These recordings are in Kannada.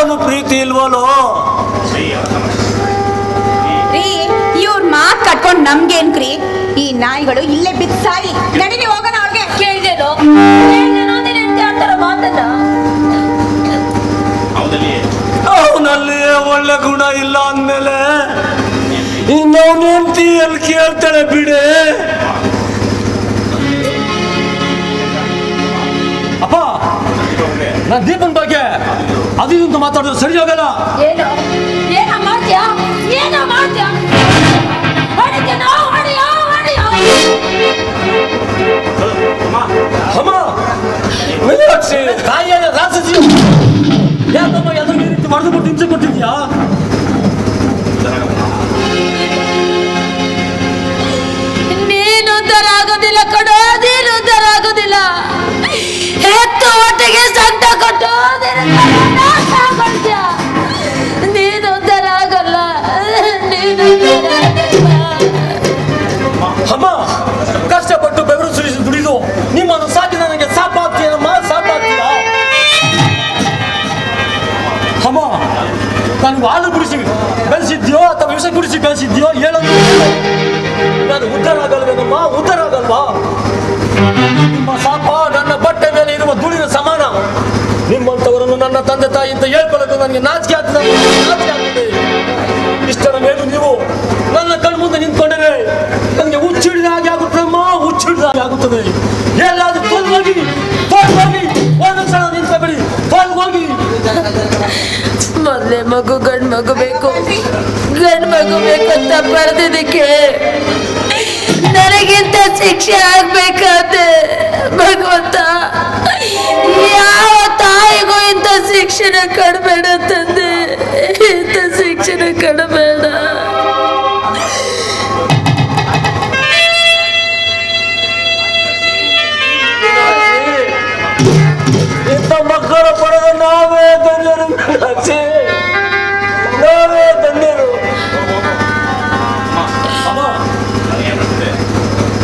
ಅನ್ನೋ ಪ್ರೀತಿ ಇಲ್ವಲ್ಲೋ? ಇವ್ರ ಮಾತ್ ಕಟ್ಕೊಂಡು ನಮ್ಗೇನ್ಕ್ರಿ? ಈ ನಾಯಿಗಳು ಇಲ್ಲೇ ಬಿದ್ದು ಸಾಯಿ. ನಡೀರಿ ಹೋಗೋಣ. ಅವ್ರಿಗೆ ಕೇಳಿದೇನು ಮಾತನ್ನ? ಅವನಲ್ಲಿ ಒಳ್ಳೆ ಗುಣ ಇಲ್ಲ ಅಂದ್ಮೇಲೆ ಇನ್ನವನ ಹೆಂಡತಿ ಎಲ್ಲಿ ಕೇಳ್ತಾಳೆ ಬಿಡೆ. ಅಪ್ಪ, ನಾನು ದೀಪನ್ ಬಗ್ಗೆ ಅದು ಅಂತ ಮಾತಾಡೋದು ಸರಿ ಹೋಗಲ್ಲ. ಏನೋ ಮಾಡ್ತೀಯಾ? ಏನೋ ಮಾಡ್ತೀಯಾ? ಅಮ್ಮ, ಮೀನಾಕ್ಷಿ ತಾಯಿಯ ರಾಕ್ಷಸಿ ಯಾಕಮ್ಮ ಎದುರು ಈ ರೀತಿ ಮಾಡಿದು ಕೊಟ್ಟು ಹಿಂಸೆ ಕೊಟ್ಟಿದ್ಯಾ? ನೀನು ಉದ್ಧಾರ ಆಗೋದಿಲ್ಲ ಕಣೋ, ನೀನು ಉದ್ಧಾರ ಆಗೋದಿಲ್ಲ. ಹೆತ್ತು ಒಟ್ಟಿಗೆ ಸಂಟ ಕೊಟ್ಟು ನೀನು ಉದ್ಧಾರ ಆಗಲ್ಲ. ನೀನು ಅಮ್ಮ, ಕಷ್ಟಪಟ್ಟು ಬೆವರು ಸುರಿಸಿ ದುಡಿದು ನಿಮ್ಮನ್ನು ಸಾಕಿ ನನಗೆ ಸಾಪಾಗ್ತೀಯಮ್ಮ, ಸಾಪಾಗ್ತೀಯ? ಅಮ್ಮ, ನಾನು ಹಾಲು ಕುಡಿಸಿ ಬೆಳೆಸಿದ್ಯೋ ಅಥವಾ ವಿಷ ಕುಡಿಸಿ ಬೆಳೆಸಿದ್ಯೋ ಹೇಳೋದು. ನಾನು ಉದ್ಧಾರ ಆಗಲ್ವೇನಮ್ಮ? ಉದ್ಧಾರ ಆಗಲ್ವಾ? ನಿಮ್ಮ ಸಾಪ ನನ್ನ ಬಟ್ಟೆ ಮೇಲೆ ಇರುವ ಧೂಳಿನ ಸಮಾನ. ನಿಮ್ಮಂಥವರನ್ನು ನನ್ನ ತಂದೆ ತಾಯಿ ಅಂತ ಹೇಳ್ಕೊಳ್ಳೋದು ನನಗೆ ನಾಚಿಕೆ ಆಗ್ತದೆ. ಇಷ್ಟರ ಮೇಲೂ ನೀವು ನನ್ನ ಕಣ್ಮುಂದೆ ನಿಂತ್ಕೊಂಡರೆ ನನಗೆ ಹುಚ್ಚಿಡಿದ ಹಾಗೆ ಆಗುತ್ತಮ್ಮ, ಹುಚ್ಚಿಡಿದ ಹಾಗೆ ಆಗುತ್ತದೆ. ಎಲ್ಲಾದ್ರೂ ತೊಲಗೋಗಿ ಒಂದು ಕ್ಷಣ ನಿಂತ್ಕೊಬೇಡಿ, ತೊಲಗೋಗಿ. ಮೊದಲೇ ಮಗು ಗಂಡು ಮಗು ಬೇಕು, ಗಂಡು ಮಗು ಬೇಕಂತ ಬರೆದಿದ್ದಕ್ಕೆ ನನಗಿಂತ ಶಿಕ್ಷೆ ಆಗ್ಬೇಕಾದೆ. ಭಗವಂತ, ಯಾವ ತಾಯಿಗೂ ಇಂಥ ಶಿಕ್ಷಣ ಕಡಬೇಡ ತಂದೆ, ಇಂಥ ಶಿಕ್ಷಣ ಕಡಬೇಡ. ಇಂಥ ಮಕ್ಕಳ ಪಡೆದ ನಾವೇ ಧನ್ಯರು, ನಾವೇ ಧನ್ಯರು.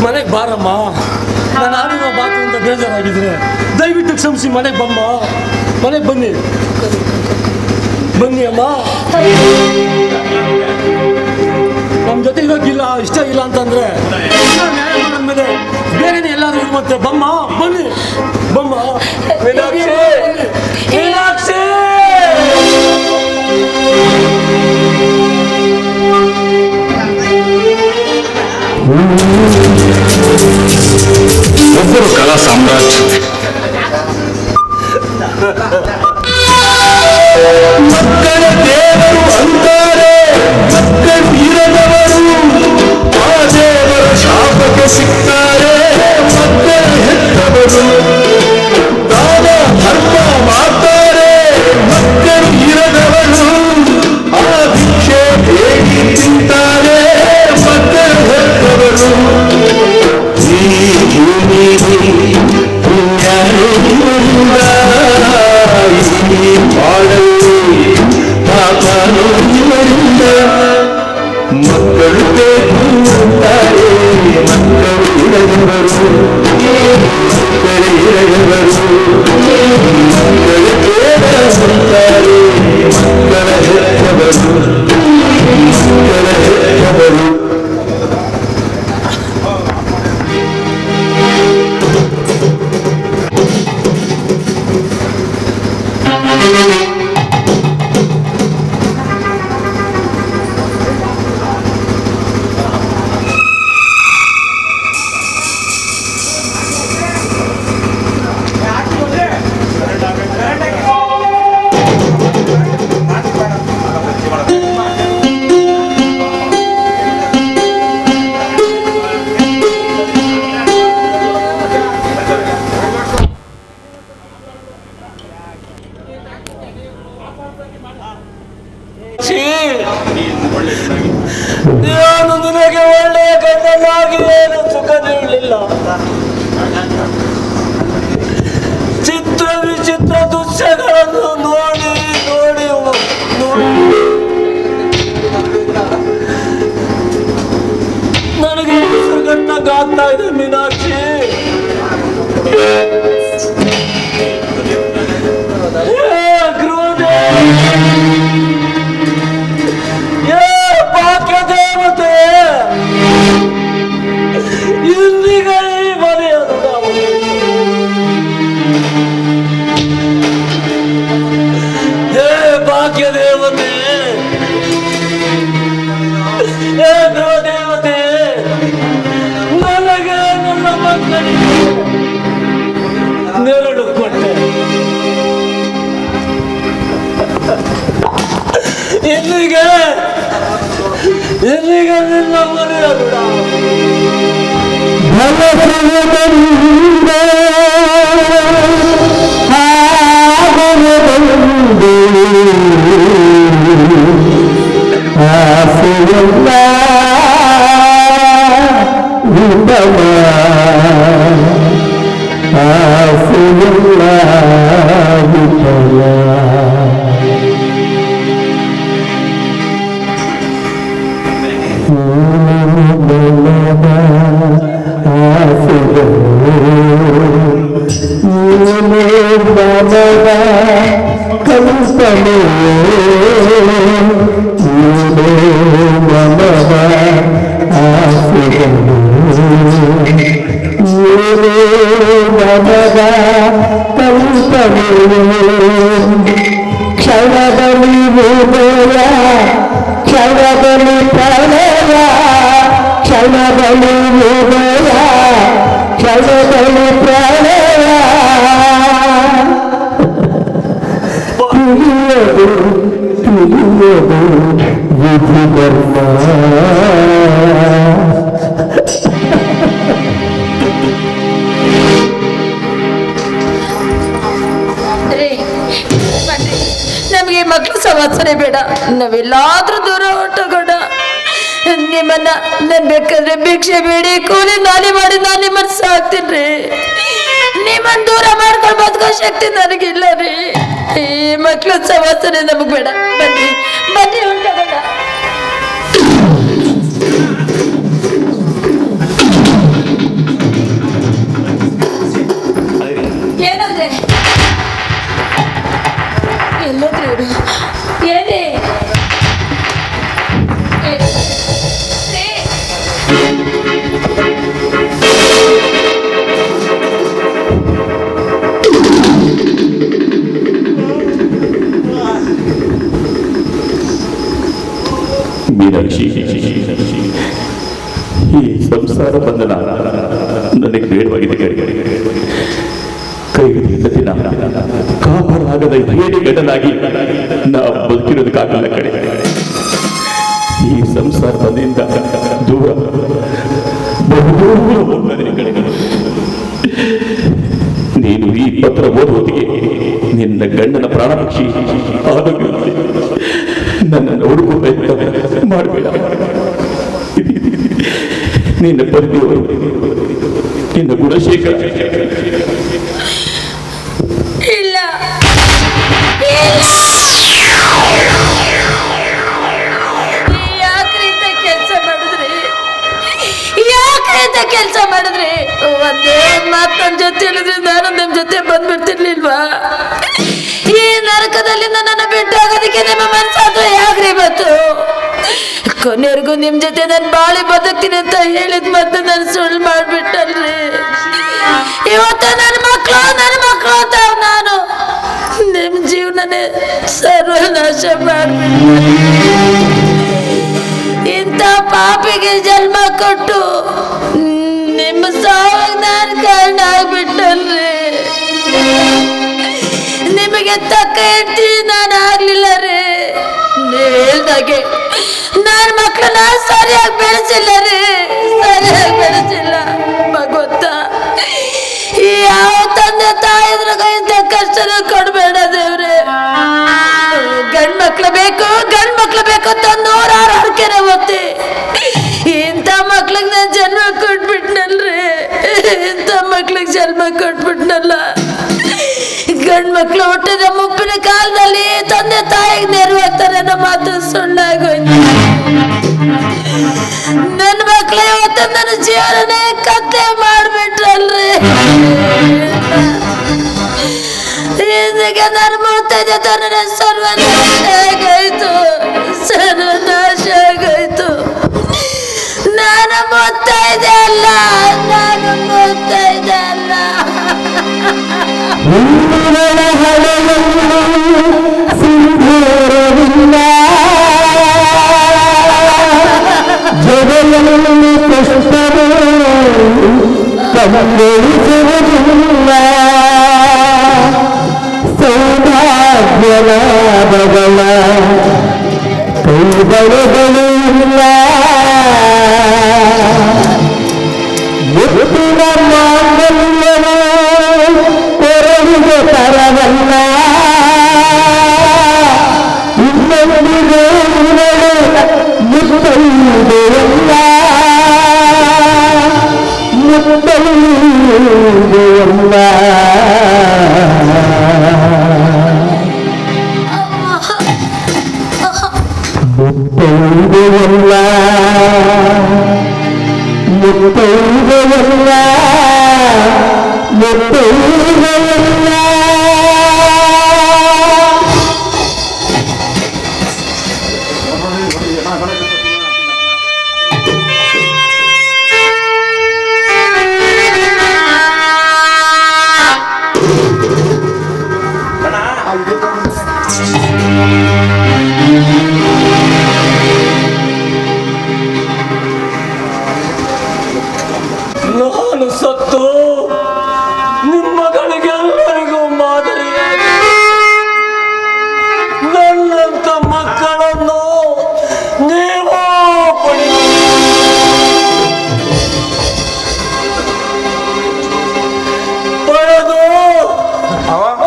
ಮನೆಗೆ ಬಾರಮ್ಮ. ನಾನು ಆಡಿರೋ ಮಾತಿನಿಂದ ಬೇಜಾರಾಗಿದ್ರೆ ದಯವಿಟ್ಟು ಕ್ಷಮಿಸಿ ಮನೆಗೆ ಬಮ್ಮ. ಮನೆಗೆ ಬನ್ನಿ, ಬನ್ನಿ ಅಮ್ಮ. ನಮ್ಮ ಜೊತೆ ಇರೋಕ್ಕಿಲ್ಲ, ಇಷ್ಟ ಇಲ್ಲ ಅಂತಂದ್ರೆ ನ್ಯಾಯ ಮಾಡಿದ್ಮೇಲೆ ಬೇರೆನೇ ಎಲ್ಲಾದ್ರೂ ಇರುವಂತೆ ಬಮ್ಮ. ಬನ್ನಿ ಬಮ್ಮ. ಮೀನಾಕ್ಷಿ, ಮೀನಾಕ್ಷಿ. ಒಬ್ಬರು ಕಲಾ ಸಾಮ್ರಾಟ್, ಮಕ್ಕಳ ದೇವರು ಅಂತಾರೆ, ಮಕ್ಕಳು ಇರದವರು ಆ ದೇವರ ಶಾಪಕ್ಕೆ ಸಿಗ್ತಾರೆ. ಮಕ್ಕಳ ಹೆತ್ತವರು ದಾನ ಧರ್ಮ ಮಾಡ್ತಾರೆ, ಮಕ್ಕಳು ಇರದವರು ಆ ಭಿಕ್ಷೆ ಹೇಗೆ ತಿಂತಾರೆ. ಮಕ್ಕಳ ಹೆತ್ತವರು ಈ ಭೂಮಿಗೆ ಮಕ್ಕಳು ಬೇಕು ಅಂತಾರೆ, ಮಕ್ಕಳು ಇರದವರು, ಮಕ್ಕಳು ಇರದವರು, ಮಕ್ಕಳು ಬೇಡ ಅಂತಾರೆ. ಮಕ್ಕಳ ಹೆತ್ತವರು, ಮಕ್ಕಳ ಹೆತ್ತವರು. ನಾನು ನಿನಗೆ ಒಳ್ಳೆಯ ಗಂಡನಾಗಿ ಏನು ಸುಖ ನೀಡಲಿಲ್ಲ. ಚಿತ್ರ ವಿಚಿತ್ರ ದೃಶ್ಯಗಳನ್ನು ನೋಡಿ ನೋಡಿ ನನಗೆ ಉಸಿರುಗಟ್ಟಾಗ್ತಾ ಇದೆ ಮೀನಾಕ್ಷಿ. ಗೃಹ ಏನು ದೇವತೆ ನನಗೆ ನನ್ನ ಮಕ್ಕಳಿಗೆ ನೆರಳು ಕೊಟ್ಟೆ. ಎಲ್ಲಿಗೆ ನಿನ್ನ ಮನೆಯ ಬಿಡ ನಮಗೆ ಮಕ್ಕಳು ಸಂವತ್ಸರ ಬೇಡ, ನಾವೆಲ್ಲಾದ್ರೂ ದೂರ ಹೊರಟೋಗೋಣ. ನಿಮ್ಮನ್ನ ನನ್ ಬೇಕಾದ್ರೆ ಭಿಕ್ಷೆ ಬೇಡಿ ಕೂಲಿ ನಾಲಿ ಮಾಡಿ ನಾನು ನಿಮ್ಮನ್ನ ಸಾಕ್ತೀನಿ. ನಿಮ್ಮನ್ನ ದೂರ ಮಾಡ್ಕೊಂಡು ಬದುಕೋ ಶಕ್ತಿ ನನಗಿಲ್ಲ ರೀ. ಈ ಮಕ್ಕಳು ಸಂವತ್ಸರ ನಮಗ್ ಬೇಡ. ಬನ್ನಿ ಬನ್ನಿ ಹೊರಟೋಗೋಣ. ಏನಂದ್ರೆ ಎಲ್ಲೋದ್ರಿ ಇವರು? ಏನೇ ಮೀನಾಕ್ಷಿ, ಈ ಸಂಸಾರ ಬಂಧನ ನನಗೆ ಬೇಡವಾಗಿದೆ. ಕೈಗಳಿಂದ ದಿನ ಕಾಪಾಡಲಾಗದ ಹೇಳಿ ಗಡನಾಗಿ ನಾವು ಬದುಕಿರೋದಕ್ಕಾಗಲ್ಲ ಕಡೆ. ಈ ಸಂಸಾರ ಬಂದಿಂದ ದೂರ ಬಹುದೂರ ಹೋಗ್ತದೆ ಕಡೆ. ನೀನು ಈ ಪತ್ರ ಓದುವುದಿಗೆ ನಿನ್ನ ಗಂಡನ ಪ್ರಾಣಪಕ್ಷಿ ಆರೋಗ್ಯ ನನ್ನನ್ನು ಹುಡುಕಬೇಕು ಮಾಡಬೇಡ. ನಿನ್ನ ಪತಿಯವರು ನಿನ್ನ ಗುಣಶೇಖರ ಇಲ್ಲ. ಯಾಕ್ರಿಂದ ಕೆಲಸ ಮಾಡಿದ್ರಿ? ಯಾಕ್ರಿಂದ ಕೆಲಸ ಮಾಡಿದ್ರಿ? ಒಂದೇ ಮಾತು ನನ್ನ ಜೊತೆ ಹೇಳಿದ್ರೆ ನಾನು ನಿಮ್ ಜೊತೆ ಬಂದ್ಬಿಡ್ತಿರ್ಲಿಲ್ವಾ? ಈ ನರಕದಲ್ಲಿ ನನ್ನನ್ನು ಬಿಟ್ಟಾಗೋದಕ್ಕೆ ನಿಮ್ಮ ಮನಸ್ಸಾದ್ರೆ ಯಾಕ್ರಿ ಬಂತು? ಕೊನೆವರೆಗೂ ನಿಮ್ ಜೊತೆ ನಾನು ಬಾಳಿ ಬದುಕ್ತೀನಿ ಅಂತ ಹೇಳಿದ್ ಮತ್ತೆ ನಾನು ಸುಳ್ಳು ಮಾಡ್ಬಿಟ್ಟಲ್ರಿ. ಇವತ್ತು ನನ್ನ ಮಕ್ಕಳು ಅಂತ ನಾನು ನಿಮ್ ಜೀವನನೇ ಸರ್ವನಾಶ ಮಾಡ್ಬಿಟ್ಟೆ. ಇಂಥ ಪಾಪಿಗೆ ಜನ್ಮ ಕೊಟ್ಟು ನಿಮ್ಮ ಸಾವಾಗ ನಾನು ಕಾರಣ ಆಗ್ಬಿಟ್ಟಲ್ರಿ. ನಿಮಗೆ ತಕ್ಕ ಹೆಂಡತಿ ನಾನು ಆಗ್ಲಿಲ್ಲ ರೀ. ನೀವ್ ಹೇಳ್ದಾಗೆ ನನ್ನ ಮಕ್ಕಳನ್ನ ಸರಿಯಾಗಿ ಬೆಳೆಸಿಲ್ಲ ರೀ, ಸರಿಯಾಗಿ ಬೆಳೆಸಿಲ್ಲ. ಭಗವಂತ, ಯಾವ ತಂದೆ ತಾಯಿದ್ರ ಇಂಥ ಕಷ್ಟನ ಕೊಡ್ಬೇಡ ದೇವ್ರೆ. ಗಂಡ್ ಮಕ್ಳು ಬೇಕು ಅಂತ ನೂರಾರು ಹರಕೆನ ಹೋಗ್ತಿ. ಇಂಥ ಮಕ್ಳಿಗೆ ನಾನು ಜನ್ಮ ಕೊಟ್ಬಿಟ್ನಲ್ರಿ, ಇಂಥ ಮಕ್ಳಿಗೆ ಜನ್ಮ ಕೊಟ್ಬಿಟ್ನಲ್ಲ. ಗಂಡ್ ಮಕ್ಳು ಹುಟ್ಟಿದ ಮುಪ್ಪಿನ ಕಾಲದಲ್ಲಿ ತಂದೆ ತಾಯಿಗೆ ನೆರವಾಗ್ತಾರೆ ಅನ್ನೋ ಮಾತು ಸುಳ್ಳಾಗೋಯ್ತು. ನನ್ನ ಮಕ್ಳು ಇವತ್ತು ನನ್ನ ಜೀವನನೇ ಕತ್ತೆ ಮಾಡ್ಬಿಟ್ರಲ್ರಿ. ಇದಕ್ಕೆ ನಾನು ಮುತ್ತೈದೆ ತನ್ನ ಸರ್ವನಾಶ ಆಗೋಯ್ತು, ಸರ್ವನಾಶ ಆಗೋಯ್ತು. ನಾನು ಮುತ್ತೈದೆ ಅಲ್ಲ, ನಾನು ಮುತ್ತೈದೆ ಅಲ್ಲ. ಸಂಗ್ರಹಿಸುವುದಿಲ್ಲ ಸೌಭಾಗ್ಯದ ಬಗಳ ಕೈಬಳೆಗಳಿಲ್ಲ ಮುತ್ತಿನ ಮಾಂಗಲ್ಯವು ಕೊರಳಿಗೆ ತರವಲ್ಲ ಇನ್ನೊಂದಿಗೆ ಮುತ್ತೈದೆಯಲ್ಲ ಮುತ್ತೈದೆಯಲ್ಲ ಮುತ್ತೈದೆಯಲ್ಲ ಮುತ್ತೈದೆಯಲ್ಲ ಮುತ್ತೈದೆಯಲ್ಲ ನಾನು ಸತ್ತು ನಿಮ್ಮಗಳಿಗೆಲ್ಲರಿಗೂ ಮಾದರಿಯಾಗಿ ನನ್ನಂತ ಮಕ್ಕಳನ್ನು ನೀವು ಪಡೆದು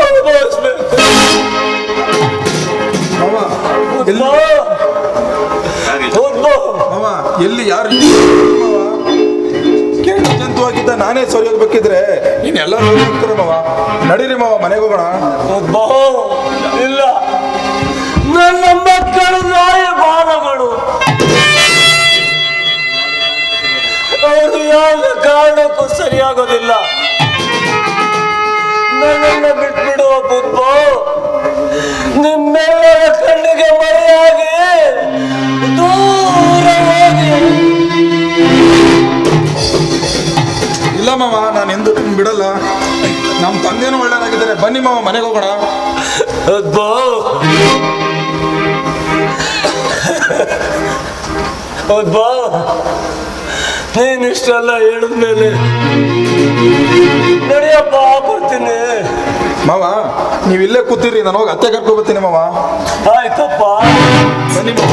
ಅನುಭವಿಸ್ಬೇಕು. ಎಲ್ಲಿ ಯಾರು ಜಂತುವಾಗಿದ್ದ ನಾನೇ ಸರಿ ಹೋಗ್ಬೇಕಿದ್ರೆ ನೀನ್ ಎಲ್ಲರೂ ಹೋಗ್ತಾರೆ ಮಾವ. ನಡೀರಿ ಮಾವ, ಮನೆಗೆ ಹೋಗೋಣ. ಇಲ್ಲ, ನನ್ನ ಮಕ್ಕಳು ನಾಯಿ ಬಾಲಗಳು. ಅವರು ಯಾವ ಕಾರಣಕ್ಕೂ ಸರಿಯಾಗೋದಿಲ್ಲ. ನನ್ನನ್ನು ಬಿಟ್ಬಿಡುವ ಬುದ್ಧ ನಿಮ್ಮೆಲ್ಲರ ಕಣ್ಣಿಗೆ ಮರೆಯಾಗಿ ದೂರ ಹೋಗಿ. ಇಲ್ಲ ಮಾವ, ನಾನು ಎಂದು ಬಿಡಲ್ಲ. ನಮ್ಮ ತಂದೆನೂ ಒಳ್ಳೆಯದಾಗಿದ್ದಾರೆ. ಬನ್ನಿ ಮಾವ, ಮನೆಗೆ ಹೋಗೋಣ. ನೀನಿಷ್ಟೆಲ್ಲ ಹೇಳಿದ್ಮೇಲೆ ನಡಿಯಪ್ಪ, ಬರ್ತೀನಿ. ಮಾವ, ನೀವಿಲ್ಲೇ ಕೂತಿರಿ, ನಾನು ಹೋಗಿ ಅತ್ತೆ ಕರ್ಕೊ ಬರ್ತೀನಿ ಮಾವ. ಆಯ್ತಪ್ಪ, ಬನ್ನಿ ಮಾವ.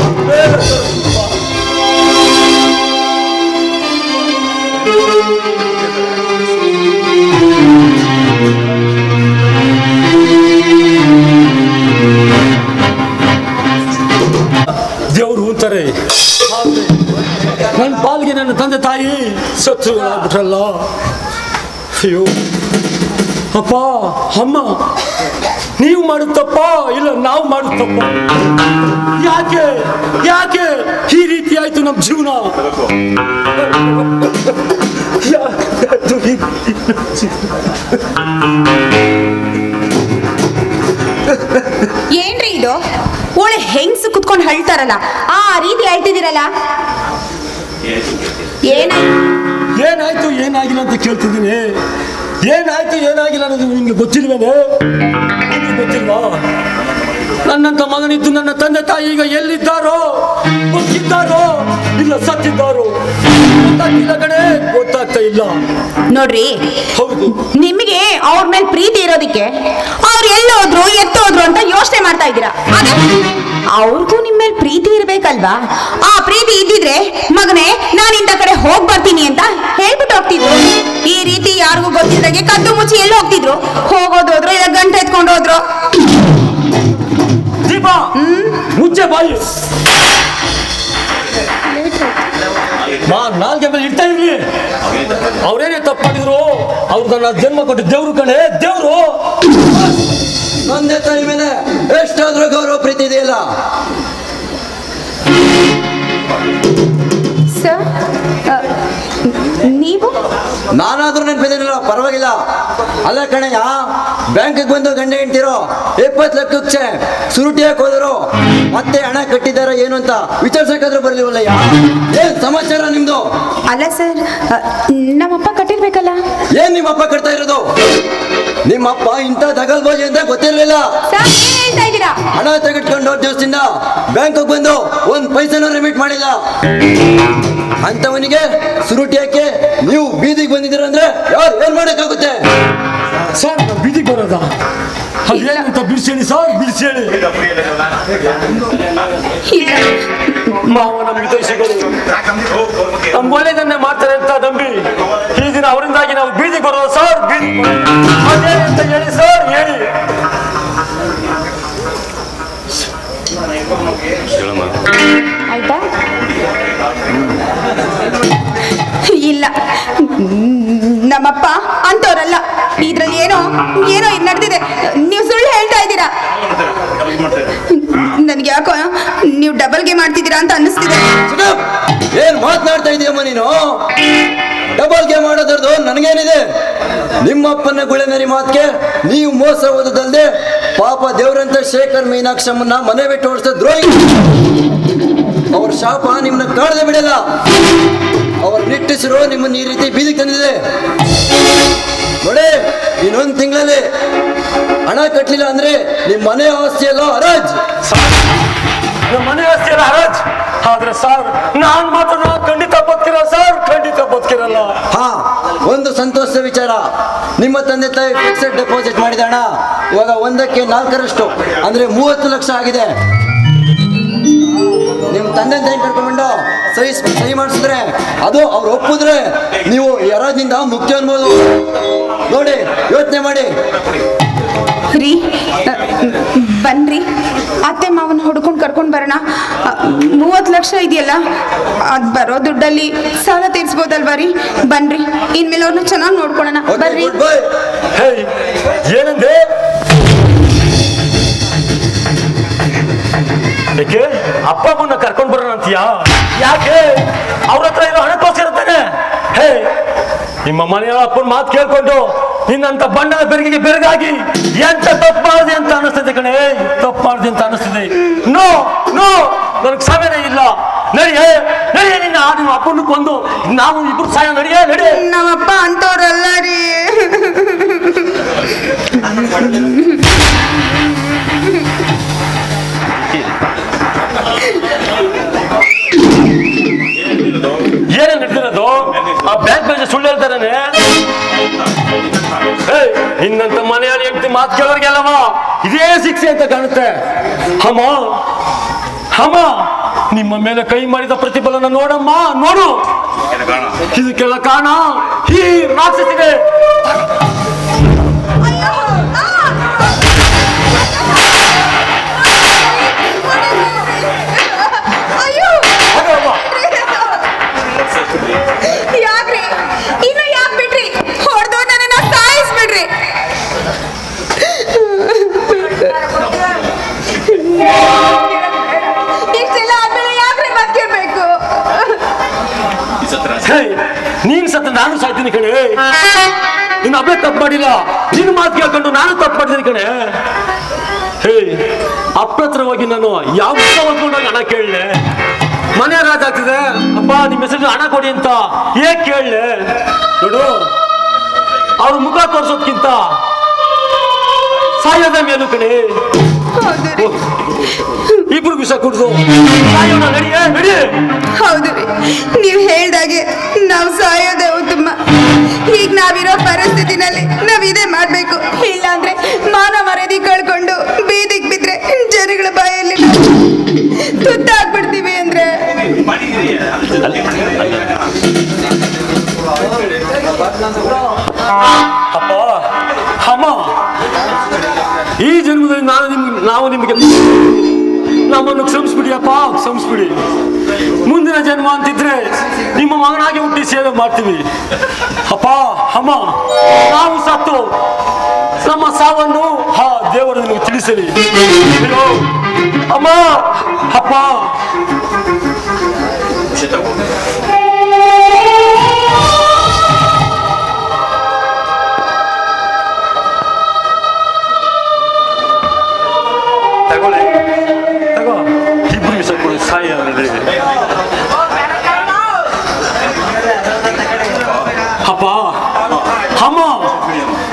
ದೇವ್ರು ಅಂತಾರೆ, ನನ್ನ ಪಾಲ್ಗೆ ನನ್ನ ತಂದೆ ತಾಯಿ ಶತ್ರುಗಳಾಗ್ಬಿಟ್ರಲ್ಲ. ಅಯ್ಯೋ ಅಪ್ಪ, ಅಮ್ಮ, ನೀವು ಮಾಡುತ್ತಪ್ಪ, ಇಲ್ಲ ನಾವು ಮಾಡುತ್ತಪ್ಪ. ಯಾಕೆ ಯಾಕೆ ಈ ರೀತಿ ಆಯ್ತು ನಮ್ಮ ಜೀವನ? ಏನ್ರಿ ಇದು? ಒಳ್ಳೆ ಹೆಂಗ್ಸು ಕುತ್ಕೊಂಡು ಹಳ್ತಾರಲ್ಲ, ಆ ರೀತಿ ಹೇಳ್ತಿದ್ದೀರಲ್ಲ. ಏನಾಯ್ತು ಏನಾಗಿಲ್ಲ ಅಂತ ಕೇಳ್ತಿದ್ದೀನಿ. ಏನಾಯ್ತು ಏನಾಗಿಲ್ಲ ಅನ್ನೋದು ನಿಮ್ಗೆ ಗೊತ್ತಿಲ್ವೇನೆ? ಗೊತ್ತಿಲ್ವಾ? ನನ್ನಂತ ಮಗನಿದ್ದು ನನ್ನ ತಂದೆ ತಾಯಿ ಈಗ ಎಲ್ಲಿದ್ದಾರೋ, ಬದುಕಿದ್ದಾರೋ ಇಲ್ಲ ಸತ್ತಿದ್ದಾರೋ ಗೊತ್ತಾಗ್ತಿಲ್ಲ ಕಣೆ, ಗೊತ್ತಾಗ್ತಾ ಇಲ್ಲ. ನೋಡ್ರಿ, ಹೌದು, ನಿಮಗೆ ಅವ್ರ ಮೇಲೆ ಪ್ರೀತಿ ಇರೋದಿಕ್ಕೆ ಅವ್ರು ಎಲ್ಲೋದ್ರು ಎತ್ತೋದ್ರು ಅಂತ ಯೋಚನೆ ಮಾಡ್ತಾ ಇದ್ದೀರಾ. ಅದೇ ಅವ್ರಿಗೂ ನಿಮ್ಮ ಮೇಲೆ ಪ್ರೀತಿ ಇರ್ಬೇಕಲ್ವಾ? ಆ ಪ್ರೀತಿ ಇದ್ದಿದ್ರೆ ಮಗನೇ ನಾನು ಇಂಥ ಕಡೆ ಹೋಗ್ ಬರ್ತೀನಿ ಅಂತ ಹೇಳ್ಬಿಟ್ಟು ಹೋಗ್ತಿದ್ರು. ಈ ರೀತಿ ಯಾರಿಗೂ ಗೊತ್ತಿದ್ದಾಗೆ ಕದ್ದು ಮುಚ್ಚಿ ಎಲ್ಲಿ ಹೋಗ್ತಿದ್ರು? ಹೋಗೋದೋದ್ರು ಇಲ್ಲ ಗಂಟೆ ಎತ್ಕೊಂಡು ಹೋದ್ರು. ದೀಪ, ಮುಚ್ಚೆ ಬಾಯಿ. ನಾಲ್ಗೆ ಮೇಲೆ ಇಡ್ತಾ ಇರ್ಲಿ. ಅವ್ರೇನೇ ತಪ್ಪು ಮಾಡಿದ್ರು, ಅವ್ರು ನನ್ನ ಜನ್ಮ ಕೊಟ್ಟು ದೇವ್ರು ಕಣೆ, ದೇವ್ರು. ತಂದೆ ತಾಯಿ ಮೇಲೆ ಎಷ್ಟಾದ್ರೂ ಗೌರವ ಪ್ರೀತಿ ಇದೆಯಲ್ಲ. ಸರ್, ನೀವು ನಾನಾದ್ರೂ ನೆನಪಿದ್ದೀನಿಲ್ಲ, ಪರವಾಗಿಲ್ಲ. ಅಲ್ಲ ಕಣಯ್ಯ, ಬ್ಯಾಂಕಿಗೆ ಬಂದು ಗಂಡ ಹೆಂಡ್ತಿರೋ 20 ಲಕ್ಷಕ್ಕೆ ಸುರುಟಿಯಾಗಿ ಹೋದರು, ಮತ್ತೆ ಹಣ ಕಟ್ಟಿದಾರ ಏನು ಅಂತ ವಿಚಾರಿಸಕ್ಕಾದ್ರೂ ಬರ್ಲಿವಲ್ಲಯ್ಯ. ಏನ್ ಸಮಾಚಾರ ನಿಮ್ದು? ಅಲ್ಲ ಸರ್, ನಮ್ಮಪ್ಪ ಕಟ್ಟಿರ್ಬೇಕಲ್ಲ. ಏನ್ ನಿಮ್ಮಪ್ಪ ಕಟ್ತಾ ಇರೋದು? ನಿಮ್ಮಪ್ಪ ಇಂಥ ದಗಲ್ಬೋಜಿ ಅಂತ ಗೊತ್ತಿರ್ಲಿಲ್ಲ. ಸರ್, ಏನ್ ಹೇಳ್ತಾ ಇದ್ದೀರಾ? ಹಣ ತೆಗೆದುಕೊಂಡು ದಿವಸದಿಂದ ಬ್ಯಾಂಕಿಗೆ ಬಂದು 1 ಪೈಸೆನೂ ರಿಮಿಟ್ ಮಾಡಿಲ್ಲ. ಅಂತವನಿಗೆ ಸುರುಟಿ ಹಾಕಿ ನೀವು ಬೀದಿಗೆ ಬಂದಿದ್ದೀರ ಅಂದ್ರೆ ಸರ್ ಏನ್ ಮಾಡಕ್ಕಾಗುತ್ತೆ? ಸರ್ ನಾವು ಬೀದಿಗೆ ಬರೋದ ಅದೇನಂತ ಬಿಡಿಸೇಳಿ ಸರ್, ಬಿಡಿಸೇಳಿ. ಮಾವ ನಮ್ಗೆ ಹಿತೈಷಿಗಳು ನಮ್ಗೆ ಒಳ್ಳೇದನ್ನೇ ಮಾಡ್ತಾರೆ ಅಂತ ನಂಬಿ ಈ ದಿನ ಅವರಿಂದಾಗಿ ನಾವು ಬೀದಿಗೆ ಬರೋದು ಸರ್, ಬೀದಿಗೆ ಅದೇನಂತ ಹೇಳಿ ಸರ್, ಹೇಳಿ. ಆಯ್ತಾ? ಇಲ್ಲ, ನಮ್ಮಪ್ಪ ಅಂತವ್ರಲ್ಲ. ಇದ್ರಲ್ಲಿ ಏನೋ ಏನೋ ಇದು ನಡೆದಿದೆ. ನೀವು ಸುಳ್ಳು ಹೇಳ್ತಾ ಇದ್ದೀರಾ. ನನ್ಗೆ ಯಾಕೋ ನೀವು ಡಬಲ್ ಗೇಮ್ ಮಾಡ್ತಿದ್ದೀರಾ ಅಂತ ಅನ್ನಿಸ್ತಿದೆ. ಏನ್ ಮಾತನಾಡ್ತಾ ಇದೀಯಮ್ಮ ನೀನು? Double game ಮಾಡೋದ್ರದ್ದು ನನಗೇನಿದೆ? ನಿಮ್ಮಪ್ಪನ ಗುಳೆನರಿ ಮಾತ್ಗೆ ನೀವು ಮೋಸ ಹೋದದಲ್ದೆ ಪಾಪ ದೇವ್ರಂತ ಶೇಖರ್ ಮೀನಾಕ್ಷಮ್ಮನ್ನ ಮನೆ ಬಿಟ್ಟು ಓಡಿಸಿದ ದ್ರೋಹಿ. ಅವ್ರ ಶಾಪ ನಿಮ್ಮನ್ನ ಕಾಡದೆ ಬಿಡಲ್ಲ. ಅವ್ರ ನಿಟ್ಟಿಸಿರೋ ನಿಮ್ಮನ್ನ ಈ ರೀತಿ ಬೀದಿಗೆ ತಂದಿದೆ ನೋಡಿ. ಇನ್ನೊಂದು ತಿಂಗಳಲ್ಲಿ ಹಣ ಕಟ್ಟಲಿಲ್ಲ ಅಂದ್ರೆ ನಿಮ್ಮ ಮನೆ ಆಸ್ತಿ ಎಲ್ಲ ಹರಾಜ್. ನಮ್ಮ ಮನೆ ಆಸ್ತಿ ಎಲ್ಲ ಹರಾಜ್. ಆದ್ರೆ ಸರ್ ನಾನ್ ಮಾತ್ರ ಖಂಡಿತ ಬದುಕಿರಲ್ಲ ಸರ್, ಖಂಡಿತ ಬದುಕಿರಲ್ಲ. ಹಾ, ಒಂದು ಸಂತೋಷದ ವಿಚಾರ. ನಿಮ್ಮ ತಂದೆ ತಾಯಿ ಫಿಕ್ಸೆಡ್ ಡೆಪಾಸಿಟ್ ಮಾಡಿದ ಹಣ ಇವಾಗ 1ಕ್ಕೆ 4ರಷ್ಟು ಅಂದ್ರೆ 30 ಲಕ್ಷ ಆಗಿದೆ. ನಿಮ್ ತಂದೆ ತಾಯಿ ಕರ್ಕೊಂಡು ಸಹಿ ಮಾಡಿಸಿದ್ರೆ, ಅದು ಅವ್ರು ಒಪ್ಪಿದ್ರೆ ನೀವು ಹರಾಜಿನಿಂದ ಮುಕ್ತಿ ಅನ್ಬೋದು. ನೋಡಿ, ಯೋಚನೆ ಮಾಡಿ. ರೀ, ಬನ್ರಿ, ಅತ್ತೆ ಮಾವನ ಹುಡ್ಕೊಂಡು ಕರ್ಕೊಂಡು ಬರೋಣ. 30 ಲಕ್ಷ ಇದೆಯಲ್ಲ, ಅದು ಬರೋ ದುಡ್ಡಲ್ಲಿ ಸಾಲ ತೀರಿಸ್ಬೋದಲ್ವಾ ರೀ? ಬನ್ರಿ, ಇನ್ಮೇಲೆ ಅವ್ರನ್ನ ಚೆನ್ನಾಗಿ ನೋಡ್ಕೊಳ್ಳೋಣ. ಬರ್ರಿ. ಏನಂದೆ? ಯಾಕೆ ಅಪ್ಪ ಅಮ್ಮನ್ನ ಕರ್ಕೊಂಡು ಬರೋಣ ಅಂತೀಯಾ? ಯಾಕೆ? ಅವ್ರ ಹತ್ರ ಇರೋ ಹಣಕ್ಕೋಸ್ಕರ ತಾನೆ. ಹೇ, ನಿಮ್ಮ ಮನೆಯ ಅಪ್ಪನ ಮಾತು ಕೇಳ್ಕೊಂಡು ನಿನ್ನಂತ ಬಣ್ಣದ ಬೆರಗಿಗೆ ಬೆರಗಾಗಿ ಎಂತ ತಪ್ಪು ಮಾಡಿದೆ ಅಂತ ಅನಿಸ್ತದೆ ಕಣೆ, ತಪ್ಪು ಮಾಡಿದೆ ಅಂತ ಅನಿಸ್ತದೆ. ನೋ ನೋ, ನನಗೆ ಸಮಯನೇ ಇಲ್ಲ. ನಡಿಯೇ ನಡಿಯೇ, ನಿಮ್ಮ ಅಪ್ಪನ ಕೊಂದು ನಾವು ಇಬ್ರು ಸಾಯ. ನಡಿಯೇ ನಡಿ. ನಮ್ಮಪ್ಪ ಅಂತವ್ರಲ್ಲ ರೀ. ಏನೇ ನಡೆದಿರೋದು? ಆ ಬ್ಯಾಂಕ್ ಮೇಲೆ ಸುಳ್ಳು ಹೇಳ್ತಾರೇನೆ. ಇನ್ನಂತ ಮನೆಯಲ್ಲಿ ಹೆಂಡತಿ ಮಾತು ಕೇಳೋರ್ಗೆಲ್ಲವ ಇದೇ ಶಿಕ್ಷೆ ಅಂತ ಕಾಣುತ್ತೆ. ಅಮ್ಮ ಅಮ್ಮ, ನಿಮ್ಮ ಮೇಲೆ ಕೈ ಮಾಡಿದ ಪ್ರತಿಫಲನ ನೋಡಮ್ಮ, ನೋಡು. ಇದಕ್ಕೆಲ್ಲ ಕಾರಣ ಈ ರಾಕ್ಷಸಿಗೆ. ಯಾಕ್ರಿ ಇನ್ನು ಯಾಕೆ ಬಿಟ್ರಿ? ಹೊಡೆದು ನನ್ನ ಸಾಯಿಸ್ಬಿಡ್ರಿ. ಇಷ್ಟೆಲ್ಲ ಆದ್ಮೇಲೆ ಯಾಕ್ರಿ ಬದುಕಿರ್ಬೇಕು? ನೀನ್ ಸತ್ತ ನಾನು ಸಾಯ್ತೀನಿ ಕಣೆ. ನೀನು ಅಬ್ಬೆ ತಪ್ಪು ಮಾಡಿಲ್ಲ. ನಿನ್ನ ಮಾತು ಕೇಳ್ಕೊಂಡು ನಾನು ತಪ್ಪು ಮಾಡಿದ್ದೀನಿ ಕಣೆ. ಹೇ, ಅಪ್ಪ ಹತ್ರ ಹೋಗಿ ನಾನು ಯಾವ ಹೊತ್ಕೊಂಡೋಗಿ ಹಣ ಕೇಳಲೆ? ಮನೆ ರಾಜ ಆಗ್ತಿದೆ. ಅಪ್ಪ ನಿಮ್ಮ ಹೆಸರು ಹಣ ಕೊಡಿ ಅಂತ ಹೇಗ್ ಕೇಳಲೆ? ನೋಡು, ಅವ್ರ ಮುಖ ತೋರ್ಸೋದ್ಕಿಂತ ಸಾಯೋದ ಮೇಲು ಕಣೆ. ಇಬ್ರು ವಿಷ ಕುಡ್ದು ಸಾಯೋಣ. ನಡಿಯೇ ನಡಿ. ಹೌದು ರೀ, ನೀವು ಹೇಳ್ದಾಗೆ ನಾವು ಸಾಯೋದೇ ಉತ್ತಮ. ಈಗ ನಾವಿರೋ ಪರಿಸ್ಥಿತಿನಲ್ಲಿ ನಾವ್ ಇದೇ ಮಾಡ್ಬೇಕು. ಇಲ್ಲಾಂದ್ರೆ ಮಾನ ಮರ್ಯಾದೆ ಕಳ್ಕೊಂಡು ಬೀದಿಗೆ ಬಿದ್ರೆ ಜನಗಳ ಬಾಯಲ್ಲಿ ತುತ್ತಾಗ್ಬಿಡ್ತೀವಿ. ಅಂದ್ರೆ ಅಪ್ಪ ಅಮ್ಮ, ಈ ಜನ್ಮದಲ್ಲಿ ನಾವು ನಿಮಗೆ ನಮ್ಮನ್ನು ಕ್ಷಮಿಸ್ಬಿಡಿ ಅಪ್ಪ, ಕ್ಷಮಿಸ್ಬಿಡಿ. ಮುಂದಿನ ಜನ್ಮ ಅಂತಿದ್ರೆ ನಿಮ್ಮ ಮಗನಾಗಿ ಹುಟ್ಟಿ ಸೇವೆ ಮಾಡ್ತೀವಿ. ಅಪ್ಪ ಅಮ್ಮ, ನಾವು ಸತ್ತು ನಮ್ಮ ಸಾವನ್ನು ದೇವರು ನಿಮಗೆ ತಿಳಿಸಲಿ. ಅಮ್ಮ ಅಪ್ಪ. ತಗೊಳ್ಳಿ, ತಗೋ, ಇಬ್ರು ವಿಷ ಕೊಡಿ, ಸಾಯಿ. ಅಪ್ಪ ಅಮ್ಮ,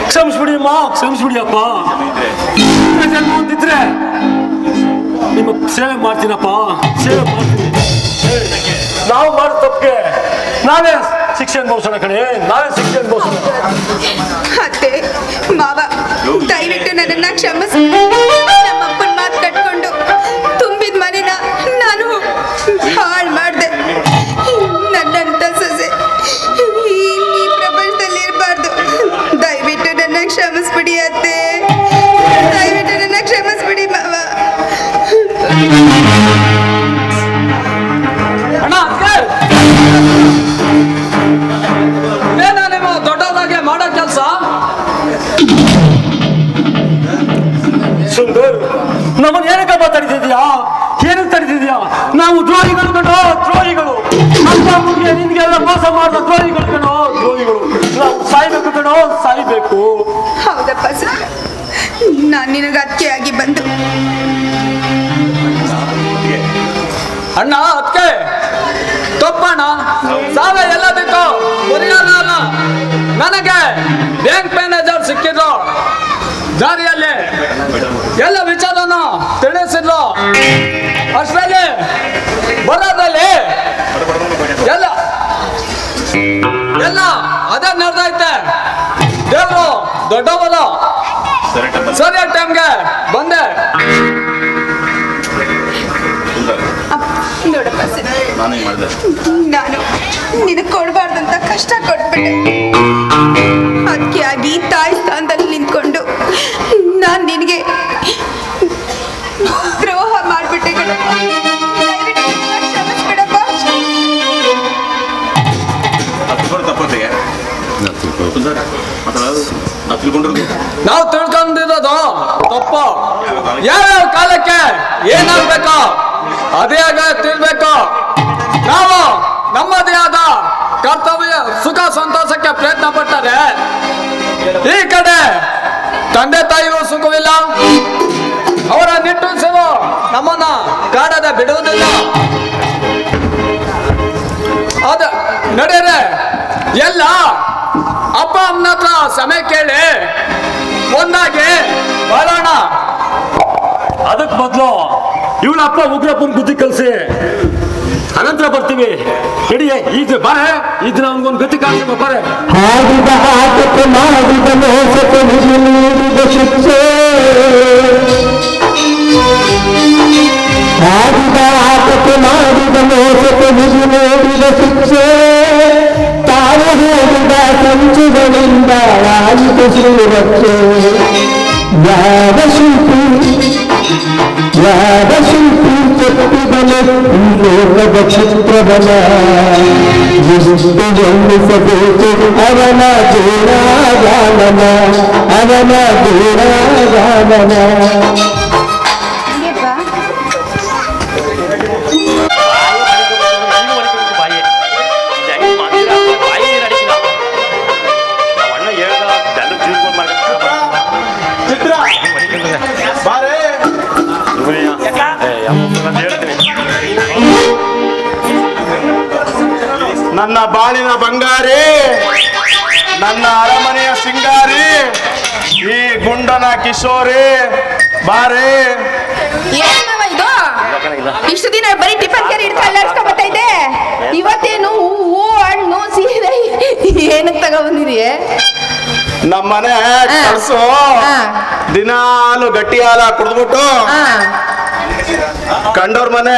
ಕ್ಷಮಿಸ್ಬಿಡಿ ಅಮ್ಮ, ಕ್ಷಮಿಸ್ಬಿಡಿ ಅಪ್ಪ. ಜನ್ಮ ಅಂತಿದ್ರೆ ನಿಮ್ಮ ಸೇವೆ ಮಾಡ್ತೀನಪ್ಪ, ಸೇವೆ ಮಾಡ್ತೀನಿ. ನಾವು ಮಾಡೋ ತಪ್ಪಿಗೆ ನಾವೇ ಶಿಕ್ಷೆ ಅನುಭವಿಸೋಣ ಕಣೆ, ನಾವೇ ಶಿಕ್ಷೆ ಅನುಭವಿಸೋಣ. ಕ್ಷಮಿಸಿ. ನಮ್ಮಪ್ಪನ ಮಾತು ಕಟ್ಕೊಂಡು ತುಂಬಿದ ಮನೆನ ನಾನು ಹಾಳು ಮಾಡಿದೆ. ನನ್ನಂತ ಸೊಸೆ ಈ ಪ್ರಪಂಚದಲ್ಲಿ ಇರಬಾರ್ದು. ದಯವಿಟ್ಟು ನನ್ನ ಕ್ಷಮಿಸ್ಬಿಡಿ ಅತ್ತೆ, ದಯವಿಟ್ಟು ನನ್ನ ಕ್ಷಮಿಸ್ಬಿಡಿ ಮಾವ. ಅಣ್ಣ ಏನ ನಿಮ್ಮ ದೊಡ್ಡದಾಗೆ ಮಾಡೋ ಕೆಲಸ? ಸುಂದರ್, ನಮ್ಮನ್ನು ಏನಕ್ಕೆ ಮಾತಾಡ್ತಿದ್ಯಾ? ಏನಕ್ಕೆ ತಡಿತಿದ್ಯಾ? ನಾವು ದ್ರೋಹಿಗಳು ಕಣೋ, ದ್ರೋಹಿಗಳು. ಅಪ್ಪ ಅಮ್ಮಗೆ ನಿನ್ಗೆಲ್ಲ ಮೋಸ ಮಾಡಿದ ದ್ರೋಹಿಗಳು ಕಣೋ, ದ್ರೋಹಿಗಳು. ನಾವು ಸಾಯ್ಬೇಕು ಕಣೋ, ಸಾಯ್ಬೇಕು. ಹೌದಪ್ಪ ಸರ್, ನಾನು ನಿನಗೆ ಅತ್ತಿಯಾಗಿ ಬಂದು ಅಣ್ಣ ಅದಕ್ಕೆ ತಪ್ಪಣ್ಣ. ಸಾಲ ಎಲ್ಲದಕ್ಕೂ ಪರಿಹಾರ ಅಲ್ಲ. ನನಗೆ ಬ್ಯಾಂಕ್ ಮ್ಯಾನೇಜರ್ ಸಿಕ್ಕಿದ್ರು, ದಾರಿಯಲ್ಲಿ ಎಲ್ಲ ವಿಚಾರನ ತಿಳಿಸಿದ್ರು. ಅಷ್ಟರಲ್ಲಿ ಬರೋದಲ್ಲಿ ಎಲ್ಲ ಅದೇ ನಡೆದೈತೆ. ದೇವ್ರು ದೊಡ್ಡವರು, ಸರಿಯಾದ ಟೈಮ್ಗೆ ಬಂದೆ. ನೋಡಪ್ಪ ಸರ್, ನಾನು ನಿನಗೆ ಕೊಡಬಾರ್ದಂತ ಕಷ್ಟ ಕೊಟ್ಬಿಟ್ಟೆ. ಅದಕ್ಕೆ ಆಗಿ ತಾಯಿ ಸ್ಥಾನದಲ್ಲಿ ನಿಂತ್ಕೊಂಡು ನಾನು ನಿನಗೆ ದ್ರೋಹ ಮಾಡಿಬಿಟ್ಟೆ ಕಣಪ್ಪ. ದಯವಿಟ್ಟು ನನ್ನನ್ನ ಕ್ಷಮಿಸ್ಬಿಡಪ್ಪ. ನಾವು ತಿಳ್ಕೊಂಡಿರೋದು ತಪ್ಪು. ಯಾವ್ಯಾವ ಕಾಲಕ್ಕೆ ಏನಾಗ್ಬೇಕು ಅದೇ ಆಗ ತಿಳ್ಬೇಕು. ನಾವು ನಮ್ಮದೇ ಆದ ಕರ್ತವ್ಯ ಸುಖ ಸಂತೋಷಕ್ಕೆ ಪ್ರಯತ್ನ ಪಟ್ಟರೆ ಈ ಕಡೆ ತಂದೆ ತಾಯಿಗೂ ಸುಖವಿಲ್ಲ. ಅವರ ನಿಟ್ಟುಸಿರು ನಮ್ಮನ್ನ ಕಾಡದೆ ಬಿಡುವುದಿಲ್ಲ. ಅದ ನಡೆಯರೆ ಎಲ್ಲ ಅಪ್ಪ ಅಮ್ಮನ ಹತ್ರ ಸಮಯ ಕೇಳಿ ಒಂದಾಗಿ ಬಾಳೋಣ. ಅದಕ್ಕೆ ಮೊದಲು ಇವಳ ಅಪ್ಪ ಉಗ್ರಪ್ಪನ ಬುದ್ಧಿ ಕಲಿಸಿ ಅನಂತರ ಬರ್ತೀವಿ. ಇಡೀ ಈಗ ಬಾರೆ ಇದ್ರ ಅವನಿಗೊಂದು ಗತಿ ಕಾಣಿಸ ಬಾರೆ. ಹಾಡಿದ ಆಟಕ್ಕೆ ಮಾಡಿದ ಮೋಸಕ್ಕೆ ನಿಜ ನೀಡಿದ ಶಿಕ್ಷೆ, ಹಾಡಿದ ಆಟಕ್ಕೆ ಮಾಡಿದ ಮೋಸಕ್ಕೆ ನಿಜ ನೀಡಿದ ಶಿಕ್ಷೆ, ತಾನು ಹೇಳಿದ ಸಂಚುಗಳಿಂದ ಆಯಿತ ಶ್ರೀರಕ್ಷೆ. ಯಾವ ಶಿಲ್ಪಿ ಕೆತ್ತಿದನು ಈ ಲೋಕದ ಚಿತ್ರವನ, ಎಷ್ಟು ಜನ್ಮಿಸಬೇಕು ಅವನ ಗುಣಗಾನನ, ಅವನ ಗುಣಗಾನನ. ನನ್ನ ಬಾಳಿನ ಬಂಗಾರಿ, ನನ್ನ ಅರಮನೆಯ ಸಿಂಗಾರಿ, ಈ ಗುಂಡನ ಕಿಶೋರಿ ಬಾರೆ. ಏನವ ಇದು? ಇಷ್ಟು ದಿನ ಬರೀ ಟಿಫನ್ ಕೇರಿ ಹಿಡ್ಕೊಂಡು ಬರ್ತಾ ಇದ್ದೆ, ಇವತ್ತೇನು ಹೂವು ಹಣ್ಣು ಸೀರೆ ಏನಕ್ಕೆ ತಗೊಂಡ್ಬಂದಿದೀಯ? ನಮ್ಮನೆ ಕಳ್ಸು ದಿನಾಲು ಗಟ್ಟಿ ಹಾಲ ಕುಡ್ದ್ಬಿಟ್ಟು ಕಂಡೋರ್ ಮನೆ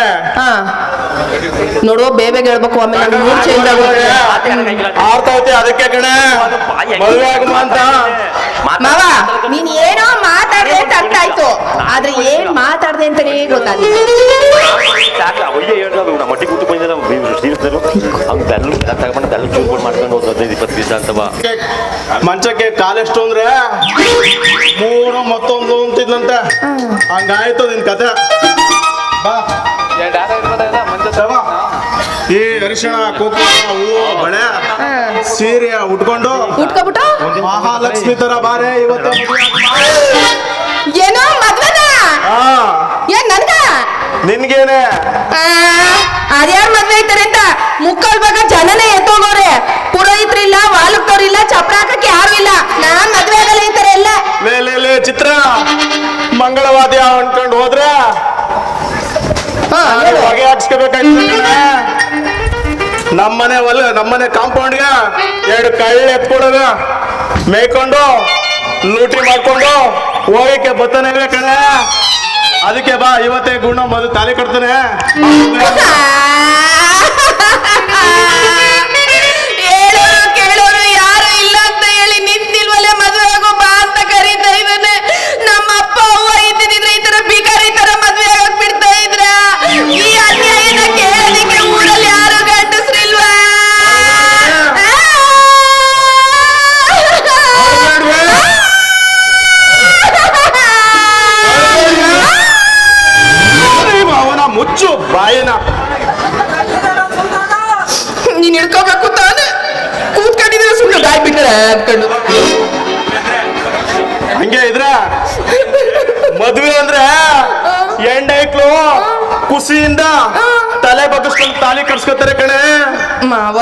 ನೋಡು ಬೇಗ ಹೇಳ್ಬೇಕು, ಆಮೇಲೆ ಮೂಡ್ ಚೇಂಜ್ ಆಗುತ್ತೆ. ಆರ್ತೈತೆ ಅದಕ್ಕೆ ಕಣೆ ಮದುವೆ ಆಗುವ ಅಂತ. ಮಾವ, ನೀನ್ ಏನೋ ಮಾತಾಡ್ದೆ ಅಂತ ಅರ್ಥ ಆಯ್ತು, ಆದ್ರೆ ಏನ್ ಮಾತಾಡ್ದೆ ಅಂತಾನೇ ಗೊತ್ತಾಗ್ಲಿಲ್ಲ. ಮಂಚಕ್ಕೆ ಕಾಲೆಷ್ಟು ಅಂದ್ರೆ 3 ಮತ್ತೊಂದು ಅಂತಿದ್ನಂತೆ. ಹಂಗಾಯ್ತು ನಿನ್ ಕತೆ. ಬಾ ಈ ಅರಿಶಿಣ ಕುಂಕುಮ ಹೂವು ಬಳೆ ಸೀರೆ ಉಟ್ಕೊಂಡು ಉಟ್ಕೊಬಿಟ್ಟು ಮಹಾಲಕ್ಷ್ಮಿ ತರ ಬಾರೆ ಇವತ್ತು. ಏನೋ ಮದ್ವೆನಾ? ಏನ್ ನನ್ಗ? ನಿನ್ಗೇನೆ ಅದ್ಯಾರ್ ಮದ್ವೆ ಐತಾರೆ ಅಂತ ಮುಕ್ಕಲ್ ಭಾಗ ಜನನೇ ಎತ್ತೋಗೋರೆ. ಪುರೋಹಿತ್ರಿಲ್ಲ, ವಾಲಕ್ತವ್ರಿಲ್ಲ, ಚಪ್ರ ಹಾಕಕ್ಕೆ ಯಾರು ಇಲ್ಲ. ನಾನ್ ಮದ್ವೆ ಆಗಲ್ಲ ಐತಾರೆ ಎಲ್ಲ. ಲೇ ಚಿತ್ರ ಮಂಗಳವಾದ್ಯ ಅನ್ಕೊಂಡು ಹೋದ್ರೆ ಹೊಗೆ ಹಾಕ್ಸ್ಕೋಬೇಕಾಯ್ತು. ನಮ್ಮನೆ ಕಾಂಪೌಂಡ್ಗೆ 2 ಕಳ್ಳ ಎತ್ಕೊಡೋದು, ಮೇಯ್ಕೊಂಡು ಲೂಟಿ ಮಾಡ್ಕೊಂಡು ಹೋಗಕ್ಕೆ ಬರ್ತಾನೆ ಕಣೆ. ಅದಕ್ಕೆ ಬಾ ಇವತ್ತೇ ಗುಣ ಮೊದಲು ತಾಲಿ ಕಟ್ತಾನೆ. ಹೇಳೋರು ಕೇಳೋರು ಯಾರು ಇಲ್ಲ ಅಂತ ಹೇಳಿ ನಿಂತಿಲ್ವಲ್ಲೇ ಮದುವೆ ಆಗೋ ಬಾ ಅಂತ ಕರೀತಾ ಇದ್ದಾನೆ. ನಮ್ಮ ಅಪ್ಪ ಅವ್ವ ಇದ್ದಿದ್ರೆ ಈ ತರ ಬಿಕಾರಿ ತರ ಮದುವೆ ಆಗಕ್ ಬಿಡ್ತಾ ಇದ್ರ? ಈ ಅನ್ಯಾಯನ ಕೇಳಲಿಕ್ಕೆ ಊರಲ್ಲಿ ಯಾರು ಗಂಡಸ್ರಿಲ್ವಾ? ಅವನ ಮುಚ್ಚು ಬಾಯಿನ. ನೀನ್ ಹಿಡ್ಕೋಬೇಕು ತಾನೆ, ಕೂತ್ಕೊಂಡಿದ್ರೆ ಸುಮ್ಮನೆ ಬಾಯ್ ಬಿಟ್ಟರೆ ಅನ್ಕೊಂಡು. ಹಂಗೆ ಇದ್ರೆ ಮದ್ವೆ ಅಂದ್ರೆ ಹೆಣ್ಣೈಕ್ಳು ಖುಷಿಯಿಂದ ತಲೆ ಬಗ್ಗಿಸ್ಕೊಂಡು ತಾಲಿ ಕಟ್ಸ್ಕೊತಾರೆ ಕಣೆ. ಮಾವ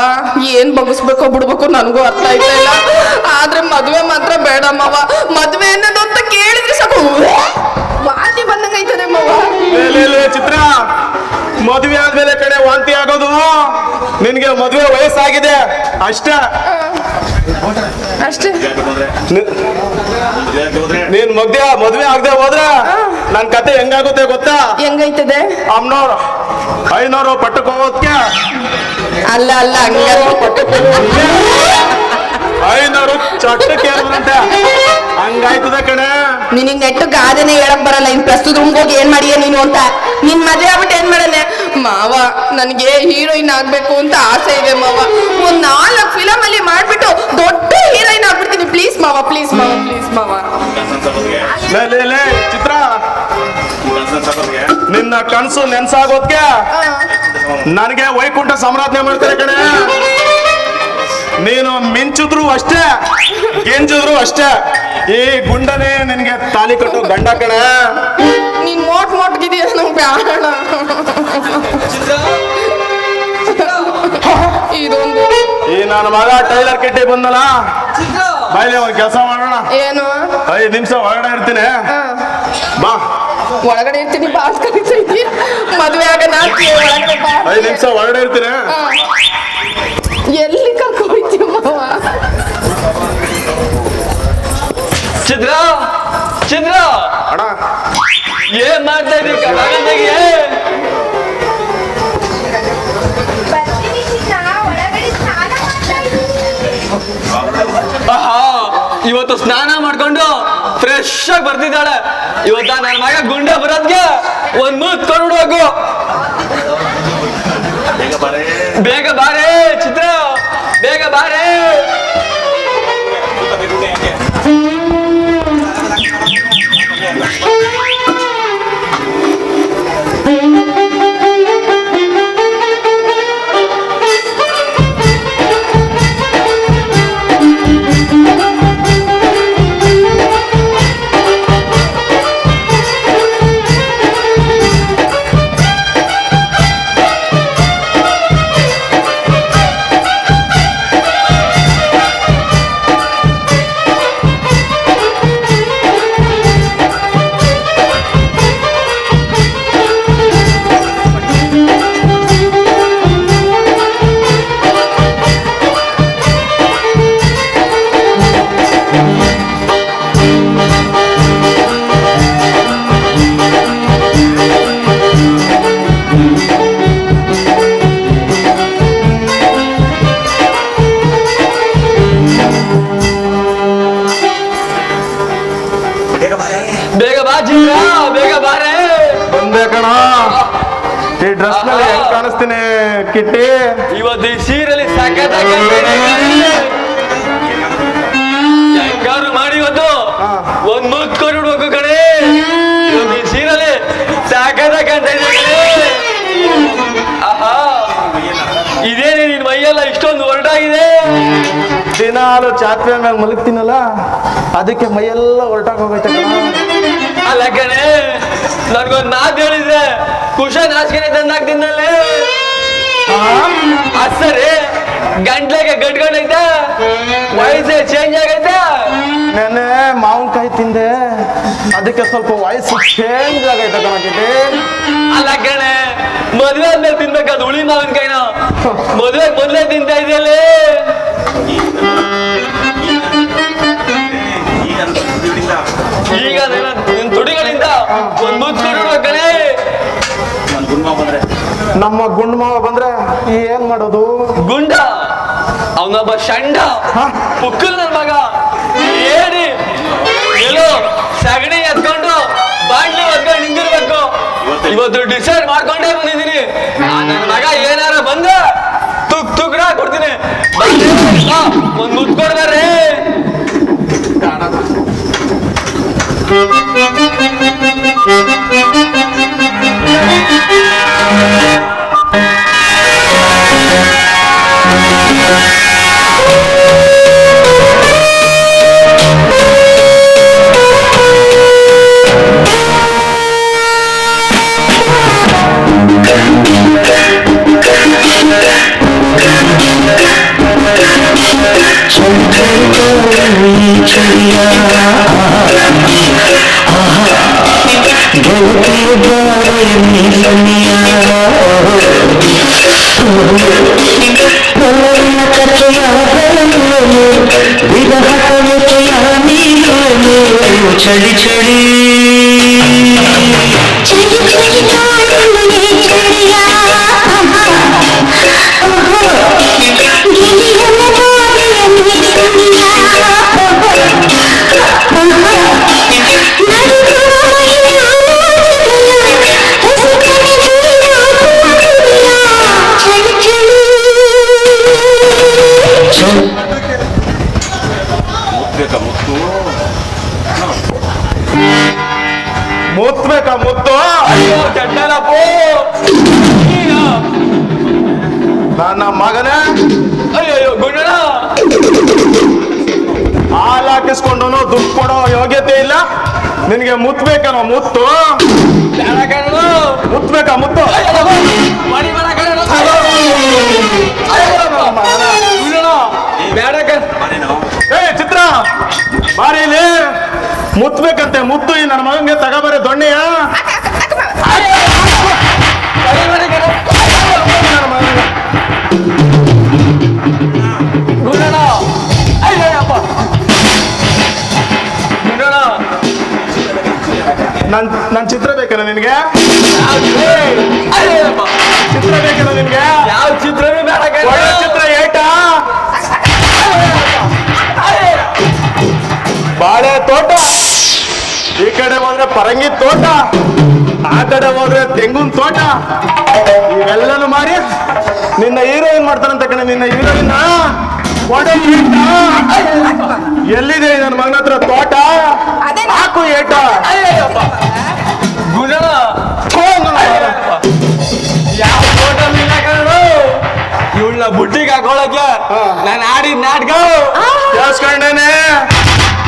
ಏನ್ ಬಗ್ಗಿಸ್ಬೇಕೋ ಬಿಡ್ಬೇಕು ನನಗೂ ಅರ್ಥ ಆಯ್ತಾ ಇಲ್ಲ. ಆದ್ರೆ ಮದ್ವೆ ಮಾತ್ರ ಬೇಡ ಮಾವ. ಮದ್ವೆ ಅನ್ನೋದು ಅಂತ ಕೇಳಿದ್ರೆ ಸಾಕು ವಾಂತಿ ಬಂದಂಗೈತದೆ ಮಾವ. ಚಿತ್ರ, ಮದ್ವೆ ಆದ್ಮೇಲೆ ಕಡೆ ವಾಂತಿ ಆಗೋದು. ನಿನ್ಗೆ ಮದ್ವೆ ವಯಸ್ಸಾಗಿದೆ ಅಷ್ಟೇ. ಅಷ್ಟೇ ನೀನ್ ಮದ್ವೆ ಆಗದೆ ಹೋದ್ರೆ ನನ್ ಕತೆ ಹೆಂಗಾಗುತ್ತೆ ಗೊತ್ತಾ? ಹೆಂಗೈತದೆ? ಅಮ್ನೋರು 500 ಪಟ್ಟಕ್ಕೆ ಹೋಗೋದಕ್ಕೆ ಅಲ್ಲ ಅಲ್ಲ ಹಂಗ 500 ಚಟ್ಟಕ್ಕೆ ಏರ್ಬರಂತೆ. ಹಂಗಾಯ್ತದೆ ಕಣೆ. ನಿನಗ್ ನೆಟ್ಟು ಗಾದೆನೆ ಹೇಳಕ್ ಬರಲ್ಲ. ಇನ್ ಪ್ರಸ್ತುತ ರೂಮ್ಗೆ ಹೋಗಿ ಏನ್ ಮಾಡಿಯ ನೀನು ಅಂತ. ನಿನ್ ಮದ್ವೆ ಆಗ್ಬಿಟ್ಟು ಏನ್ ಮಾಡನೆ ಮಾವ? ನನ್ಗೆ ಹೀರೋಯಿನ್ ಆಗ್ಬೇಕು ಅಂತ ಆಸೆ ಇದೆ ಮಾವ. ಒಂದ್ 4 ಫಿಲಮ್ ಅಲ್ಲಿ ಮಾಡ್ಬಿಟ್ಟು ದೊಡ್ಡ ಹೀರೋಯಿನ್ ಆಗ್ಬಿಡ್ತೀನಿ. ಪ್ಲೀಸ್ ಮಾವ, ಪ್ಲೀಸ್ ಮಾವ, ಪ್ಲೀಸ್ ಮಾವ. ಚಿತ್ರ, ನಿನ್ನ ಕನ್ಸು ನೆನ್ಸಾಗೋದ್ಕೆ ನನಗೆ ವೈಕುಂಠ ಸಾಮ್ರಾಜ್ಞೆ ಮಾಡ್ತಾರೆ ಕಣೆ. ನೀನು ಮಿಂಚಿದ್ರು ಅಷ್ಟೇ, ಗೆಂಜಿದ್ರು ಅಷ್ಟೇ. ಈ ಗುಂಡನೇ ನಿನ್ಗೆ ತಾಲಿ ಕಟ್ಟು ಗಂಡ ಕಣೆ. ನೀನ್ ಮೋಟ್ಗಿದೀಯ ನಂಗೆ ಬೇಡ. ಇದೊಂದು ಈ ನನ್ನ ಮಗ ಟೈಲರ್ ಕಿಟ್ಟಿ ಬಂದಲ್ಲ, ಬಾಯ್ಲಿ ಒಂದ್ ಕೆಲಸ ಮಾಡೋಣ. ಏನು? 5 ನಿಮಿಷ ಒಳಗಡೆ ಇರ್ತೀನಿ, ಬಾ. ಒಳಗಡೆ ಇರ್ತೀನಿ ಬಾ ಅಂತ ಕರೀತೈತಿ. ಮದ್ವೆ ಆಗನ ಒಳಗಡೆ ಬಾ. 5 ನಿಮಿಷ ಒಳಗಡೆ ಇರ್ತೀನಿ. ಎಲ್ಲಿ ಕರ್ಕೊಯ್ತೀವಿ ಮಾವ? ಚಿತ್ರ ಚಿತ್ರ ಅಣ್ಣ, ಏನ್ ಮಾಡ್ತಾ ಇದೀವಿ ಕಲಾವಿದರಿಗೆ? ಇವತ್ತು ಸ್ನಾನ ಮಾಡ್ಕೊಂಡು ಫ್ರೆಶ್ ಆಗಿ ಬರ್ತಿದ್ದಾಳೆ. ಇವತ್ತ ನನ್ನ ಮಗ ಗುಂಡೆ ಬರೋದ್ಗೆ ಒಂದ್ ಮೂತ್ ಕೊಂಡ್ಬಿಡ್ಬೇಕು. ಬೇಗ ಬಾರೇ ಚಿತ್ರ, ಬೇಗ ಬಾರೇ. ಬೇಗ ಬಾ ಚಿತ್ರ, ಬೇಗ ಬಾರೇ. ಬಂದೆ ಕಣ. ಈ ಡ್ರೆಸ್ ನಲ್ಲಿ ಹೆಂಗ್ ಕಾಣಿಸ್ತೀನಿ ಕಿಟ್ಟಿ? ಇವತ್ತು ಈ ಸೀರೆಲಿ ಸಖತ್ತಾಗಿ ಹೆಂಗಾರು ಮಾಡಿ ಇವತ್ತು ಒಂದ್ ಮೂತ್ ಕೊಂಡ್ಬಿಡ್ಬೇಕು ಕಣೆ. ಇವತ್ತು ಈ ಸೀರೆಲಿ ಸಖತ್ತಾಗಿ ಅಂತ ಇದೆ. ಆಹಾ, ಇದೇನೆ ನಿನ್ ಮೈಯೆಲ್ಲ ಇಷ್ಟೊಂದು ಹೊರಟಾಗಿದೆ. ದಿನಾಲು ಚಾತ್ರೆ ಮೇಲೆ ಮಲಗ್ತೀನಲ್ಲ, ಅದಕ್ಕೆ ಮೈಯೆಲ್ಲ ಹೊರಟಾಗ ಹೋಗೈತೆ ಕಣ. ಅಲ್ಲ ಕಣೆ, ನನ್ಗೊಂದ್ ಮಾತು ಹೇಳಿದ್ರೆ ಕುಶನ್ ಹಾಸಿಗೆ ತಂದಾಕ್ತಿದ್ನಲ್ಲೇ. ಸರಿ, ಗಂಟ್ಲೆಗೆ ಗಟ್ಕೊಂಡೈತೆ, ವಯಸ್ಸೇ ಚೇಂಜ್ ಆಗೈತೆ. ನೆನ್ನೆ ಮಾವಿನಕಾಯಿ ತಿಂದೆ, ಅದಕ್ಕೆ ಸ್ವಲ್ಪ ವಯಸ್ಸು ಚೇಂಜ್ ಆಗೈತೆ ಕಣಕಿದೆ. ಅಲ್ಲ ಕಣೆ, ಮದ್ವೆ ಆದ್ಮೇಲೆ ತಿನ್ಬೇಕಾದ ಹುಳಿ ಮಾವಿನಕಾಯಿನ ಮದ್ವೆ ಮೊದ್ಲೇ ತಿಂತಾ ಇದೆಯಲ್ಲೇ. ಈಗ ನಮ್ಮ ಗುಂಡ್ ಮಾವ ಬಂದ್ರೆ ಏನ್ ಮಾಡೋದು? ಗುಂಡ ಅವನೊಬ್ಬ ಶಂಡ ಪುಕ್ಕಲ್ ನನ್ ಮಗ ಏಡಿ ಎಲ್ಲೋ ಸಗಣಿ ಎತ್ಕೊಂಡು ಬಾಂಡ್ಲಿ ಹೊತ್ಕೊಂಡು ನಿಂತಿರ್ಬೇಕು. ಇವತ್ತು ಡಿಸೈಡ್ ಮಾಡ್ಕೊಂಡೇ ಬಂದಿದ್ದೀನಿ. ನನ್ನ ಮಗ ಏನಾರ ಬಂದ ತುಗ್ಡ ಕೊಡ್ತೀನಿ. ಒಂದ್ ಮುತ್ಕೊಡ್ಬಾರ್ರಿ. ಚಳಿ ಚಳಿ ಮುತ್ಬೇಕಾ ಮುತ್ತು? ಅಯ್ಯೋ ಚಂಡಲಪ್ಪೋ ನನ್ನ ಮಗನೇ. ಅಯ್ಯೋ ಗುಂಡಣ ಹಾಲು ಹಾಕಿಸ್ಕೊಂಡನು ದುಡ್ಡು ಕೊಡೋ ಯೋಗ್ಯತೆ ಇಲ್ಲ ನಿನ್ಗೆ. ಮುತ್ಬೇಕನೋ ಮುತ್ತು? ಮುತ್ಬೇಕಾ ಮುತ್ತು? ಏ ಚಿತ್ರ ಬಾರಿ ಇಲ್ಲಿ ಮುತ್ಬೇಕಂತೆ. ಮುತ್ತು ಈ ನನ್ನ ಮಗನ್ಗೆ ತಗೋಬಾರೆ ದೊಣ್ಣೆಯ. ನನ್ ಚಿತ್ರ ಬೇಕಲ್ಲ ನಿನ್ಗೆ? ಚಿತ್ರ ಬೇಕಲ್ಲ ನಿನ್ಗೆ? ಯಾವ ಚಿತ್ರವೇ ಬೇಡ. ಒಳ್ಳೆ ಚಿತ್ರ ಏಟ ಬಾಳೆ ತೋಟ, ಈ ಕಡೆ ಹೋದ್ರೆ ಪರಂಗಿ ತೋಟ, ಆ ಕಡೆ ಹೋದ್ರೆ ತೆಂಗಿನ ತೋಟ. ಇವೆಲ್ಲನೂ ಮಾಡಿ ನಿನ್ನ ಹೀರೋಯಿನ್ ಮಾಡ್ತಾರಂತ ಕಣೆ. ನಿನ್ನ ಹೀರೋಯಿನ್ ಎಲ್ಲಿದೆ ನನ್ನ ಮಗನ ಹತ್ರ ತೋಟ? ಹಾಕು ಏಟ. ಗುಂಡಣ ಯಾವ ತೋಟ ಇಲ್ಲ ಕಣು. ಇವಳನ್ನ ಬುಟ್ಟಿಗೆ ಹಾಕೊಳಕ್ಕೆ ನಾನು ಆಡಿದ ನಾಟಕ ಕೇಳಿಸ್ಕೊಂಡೇನೆ.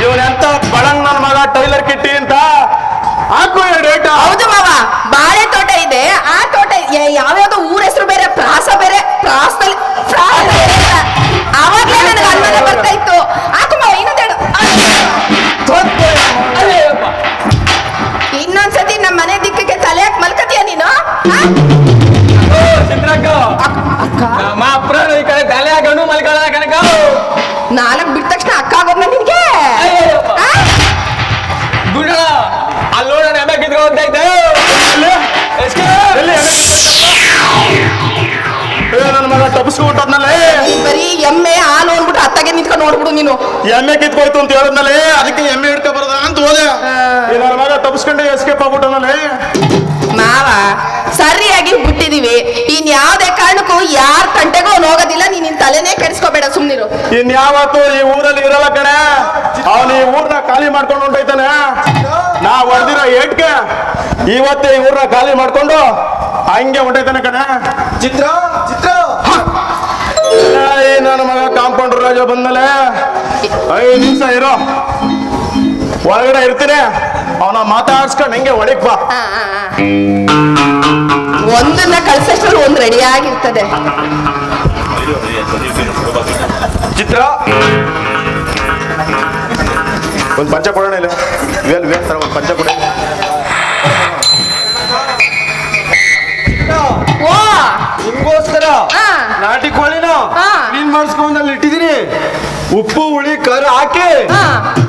ಇವನೆಂತ ಬಡಂಗ್ ನನ್ನ ಮಗ ಟೈಲರ್ ಕಿಟ್ಟಿ ಅಂತ. ಹಾಕು ಏಟ. ಹೌದು ಮಾವ, ಬಾಳೆ ತೋಟ ಇದೆ. ಆ ತೋಟ ಯಾವ್ಯಾವ್ದೋ ಊರ ಹೆಸರು ಬೇರೆ, ಪ್ರಾಸ ಬೇರೆ. ಪ್ರಾಸದಲ್ಲಿ ಅವಾಗಲೇ ನನಗೆ ಅನುಮಾನ ಬರ್ತಾ ಇತ್ತು. ಹಾಕು ಮಾವ, ಇನ್ನೊಂದೇಳು. ಇನ್ನೊಂದ್ಸತಿ ನಮ್ಮ ಮನೆ ದಿಕ್ಕಕ್ಕೆ ತಲೆ ಹಾಕಿ ಮಲ್ಕತಿಯ ನೀನು? ಚಿತ್ರಕ್ಕ ನಮ್ಮ ಅಪ್ರ ಈ ಕಡೆ ತಲೆ ಹಾಕೊಂಡು ಮಲ್ಕೊಳ್ಳ ಕನಕ. ನಾಲ್ಕು ಬಿಟ್ಟ ತಕ್ಷಣ ಅಕ್ಕ ಆಗೋದ್ನ ನಿನ್ಗೆ? ಗುಂಡಣ ಅಲ್ಲಿ ನೋಡೋಣ ಎಮ್ಮೆ ಕಿತ್ಕೊಂಡು ಹೋಗ್ತೈತೆ. ನನ್ನ ಮಗ ತಪ್ಪಿಸ್ಕೊಂಡ್ಮೇಲೆ ಬರೀ ಎಮ್ಮೆ ಹಾಲು ಅಂದ್ಬಿಟ್ಟು ಅತ್ತಗೆ ನಿಂತ್ಕೊಂಡು ನೋಡ್ಬಿಡು ನೀನು. ಎಮ್ಮೆ ಕಿತ್ಕೋಯ್ತು ಅಂತ ಹೇಳಿದ್ಮೇಲೆ ಅದಕ್ಕೆ ಎಮ್ಮೆ ಹಿಡ್ಕೊ ಬರೋದ ಅಂತ ಹೋದೆ. ನನ್ನ ಮಗ ತಪ್ಪಿಸ್ಕೊಂಡೆ ಎಸ್ಕೇಪ್ ಆಗ್ಬಿಟ್ಟನಲ್ಲೇ. ಮಾವ ಸರಿಯಾಗಿ ಬಿಟ್ಟಿದೀವಿ. ಇನ್ ಯಾವ್ದೇ ಕಾರಣಕ್ಕೂ ಯಾರ ತಂಟೆಗೂ ಹೋಗೋದಿಲ್ಲ. ನೀನ್ ತಲೆನೇ ಕೆಡಿಸ್ಕೋಬೇಡ, ಸುಮ್ನಿರು. ಇನ್ಯಾವತ್ತು ಈ ಊರಲ್ಲಿ ಇರಲ್ಲ ಕಣೆ. ಅವನು ಈ ಊರ್ನ ಖಾಲಿ ಮಾಡ್ಕೊಂಡು ಹೊಂಟೈತಾನೆ. ನಾ ಹೊಡೆದಿರೋ ಏಟ್ಗೆ ಇವತ್ತೇ ಈ ಊರ್ನ ಖಾಲಿ ಮಾಡ್ಕೊಂಡು ಹಂಗೆ ಹೊಂಟೈತಾನೆ ಕಣೆ. ಚಿತ್ರ ಚಿತ್ರ ನನ್ನ ಮಗ ಕಾಂಪೌಂಡರ್ ರಾಜ ಬಂದ್ಮೇಲೆ 5 ನಿಮಿಷ ಇರೋ, ಒಳಗಡೆ ಇರ್ತೀನಿ. ಅವನ ಮಾತಾಡ್ಸ್ಕೊಂಡು ಹೆಂಗೆ ಒಳಗ್ ಬಾ. ಒಂದನ್ನ ಕಳ್ಸೋಷ್ಟ್ರಲ್ಲಿ ಒಂದ್ ರೆಡಿ ಆಗಿರ್ತದೆ. ಚಿತ್ರ ಒಂದ್ ಪಂಚ ಕೊಡೋಣ. ಇಲ್ಲ ವೇಲ್ ತರ ಒಂದ್ ಪಂಚ ಕೊಡ. ನಿಮ್ಗೋಸ್ಕರ ನಾಟಿ ಕೋಳಿನ ಕ್ಲೀನ್ ಮಾಡಿಸ್ಕೊಂಡಲ್ಲಿ ಇಟ್ಟಿದೀನಿ. ಉಪ್ಪು ಹುಳಿ ಖಾರ ಹಾಕಿ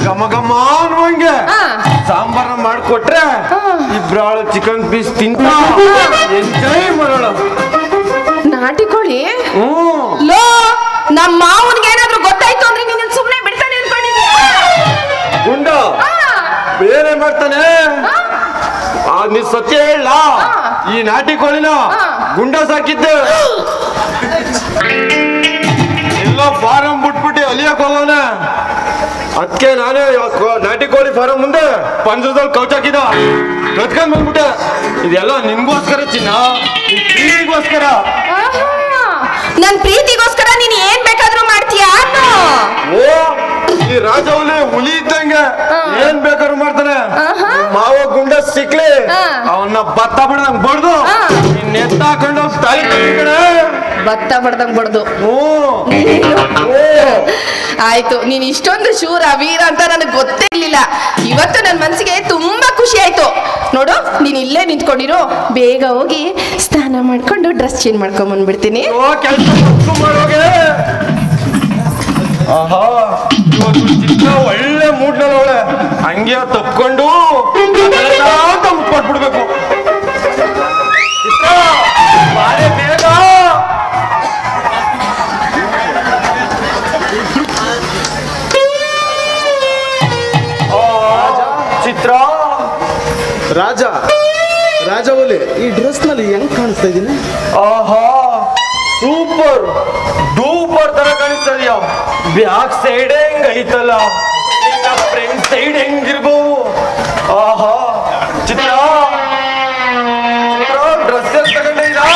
ಘಮ ಘಮ ಅನ್ನುವಂಗೆ ಸಾಂಬಾರ ಮಾಡಿಕೊಟ್ರೆ ಇಬ್ರಾಳು ಚಿಕನ್ ಪೀಸ್ ತಿಂತ ಎಂಜಾಯ್ ಮಾಡೋಣ. ನಾಟಿ ಕೋಳಿ ಲೋ ನಮ್ಮ ಮಾವನ್ಗೆ ಏನಾದ್ರೂ ಗೊತ್ತಾಯ್ತು ಅಂದ್ರೆ ನೀನು ಸುಮ್ಮನೆ ಬಿಡ್ತಾನೆ ಅನ್ಕೊಂಡಿದ್ಯಾ? ಗುಂಡ ಬೇರೆ ಮಾಡ್ತಾನೆ. ನೀ ಸತ್ಯ ಹೇಳ, ಈ ನಾಟಿ ಕೋಳಿನ ಗುಂಡ ಸಾಕಿದ್ದೆ. ಎಲ್ಲ ಫಾರಂ ಬಿಟ್ಬಿಟ್ಟು ಅಲಿಯಕ್ ಹೋಗೋಣ. ಅದಕ್ಕೆ ನಾನೇ ನಾಟಿ ಕೋಳಿ ಫಾರಂ ಮುಂದೆ ಪಂಜರದಲ್ಲಿ ಕೌಚಾಕಿದ ಕತ್ಕೊಂಡ್ ಬಂದ್ಬಿಟ್ಟೆ. ಇದೆಲ್ಲ ನಿನ್ಗೋಸ್ಕರ ಚಿನ್ನ, ಪ್ರೀತಿಗೋಸ್ಕರ. ನನ್ ಪ್ರೀತಿಗೋಸ್ಕರ ನೀನ್ ಏನ್ ಬೇಕಾದ್ರೂ ಮಾಡ್ತೀಯಾ? ಓ ಈ ರಾಜ ಹುಲಿ ಇದ್ದಂಗೆ ಏನ್ ಬೇಕಾದ್ರೂ ಮಾಡ್ತಾನೆ. ಮಾವ ಗುಂಡ ಸಿಕ್ಲಿ ಅವನ್ನ ಭತ್ತ ಬಿಡದಂಗ್ ಬಡ್ದು ನೆತ್ತಾಕೊಂಡು ತಾಯಿ ಕಡೆ ಭತ್ತ ಬಡ್ದಂಗ್ ಬಡ್ದು. ಆಯ್ತು, ನೀನ್ ಇಷ್ಟೊಂದು ಶೂರ ವೀರ ಅಂತ ನನಗೆ ಗೊತ್ತೇ ಇರ್ಲಿಲ್ಲ. ಇವತ್ತು ನನ್ನ ಮನ್ಸಿಗೆ ತುಂಬಾ ಖುಷಿ ಆಯ್ತು. ನೋಡು, ನೀನ್ ಇಲ್ಲೇ ನಿಂತ್ಕೊಂಡಿರೋ, ಬೇಗ ಹೋಗಿ ಸ್ನಾನ ಮಾಡ್ಕೊಂಡು ಡ್ರೆಸ್ ಚೇಂಜ್ ಮಾಡ್ಕೊಂಡ್ ಬಂದ್ಬಿಡ್ತೀನಿ. ಆಹಾ, ಇವತ್ತು ಚಿಕ್ಕ ಒಳ್ಳೆ ಮೂಡ್ನಲ್ಲಿ ಅವಳೆ. ಹಂಗೆ ತಪ್ಕೊಂಡು ಮುಟ್ಬಿಡ್ಬೇಕು. ಚಿತ್ರ ಬಾರೆ ಬೇಗ. ಚಿತ್ರ ರಾಜ ರಾಜವಲ್ಲಿ ಈ ಡ್ರೆಸ್ ನಲ್ಲಿ ಹೆಂಗ್ ಕಾಣಿಸ್ತಾ ಇದೀನಿ? ಆಹಾ, ಸೂಪರ್ ಡೂಪರ್ ತರ ಕಾಣಿಸ್ತಾ ಇದೆಯಾ. ಬ್ಯಾಕ್ ಸೈಡ್ ಹೆಂಗ್ ಐತಲ್ಲ, ಫ್ರಂಟ್ ಸೈಡ್ ಹೆಂಗಿರ್ಬೋದು. ಆಹಾ ಚಿತ್ರ, ಡ್ರೆಸ್ ಎಲ್ಲ ತಗೊಂಡಿದ್ದೀರಾ?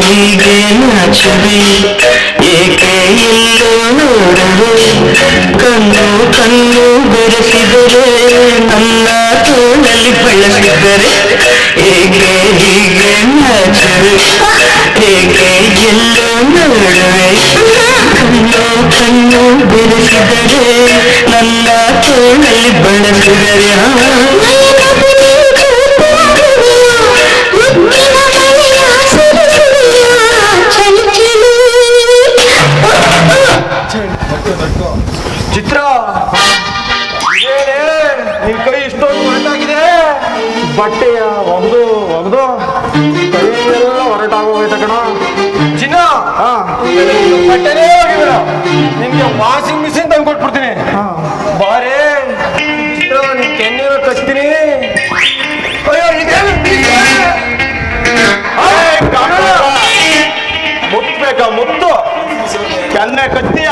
ಹೀಗೆ ನಾಚುವೆ ಏಕೆ ಎಲ್ಲೋ ನೋಡುವೆ, ಕಣ್ಣು ಕಣ್ಣು ಬೆರೆಸಿದರೆ ನನ್ನ ತೋಳಲ್ಲಿ ಬಳಸಿದರೆ. ಏಕೆ ಹೀಗೆ ನಾಚುವೆ ಏಕೆ ಎಲ್ಲೋ ನೋಡುವೆ, ಕಣ್ಣು ಕಣ್ಣು ಬೆರೆಸಿದರೆ ನನ್ನ ತೋಳಲ್ಲಿ ಬಳಸಿದರೆ. ಚಿತ್ರ, ನಿನ್ ಕೈ ಇಷ್ಟೊಂದು ಹೊರಟಾಗಿದೆ. ಬಟ್ಟೆಯ ಒಗ್ದು ಒಗ್ದು ಕೈಯೆಲ್ಲ ಹೊರಟಾಗೋಗೈತೆ ಕಣ. ಚಿನ್ನ, ಬಟ್ಟೆನೇ ಹೋಗಿಬಿಡ. ನಿನ್ಗೆ ವಾಷಿಂಗ್ ಮಿಷಿನ್ ತಂದು ಕೊಟ್ಬಿಡ್ತೀನಿ. ಬಾರೇ ಚಿತ್ರ, ನಿನ್ ಕೆನ್ನೆಲ್ಲ ಕಚ್ತೀನಿ. ಅಯ್ಯೋ ಮುಟ್ಬೇಕಾ? ಮುತ್ತು ಕೆನ್ನೆ ಕತ್ತೀಯ.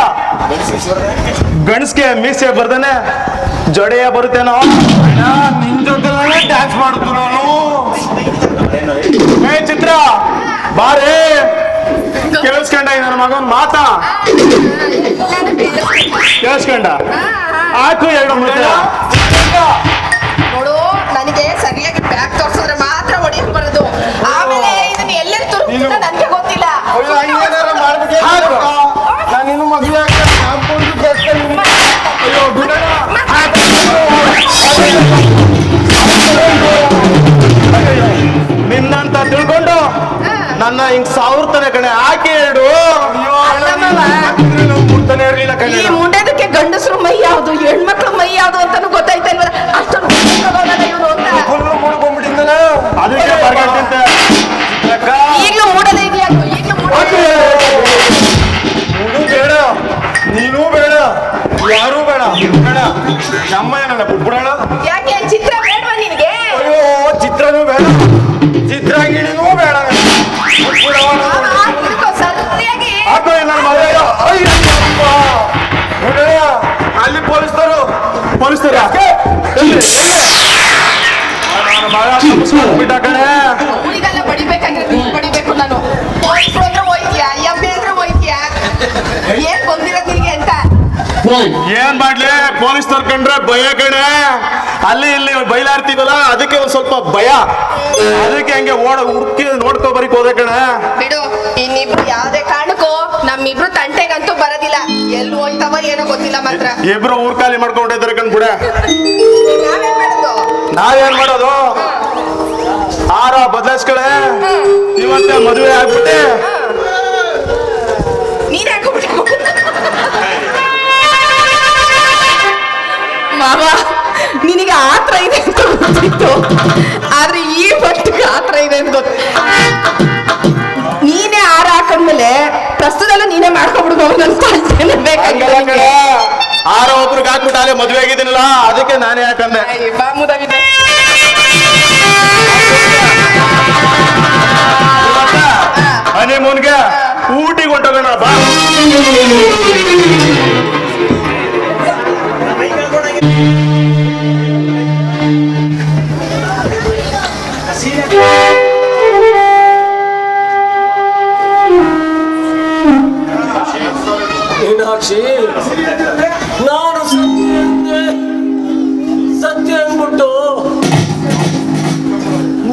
ಗಣಸ್ಗೆ ಮೀಸೆ ಬರ್ದಾನೆ ಜಡೆಯ ಬರುತ್ತೇನೋ. ನಿನ್ ಜೊತೆ ಡ್ಯಾನ್ಸ್ ಮಾಡುದು ನಾನು. ಏ ಚಿತ್ರ, ಬಾರೇ. ಕೇಳಿಸ್ಕೊಂಡ ನನ್ನ ಮಗನ್ ಮಾತಾ? ಕೇಳಿಸ್ಕೊಂಡ? ಆಯ್ತು, ಎರಡು ಮುದ್ದೆ ನೋಡು, ನನಗೆ ಸರಿಯಾಗಿ ಬ್ಯಾಗ್ ತೋರಿಸಿದ್ರೆ ಮಾತ್ರ ಹೊಡಿಯಕ್ ಬರೋದು. ಆಮೇಲೆ ಇದನ್ನ ಎಲ್ಲೆಲ್ಲಿ ತುರುಕ್ತಿದ್ದ ನನಗೆ ಗೊತ್ತಿಲ್ಲ. ನಾನು ಇನ್ನು ಮದುವೆ ನಿನ್ನಂತ ತಿಳ್ಕೊಂಡು ನನ್ನ ಹಿಂಗ್ ಸಾವಿರ್ತಾನೆ ಕಣೆ. ಹಾಕಿ ಹೇಳು. ಮುಡ್ತಾನೆ ಇರ್ಲಿಲ್ಲ ಕಣೆ. ಈ ಮುಂಡೆದಕ್ಕೆ ಗಂಡಸರು ಮೈ ಯಾವ್ದು, ಹೆಣ್ಮಕ್ಳು ಮೈ ಯಾವ್ದು ಅಂತಾನು ಗೊತ್ತಾಯ್ತಾ ಇಲ್ವ? ಅಷ್ಟೊಂದು ಫುಲ್ ಮುಡ್ಕೊಂಡ್ಬಿಟ್ಟಿದ್ದಾನೆ. ಅದಕ್ಕೆ ಬರ್ಗಂತೆ ಈಗಲೂ ಮೂಡದೇ ಇದೆಯಾ? ಈಗಲೂ ಬೇಡ, ನೀನು ಬೇಡ, ಯಾರೂ ಬೇಡ. ಬೇಡ, ನಮ್ಮಯ್ಯನಲ್ಲ ಬಿಟ್ಬಿಡೋಣ. ಯಾಕೆ? ಚಿತ್ರ ಬೇಡವಾ ನಿನಗೆ? ಅಯ್ಯೋ, ಚಿತ್ರನೂ ಬೇಡ, ಚಿತ್ರಗಿಣಿನೂ ಬೇಡ. ಸರಿಯಾಗಿ ಅಲ್ಲಿ ಪೊಲೀಸ್ತರು ಬಿಟ್ಟ ಕಣೆ. ಊರಿಗೆಲ್ಲ ಬಡಿಬೇಕಾದ್ರೆ ನೀನ್ ಬಡಿಬೇಕು. ನಾನು ಹೋಯ್ತೀಯಾ, ಎಮ್ಮೆ ಅಂದ್ರೆ ಹೋಯ್ತೀಯಾ? ಏನ್ ಬಂದಿರೋದು ನಿನಗೆ ಅಂತ ಏನ್ ಮಾಡ್ಲಿ ಪೊಲೀಸ್ ತರ್ಕೊಂಡ್ರೆ ಭಯ ಕಣೆ. ಅಲ್ಲಿ ಇಲ್ಲಿ ಬೈಲಾಡ್ತೀವಲ್ಲ ಅದಕ್ಕೆ ಒಂದ್ ಸ್ವಲ್ಪ ಭಯ. ಅದಕ್ಕೆ ಹಂಗೆ ಹುಡುಕಿ ನೋಡ್ಕೊ ಬರೀಕ್ ಹೋದೆ ಕಣೆ. ಬಿಡು, ಇನ್ನಿಬ್ರು ಯಾವ್ದೇ ಕಾರಣಕ್ಕೂ ನಮ್ಮಿಬ್ರು ತಂಟೆಗಂತೂ ಬರೋದಿಲ್ಲ. ಎಲ್ಲಿ ಹೋಯ್ತವ ಏನೋ ಗೊತ್ತಿಲ್ಲ ಮಾತ್ರ. ಇಬ್ರು ಊರ್ ಖಾಲಿ ಮಾಡ್ಕೊಂಡಿದ್ದಾರೆ ಕಣ್ಬಿಡ. ನಾವೇನ್ ಮಾಡೋದು? ನಾವೇನ್ ಮಾಡೋದು? ಆರ ಬದಲಾಯಿಸ್ಕಳೆ. ಇವತ್ತೇ ಮದುವೆ ಆಗ್ಬಿಟ್ಟೆ. ನೀನ್ ಹಾಕೋಬಿಟ್ಟು ಮಾವ, ನಿನಗೆ ಆತ್ರ ಇದೆ ಅಂತ ಗೊತ್ತಿತ್ತು, ಆದ್ರೆ ಈ ಮಟ್ಟಿಗೆ ಆತ್ರ ಇದೆ ಅಂತ ಗೊತ್ತು. ನೀನೇ ಆರ ಹಾಕೊಂಡ್ಮೇಲೆ ಪ್ರಸ್ತುತಲ್ಲೂ ನೀನೇ ಮಾಡ್ಕೊಬಿಡ್ಬೋದು ಅಂತ ಬೇಕಾಗಿಲ್ಲ. ಆರ ಒಬ್ರಿಗೆ ಹಾಕ್ಬಿಟ್ಟು ಅಲ್ಲೇ ಮದುವೆ ಆಗಿದ್ದೀನಲ್ಲ, ಅದಕ್ಕೆ ನಾನೇ ಯಾಕಂದೆ. ಹನಿಮೂನ್ಗೆ ಊಟಿಗೆ ಹೊಂಟೋಗೋಣ ಬಾ. ಮೀನಾಕ್ಷಿ, ನಾನು ಸತ್ಯ ಅಂದ್ಬಿಟ್ಟು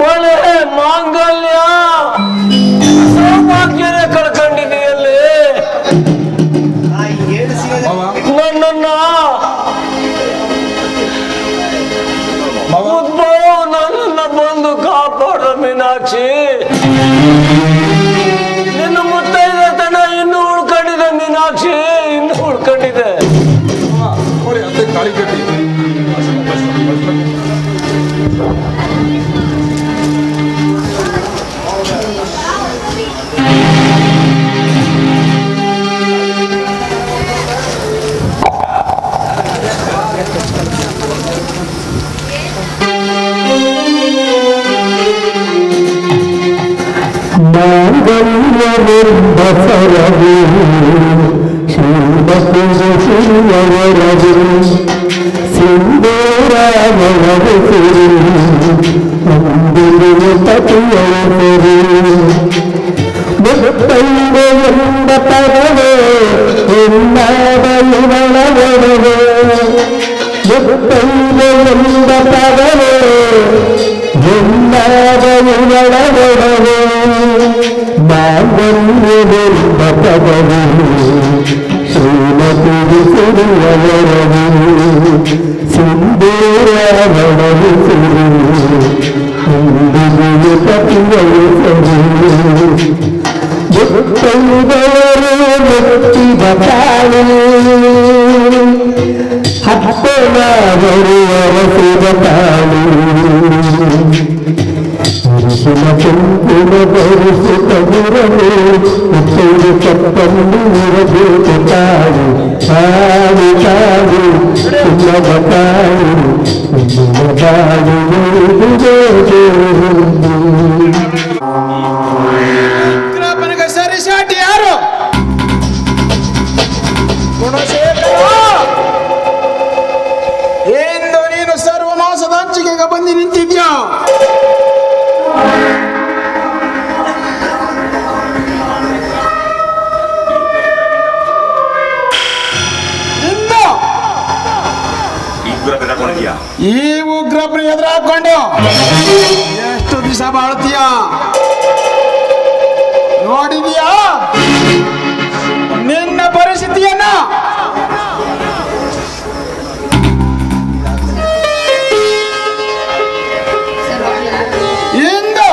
ಬಳೆ ಮಾಂಗಲ್ಯ ಸೌಭಾಗ್ಯನೇ ಕಳ್ಕೊಂಡಿದೆಯಲ್ಲಿ. ನನ್ನನ್ನ ಉದ್ಭವ ನನ್ನನ್ನ ಬಂದು ಕಾಪಾಡ ಮೀನಾಕ್ಷಿ. ನಿನ್ನ ಮುತ್ತೈದೆ ತನ ಇನ್ನೂ ಉಳ್ಕೊಂಡಿದೆ ಮೀನಾಕ್ಷಿ, ಇನ್ನೂ ಉಳ್ಕೊಂಡಿದೆ. ಕಾಳಿ ಕಟ್ಟಿ ಬಸರವು ಶಿವರವು ಸಿಂಧೂರವರವು ಅಂದಿರು ಪತಿಯವರು ಮುತ್ತೈದೆಯಿಂದ ಪರವೇ ಎಲ್ಲಾದ ಇವಳವರವೇ ಮುತ್ತೈದೆಯಿಂದ ಪರವೇ ಎಲ್ಲಾದ ಇವಳವರವೇ ಮಾಂಗಲ್ಯವೆಂಬ ಪದವು ಶ್ರೀಮತಿ ಸಿರಿಯವರವು ಸಿಂಧೂರವರವು ಸಿರು ಅಂದಿರು ಪತಿಯವರು ಮುತ್ತೈದವರು ಮುತ್ತಿದ ತಾಯಿ ಹತ್ತನಾದರು ಅರಸಿದ ತಾಯಿ ಪುರುಷನ ಕುಂಕುಮ ಧರಿಸುತ್ತ ಗುರವು ಮುತ್ತೈದು ಕಪ್ಪನ್ನು ಇರಬೇಕು ತಾಯಿ ತಾಯಿ ತಾಯಿ ಸುಮ್ಮದ ತಾಯಿ ಸುಮ್ಮದ ಬಾಳು ವಿಗ್ರಹಪ್ಪನಿಗೆ ಸರಿಸಾಟಿ ಯಾರು? ಗುಣಶೇಖರ, ಎಂದು ನೀನು ಸರ್ವನಾಶದ ಅಂಚಿಕೆಗೆ ಬಂದು ನಿಂತಿದ್ಯಾ? ಈ ಉಗ್ರಪ್ಪನ ಎದುರು ಹಾಕೊಂಡು ಎಷ್ಟು ದಿವಸ ಬಾಳ್ತೀಯ? ನೋಡಿದೀಯಾ ನಿನ್ನ ಪರಿಸ್ಥಿತಿಯನ್ನ? ಇಂದು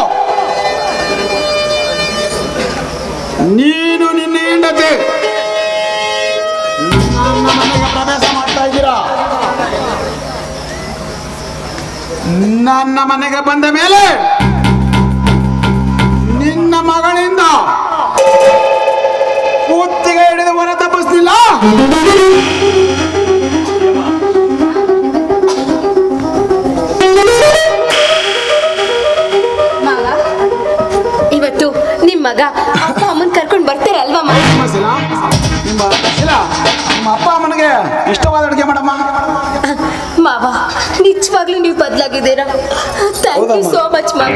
ನೀನು ನಿನ್ನ ಹೆಂಡತಿ ನನ್ನ ಮನೆಗೆ ಪ್ರವೇಶ ಮಾಡ್ತಾ ಇದ್ದೀರಾ. ನನ್ನ ಮನೆಗೆ ಬಂದ ಮೇಲೆ ನಿನ್ನ ಮಗಳಿಂದ ಕೂತಿಗೆ ಹಿಡಿದು ಹೊರ ತಪ್ಪಿಸ್ತಿಲ್ಲ. ಮಾವ, ಇವತ್ತು ನಿಮ್ ಮಗ ಅಪ್ಪ ಅಮ್ಮನ್ ಕರ್ಕೊಂಡ್ ಬರ್ತೀರಲ್ವಾ ಮಾವ? ನಿಮ್ಮ ಅಪ್ಪ ಅಮ್ಮನಿಗೆ ಇಷ್ಟವಾದ ಅಡುಗೆ ಮಾಡಮ್ಮ. ಮಾವ, ನಿಜವಾಗ್ಲೂ ನೀವು ಬದಲಾಗಿದ್ದೀರಾ. ಥ್ಯಾಂಕ್ ಯು ಸೋ ಮಚ್ ಮಾವ.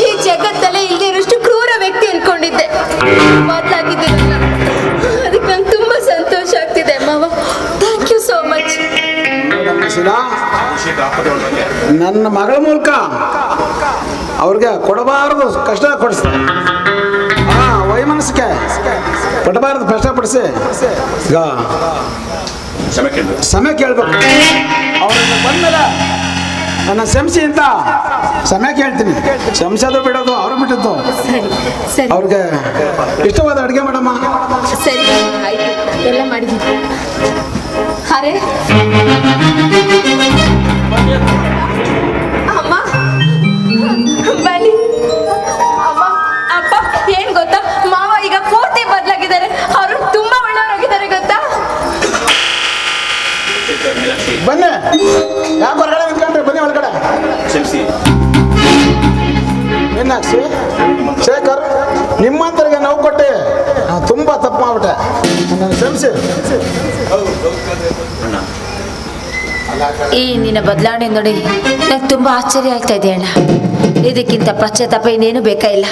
ಈ ಜಗತ್ತಲ್ಲೇ ಇಲ್ಲದೆ ಇರೋಷ್ಟು ಕ್ರೂರ ವ್ಯಕ್ತಿ ಅನ್ಕೊಂಡಿದ್ದೆ, ಬದಲಾಗಿದ್ದೀರಲ್ಲ, ಅದಕ್ಕೆ ನಂಗೆ ತುಂಬಾ ಸಂತೋಷ ಆಗ್ತಿದೆ ಶಿಲಾ, ನನ್ನ ಮಗಳ ಮೂಲಕ ಅವ್ರಿಗೆ ಕೊಡಬಾರದು ಕಷ್ಟ ಕೊಡಿಸ್ತಾರೆ. ವೈಮನಸ್ಸಿಗೆ ಕೊಡಬಾರದು ಕಷ್ಟಪಡಿಸಿ ಈಗ ಸಮಯ ಕೇಳ್ಬೇಕು. ಅವ್ರನ್ನ ಬಂದ್ಮೇಲೆ ನನ್ನ ಶಂಸಿ ಅಂತ ಸಮಯ ಕೇಳ್ತೀನಿ. ಶಂಸೋದು ಬಿಡೋದು ಅವ್ರು ಬಿಟ್ಟದ್ದು. ಅವ್ರಿಗೆ ಇಷ್ಟವಾದ ಅಡುಗೆ ಮಾಡಮ್ಮ. ಸರಿ ಆಯ್ತು, ಎಲ್ಲ ಮಾಡಿದ್ದೀನಿ. ಅರೆ ಅಮ್ಮ ಬನ್ನಿ. ಅಮ್ಮ ಅಪ್ಪ ಏನ್ ಗೊತ್ತಾ, ಮಾವ ಈಗ ಪೂರ್ತಿ ಬದಲಾಗಿದ್ದಾರೆ. ಅವರು ತುಂಬಾ ಒಳ್ಳೆಯವರಾಗಿದ್ದಾರೆ ಗೊತ್ತಾ. ಬನ್ನಿ, ಯಾಕೆ ಹೊರಗಡೆ ನಿಂತ್ಕೊಂಡ್ರೆ ಬನ್ನಿ ಒಳಗಡೆ. ಮೀನಾಕ್ಷಿ, ಶೇಖರ್, ನಿಮ್ಮಂತರಿಗೆ ನೋವು ಕೊಟ್ಟೆ ತುಂಬಾ ತಪ್ಪು ಮಾಡ್ಬಿಟ್ಟೆ. ನನ್ನ ಕ್ಷಮಿಸಿ. ಈ ನಿನ್ನ ಬದಲಾವಣೆ ನೋಡಿ ನಂಗೆ ತುಂಬಾ ಆಶ್ಚರ್ಯ ಆಗ್ತಾ ಇದೆ ಅಣ್ಣ. ಇದಕ್ಕಿಂತ ಪಶ್ಚಾತ್ತಾಪ ಇನ್ನೇನು ಬೇಕಾ ಇಲ್ಲ.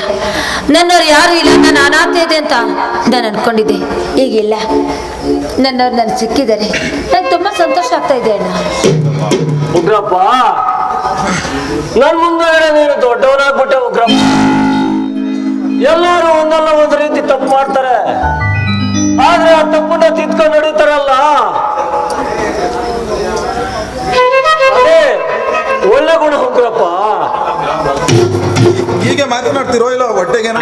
ನನ್ನವ್ರು ಯಾರು ಇಲ್ಲ, ನಾನು ಅನಾಥ ಇದೆ ಅಂತ ನಾನು ಅನ್ಕೊಂಡಿದ್ದೆ. ಈಗಿಲ್ಲ, ನನ್ನವ್ರು ನನಗೆ ಸಿಕ್ಕಿದ್ದಾರೆ. ನಂಗೆ ತುಂಬಾ ಸಂತೋಷ ಆಗ್ತಾ ಇದೆ ಅಣ್ಣ. ಉಗ್ರಪ್ಪ, ನನ್ ಮುಂದೆ ನೀನು ದೊಡ್ಡವನಾಗ್ಬಿಟ್ಟೆ ಉಗ್ರಪ್ಪ. ಎಲ್ಲರೂ ಒಂದಲ್ಲ ಒಂದು ರೀತಿ ತಪ್ಪು ಮಾಡ್ತಾರೆ, ಆದ್ರೆ ಆ ತಪ್ಪನ್ನ ತಿದ್ಕೊಂಡು ನಡೀತಾರಲ್ಲ, ಅದೇ ಒಳ್ಳೆ ಗುಣ ಉಗ್ರಪ್ಪ. ಹೀಗೆ ಮಾತನಾಡ್ತಿರೋ ಇಲ್ಲ ಹೊಟ್ಟೆಗೇನೋ?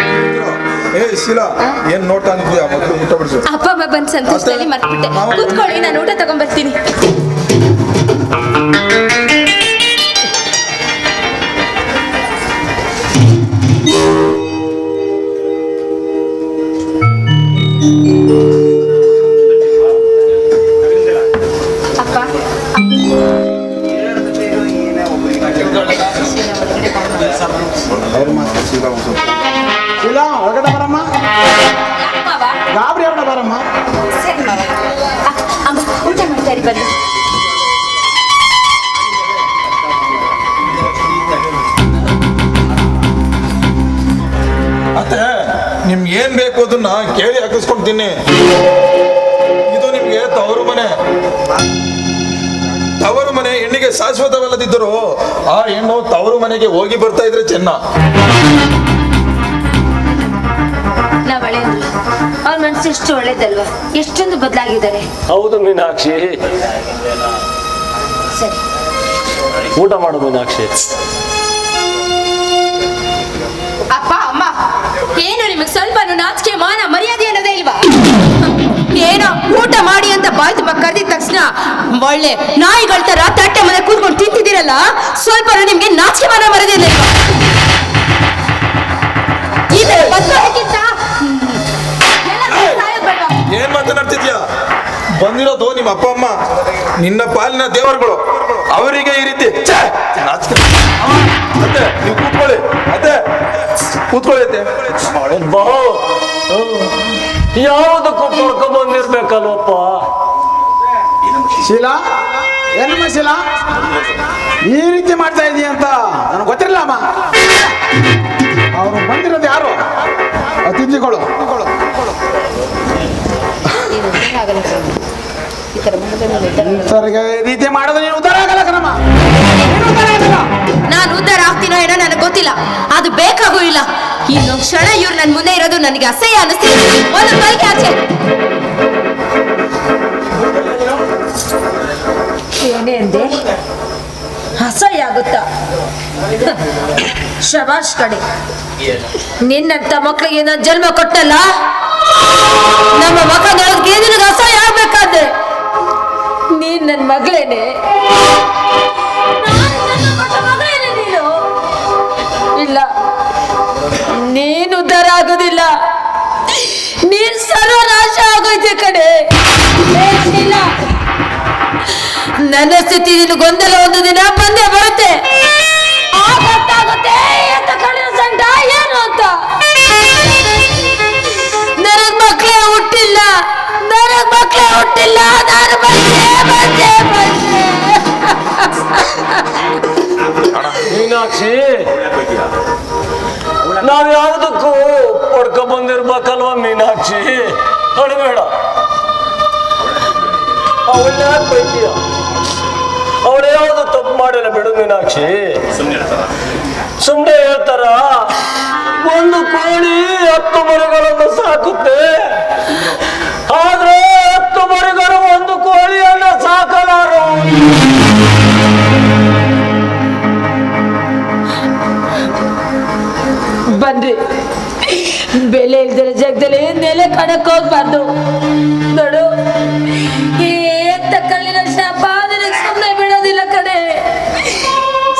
ಶೀಲಾ, ಏನ್ ನೋಡ್ತಾ ನಿದ್ಯಾ? ಮಕ್ಕಳು ಊಟ ಬಿಡಿಸು. ಅಪ್ಪ ಅಮ್ಮ ಬಂದು ಸಂತೋಷದಲ್ಲಿ ಮರ್ತ್ಬಿಟ್ಟೆ. ಕೂತ್ಕೊಳ್ಳಿ, ನಾನು ಊಟ ತಗೊಂಡ್ಬರ್ತೀನಿ. ಶೀಲಾ, ಹೊರಗಡೆ ಬರಮ್ಮ. ಗಾಬರಿ ಹೊರಗಡೆ ಬರಮ್ಮ. ಸರಿ ಮಾವ. ಅಮ್ಮ ಊಟ ಮಾಡ್ತಾರೆ, ಬನ್ನಿ. ಅತ್ತೆ, ನಿಮ್ಗೆ ಏನ್ ಬೇಕು ಅದನ್ನ ಕೇಳಿ ಹಾಕಿಸ್ಕೊಂತೀನಿ. ಇದು ನಿಮ್ಗೆ ತವರು ಮನೆ. ತವರು ಮನೆ ಹೆಣ್ಣಿಗೆ ಶಾಶ್ವತವಲ್ಲದಿದ್ದರು ಆ ಹೆಣ್ಣು ತವರು ಮನೆಗೆ ಹೋಗಿ ಬರ್ತಾ ಇದ್ರೆ ಚೆನ್ನ. ನಾವ್ ಒಳ್ಳೆಯದು, ಅವ್ರ ಮನಸ್ಸು ಎಷ್ಟು ಒಳ್ಳೇದಲ್ವಾ, ಎಷ್ಟೊಂದು ಬದಲಾಗಿದ್ದಾರೆ. ಹೌದು ಮೀನಾಕ್ಷಿ. ಸರಿ, ಊಟ ಮಾಡು ಮೀನಾಕ್ಷಿ. ಅಪ್ಪ ಅಮ್ಮ, ಏನು ನಿಮಗೆ ಸ್ವಲ್ಪ ನಾಚಿಕೆ ಮಾನ ಮರ್ಯಾದೆ ಅನ್ನೋದೇ ಇಲ್ವಾ? ಏನೋ ಊಟ ಮಾಡಿ ಅಂತ ಬಾಯ್ ತುಂಬ ಕರೆದಿದ ತಕ್ಷಣ ಒಳ್ಳೆ ನಾಯಿಗಳ ತರ ತಟ್ಟೆ ಮನೆ ಕೂತ್ಕೊಂಡು ತಿಂತಿದ್ದೀರಲ್ಲ, ಸ್ವಲ್ಪ ನಿಮ್ಗೆ ನಾಚಿಕೆ ಮಾನ ಮರ್ಯಾದೆ ಇಲ್ವಾ? ಏನ್ ಮಾತನಾಡ್ತಿದ್ಯಾ? ಬಂದಿರೋದು ನಿಮ್ಮ ಅಪ್ಪ ಅಮ್ಮ, ನಿನ್ನ ಪಾಲಿನ ದೇವರುಗಳು. ಅವರಿಗೆ ಈ ರೀತಿ ನಾಚಿಕೆ. ಅತ್ತೆ, ನೀವು ಕೂತ್ಕೊಳ್ಳಿ. ಅತ್ತೆ, ಕೂತ್ಕೊಳ್ಳಿ. ಅತ್ತೆ, ಯಾವುದಕ್ಕೂ ಪಡ್ಕೊಂಡ್ ಬಂದಿರ್ಬೇಕಲ್ವಪ್ಪ. ಶೀಲಾ, ಏನಮ್ಮ ಶೀಲಾ, ಈ ರೀತಿ ಮಾಡ್ತಾ ಇದೀಯ ಅಂತ ನನಗೆ ಗೊತ್ತಿರಲಿಲ್ಲ ಅಮ್ಮ. ಅವರು ಬಂದಿರೋದು ಯಾರು? ಅತಿಥಿಗಳು. ರೀತಿ ಮಾಡೋದು ನೀನು ಉದ್ಧಾರ ಆಗಲ್ಲ ಕಣಮ್ಮ. ನಾನು ಉದ್ಧಾರ ಆಗ್ತೀನೋ ಏನೋ ನನಗೆ ಗೊತ್ತಿಲ್ಲ, ಅದು ಬೇಕಾಗೂ ಇಲ್ಲ. ಇನ್ನೊಂದು ಕ್ಷಣ ಇವ್ರು ನನ್ನ ಮುಂದೆ ಇರೋದು ನನಗೆ ಅಸಹ್ಯ ಅನಿಸ್ತಿದೆ. ಒಂದು ಕೈಗೆ ಆಚೆ. ಏನೇ ಅಂದೆ? ಅಸಹ್ಯ ಆಗುತ್ತಾ? ಶಬಾಷ್ ಕಡೆ, ನಿನ್ನಂತ ಮಕ್ಕಳಿಗೆ ನಾನು ಜನ್ಮ ಕೊಟ್ಟಲ್ಲ, ನಮ್ಮ ಮಕ್ಕಳಿಗೆ ನಿನಗೆ ಅಸಹ್ಯ ಆಗ್ಬೇಕಾದ್ರೆ ನೀನ್ ನನ್ನ ಮಗಳೇನೆ. ನೀನು ಇಲ್ಲ, ನೀನು ಉದ್ಧಾರ ಆಗೋದಿಲ್ಲ, ನೀನ್ ಸರ್ವನಾಶ ಆಗೋಯ್ತೆ ಕಡೆ. ಇಲ್ಲ, ನನ್ನ ಸ್ಥಿತಿ ನಿನ್ನ ಗೊಂದಲ ಒಂದು ದಿನ ಬಂದೇ ಬರುತ್ತೆ. ಗೊತ್ತಾಗುತ್ತೆ ಅಂತ ಕಡಿಮೆ ಸಂಟ ಏನು ಅಂತ. ನನಗ್ ಮಕ್ಕಳೇ ಹುಟ್ಟಿಲ್ಲ, ನನಗ್ ಮಕ್ಕಳೇ ಹುಟ್ಟಿಲ್ಲ, ನಾನು ಬಂದೆ. ಮೀನಾಕ್ಷಿ, ನಾವ್ ಯಾವ್ದಕ್ಕೂ ಪಡ್ಕೊಂಡ್ ಬಂದಿರ್ಬೇಕಲ್ವ ಮೀನಾಕ್ಷಿ? ಅಳಬೇಡ, ಅವಳ್ನ ಯಾಕೆ ಬೈತೀಯ? ಅವಳು ಯಾವುದು ತಪ್ಪು ಮಾಡಿಲ್ಲ ಬಿಡು ಮೀನಾಕ್ಷಿ. ಸುಮ್ಮನೆ ಹೇಳ್ತಾರ, ಒಂದು ಕೋಳಿ 10 ಮರಿಗಳನ್ನು ಸಾಕುತ್ತೆ, ಆದ್ರೆ 10 ಮರಿಗಳು ಒಂದು ಕೋಳಿಯನ್ನ ಸಾಕಲಾರು. ಬನ್ರಿ, ಬೆಲೆ ಇಲ್ದಿರ ಜಗದಲ್ಲಿ ನೆಲೆ ಕಣಕ್ ಹೋಗ್ಬಾರ್ದು. ನೋಡು, ಈ ಎತ್ತ ಕಲ್ಲಿನ ಶಾಪ ನಿನಗೆ ಸುಮ್ಮನೆ ಬಿಡೋದಿಲ್ಲ ಕಡೆ.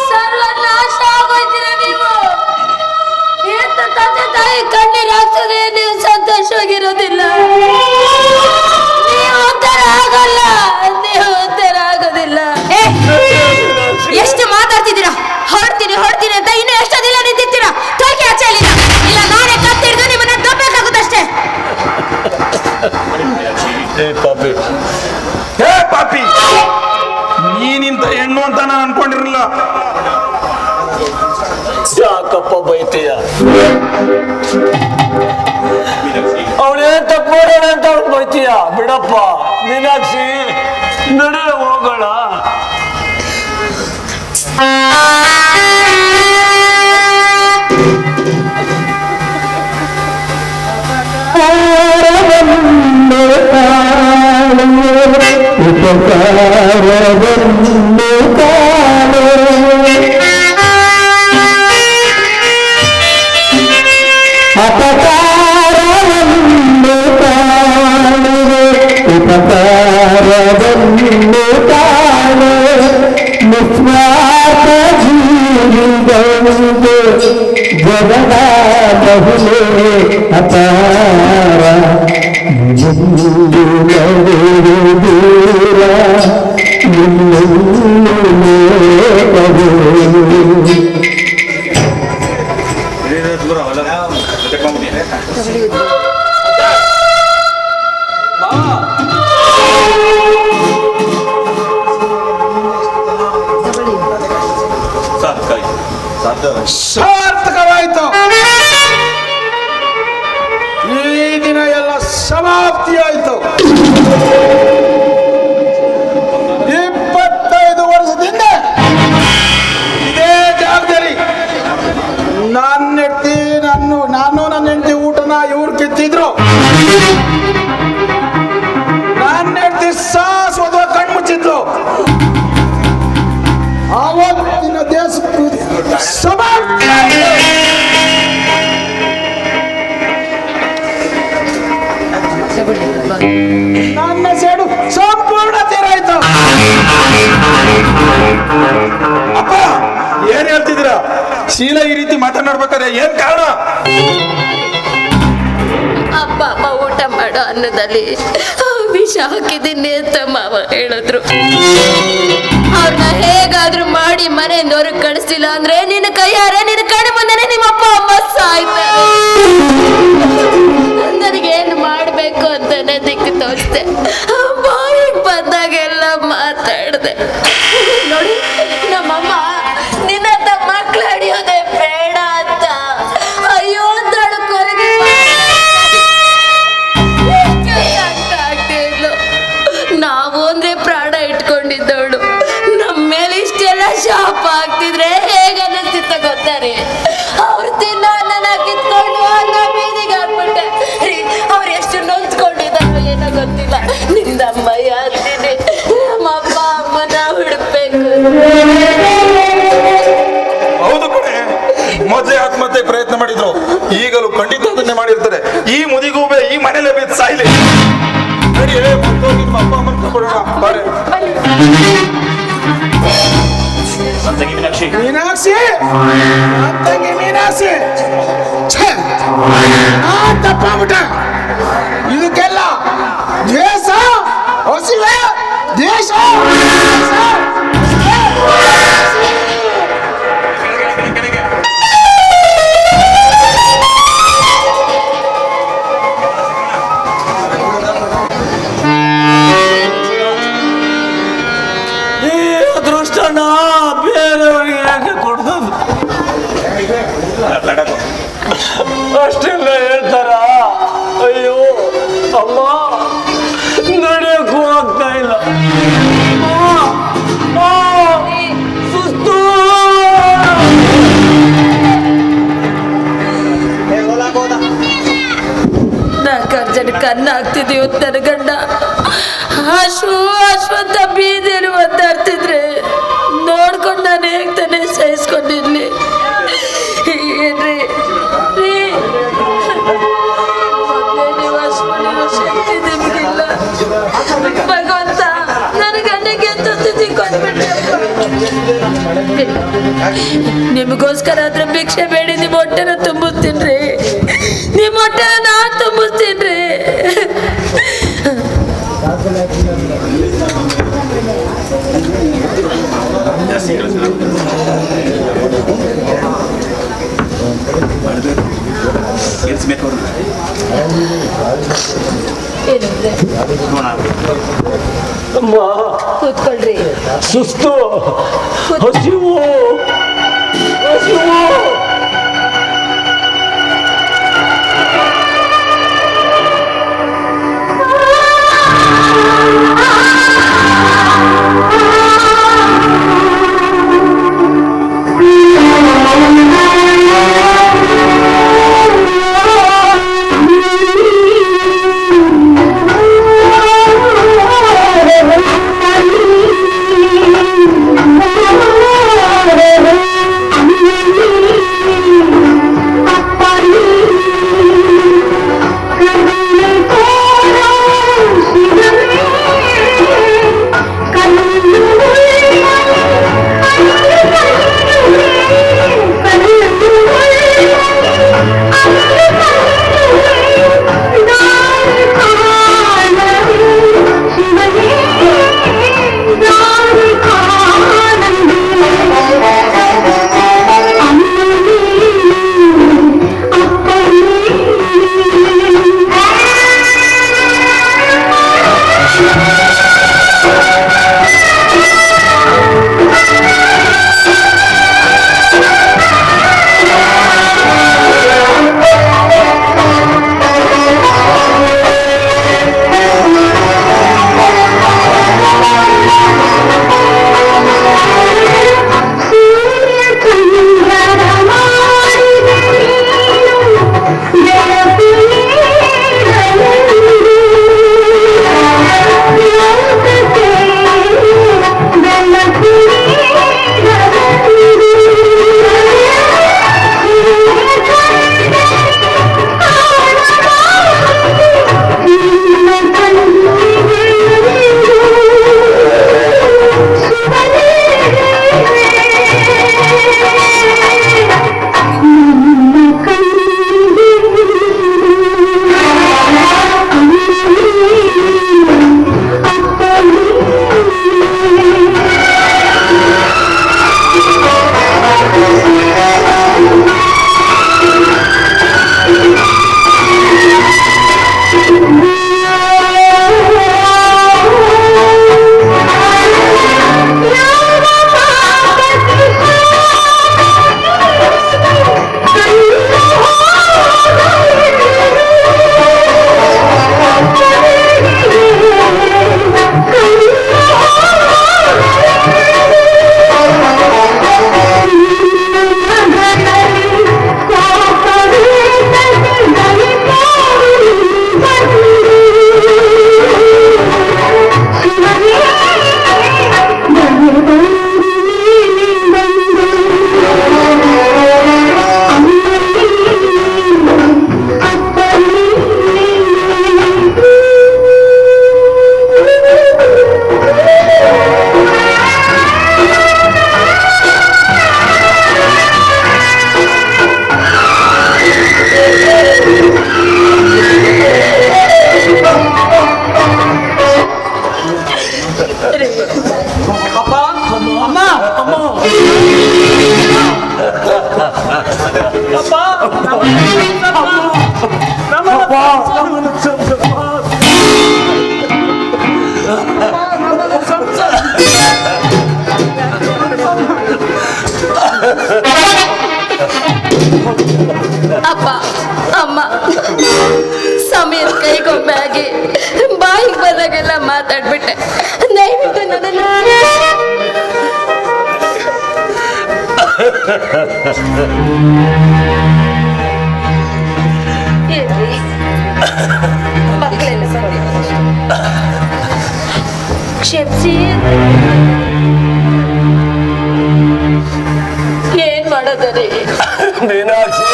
ಸರ್ವನಾಶ ಆಗೋಯ್ತೀರ ನೀವು. ಎತ್ತ ತಂದೆ ತಾಯಿ ಕಣ್ಣೀರು ಹಾಕ್ತದೆ, ನೀವು ಸಂತೋಷವಾಗಿರೋದಿಲ್ಲ. ನೀವು ಉದ್ಧಾರ ಆಗಲ್ಲ, ನೀವು ಉದ್ಧಾರ ಆಗೋದಿಲ್ಲ. ಎಷ್ಟು ಮಾತಾಡ್ತಿದ್ದೀರಾ? ಹೊಡ್ತೀನಿ ಹೊಡ್ತೀನಿ ಅಂತ ಇನ್ನು ಎಷ್ಟೊಂದಿಲ್ಲ ನಿಂತಿರ್ತೀರಾ? ತೊಲಗಿ ಆಚೆ ಇಲ್ಲ, ಇಲ್ಲ ನಾನೇ ಕತ್ತಿಡ್ದು ನಿಮ್ಮನ್ನ ದಬ್ಬಬೇಕಾಗುತ್ತಷ್ಟೇ. ಪಾಪಿ, ನೀನಿಂತ ಹೆಣ್ಣು ಅಂತ ನಾನು ಅನ್ಕೊಂಡಿರಲಿಲ್ಲ. ಯಾಕಪ್ಪ ಬೈತೀಯ? ಅವಳೇನ್ ತಪ್ಪು ಮಾಡೋಣ ಅಂತ ಅವ್ಳು ಬೈತೀಯ? ಬಿಡಪ್ಪ ಮೀನಾಕ್ಷಿ, ನಡೆ ಹೋಗೋಣ. ಸಾರ್ಥಕವಾಯಿತು. ಈ ದಿನ ಎಲ್ಲ ಸಮಾಪ್ತಿ ಆಯಿತು. 25 ವರ್ಷದಿಂದ ಇದೇ ಜಾಗದಲ್ಲಿ ನನ್ನ ಹೆಂಡತಿ ನನ್ನ ಹೆಂಡತಿ ಊಟನ ಇವ್ರು ಕಿತ್ತಿದ್ರು. ನನ್ನ ಹೆಂಡತಿ ಶಾಶ್ವತ ಕಣ್ಮುಚ್ಚಿದ್ಲು. ಆವತ್ತಿನ ದೇಶಕ್ಕೂ ಸಮಾಪ್ತಿ. ನನ್ನ ಸೇಡು ಸಂಪೂರ್ಣ ತೀರಾಯ್ತು. ಅಪ್ಪ, ಏನ್ ಹೇಳ್ತಿದ್ದೀರಾ? ಶೀಲ ಈ ರೀತಿ ಮಾತನಾಡ್ಬೇಕಾದ್ರೆ ಏನ್ ಕಾರಣ? ಅಪ್ಪ ಅಮ್ಮ ಊಟ ಮಾಡೋ ಅನ್ನದಲ್ಲಿ ವಿಷ ಹಾಕಿದ್ದೀನಿ ಅಂತ ಮಾವ ಹೇಳಿದ್ರು. ಅವ್ರನ್ನ ಹೇಗಾದ್ರೂ ಮಾಡಿ ಮನೆಯಿಂದ ಹೊರಗೆ ಕಳಿಸ್ತಿಲ್ಲ ಅಂದ್ರೆ ನಿನ್ನ ಕೈಯಾರೆ ನಿನ್ನ ಕಣ್ಣು ಮುಂದೆನೆ ನಿಮ್ಮ ಅಪ್ಪ ಅಮ್ಮ ಸಾಯ್ತಾರೆ. ನನಗೇನು ಮಾಡ್ಬೇಕು ಅಂತಾನೆ ದಿಕ್ಕು ತೋರಿಸ್ದೆ. ಬಾಯಿಗೆ ಬಂದಾಗೆಲ್ಲ ಮಾತಾಡ್ದೆ. ನೋಡಿ, ನಮ್ಮಮ್ಮ ನಿನ್ನಂತ ಮಕ್ಳು ಹಿಡಿಯೋದೇ ಬೇಡ ಅಂತ ಅಯ್ಯೋ ಅಂತಳು ಕೊರಗಿ ಆಗ್ತಿದ್ಲು. ನಾವು ಅಂದ್ರೆ ಪ್ರಾಣ ಇಟ್ಕೊಂಡಿದ್ದವಳು ನಮ್ಮ ಮೇಲೆ ಇಷ್ಟೆಲ್ಲ ಶಾಪ ಆಗ್ತಿದ್ರೆ ಹೇಗ ಅನ್ನಿಸ್ತಿತ್ತ ಗೊತ್ತಾರೆ? ಅವ್ರು ತಿನ್ನೋ ಅನ್ನ ಕಿತ್ಕೊಂಡು ಅನ್ನ ಬೀದಿಗೆ ಹಾಕ್ಬಿಟ್ಟೆ. ಅವ್ರು ಎಷ್ಟು ನೊಂದ್ಕೊಂಡಿದ್ದಾರೋ ಏನೋ ಗೊತ್ತಿಲ್ಲ. ನಿಂದಮ್ಮಯ್ಯ ಅಂತೀನಿ, ನಮ್ಮ ಅಪ್ಪ ಅಮ್ಮನ ಹುಡುಕ್ಬೇಕು. ಹೌದು ಕಣೆ, ಮೊದಲೇ ಆತ್ಮಹತ್ಯೆ ಪ್ರಯತ್ನ ಮಾಡಿದ್ರು, ಈಗಲೂ ಖಂಡಿತ ಅದನ್ನೇ ಮಾಡಿರ್ತಾರೆ. ಈ ಮುದಿಗೂಬೆ ಈ ಮನೇಲೆ ಬಿದ್ದು ಸಾಯ್ಲಿ. ನಡಿ, ನಿಮ್ಮ ಅಪ್ಪ ಅಮ್ಮನ ಕರ್ಕೊಂಡೋಣ. ಬಾರೆ ಮೀನಾಕ್ಷಿ, ತಂಗಿ ಮೀನಾಕ್ಷಿ, ತಪ್ಪಾಗ್ಬಿಟ್ಟ. ಇದಕ್ಕೆಲ್ಲ ದೇಶ ಹಸಿವೆ, ದೇಶ ಅದೃಷ್ಟನ ಬೇರೆಯವರಿಗೆ ಯಾಕೆ ಕೊಡ್ತದ? ಅಷ್ಟೆಲ್ಲ ಹೇಳ್ತಾರ. ಅಯ್ಯೋ ಅಮ್ಮ, ನಡೆಯಕ್ಕೂ ಆಗ್ತಾ ಇಲ್ಲ. ಇವತ್ತು ನನ್ನ ಗಂಡ ಅಶ್ವಂತ ಬೀದಿಯಲ್ಲಿ ಒದ್ದಾಡ್ತಿದ್ರೆ ನೋಡ್ಕೊಂಡು ನಾನು ಹೇಗೆ ತಾನೇ ಸಹಿಸ್ಕೊಂಡಿರ್ಲಿ. ಏನ್ರಿ ನೀವು ಅಶ್ವನಿರೋ ಶಕ್ತಿ ನಿಮಗಿಲ್ಲ. ಭಗವಂತ ನನ್ನ ಗಂಡಗೆ ಅಂತ ಸ್ಥಿತಿ ಕೊಟ್ಬಿಟ್ಟೆ. ನಿಮಗೋಸ್ಕರ ಆದ್ರೆ ಭಿಕ್ಷೆ ಬೇಡಿ ನಿಮ್ಮ ಹೊಟ್ಟೆನ ತುಂಬಿಸ್ತೀನ್ರಿ. ನಿಮ್ಮ ಹೊಟ್ಟೆನ ನಾನು ತುಂಬಿಸ್ತೀನ್ರಿ. ಅಮ್ಮ ಕೂತ್ಕೊಳ್ರಿ. ಸುಸ್ತು, ಹಸಿವು, ಹಸಿವು. ಅಪ್ಪ ಅಮ್ಮ ಸಮೀರ್ ಕೈಗೊಮ್ಮೆ ಆಗಿ ಬಾಯಿಗೆ ಬಂದಾಗೆಲ್ಲ ಮಾತಾಡ್ಬಿಟ್ಟೆ. ದಯವಿಟ್ಟು ನನ್ನನ್ನು ಮಕ್ಕಳೆಲ್ಲ ಸರಿ ಕ್ಷಮಿಸಿ. ಏನ್ ಮಾಡೋದರಿ ಮೀನಾಕ್ಷಿ,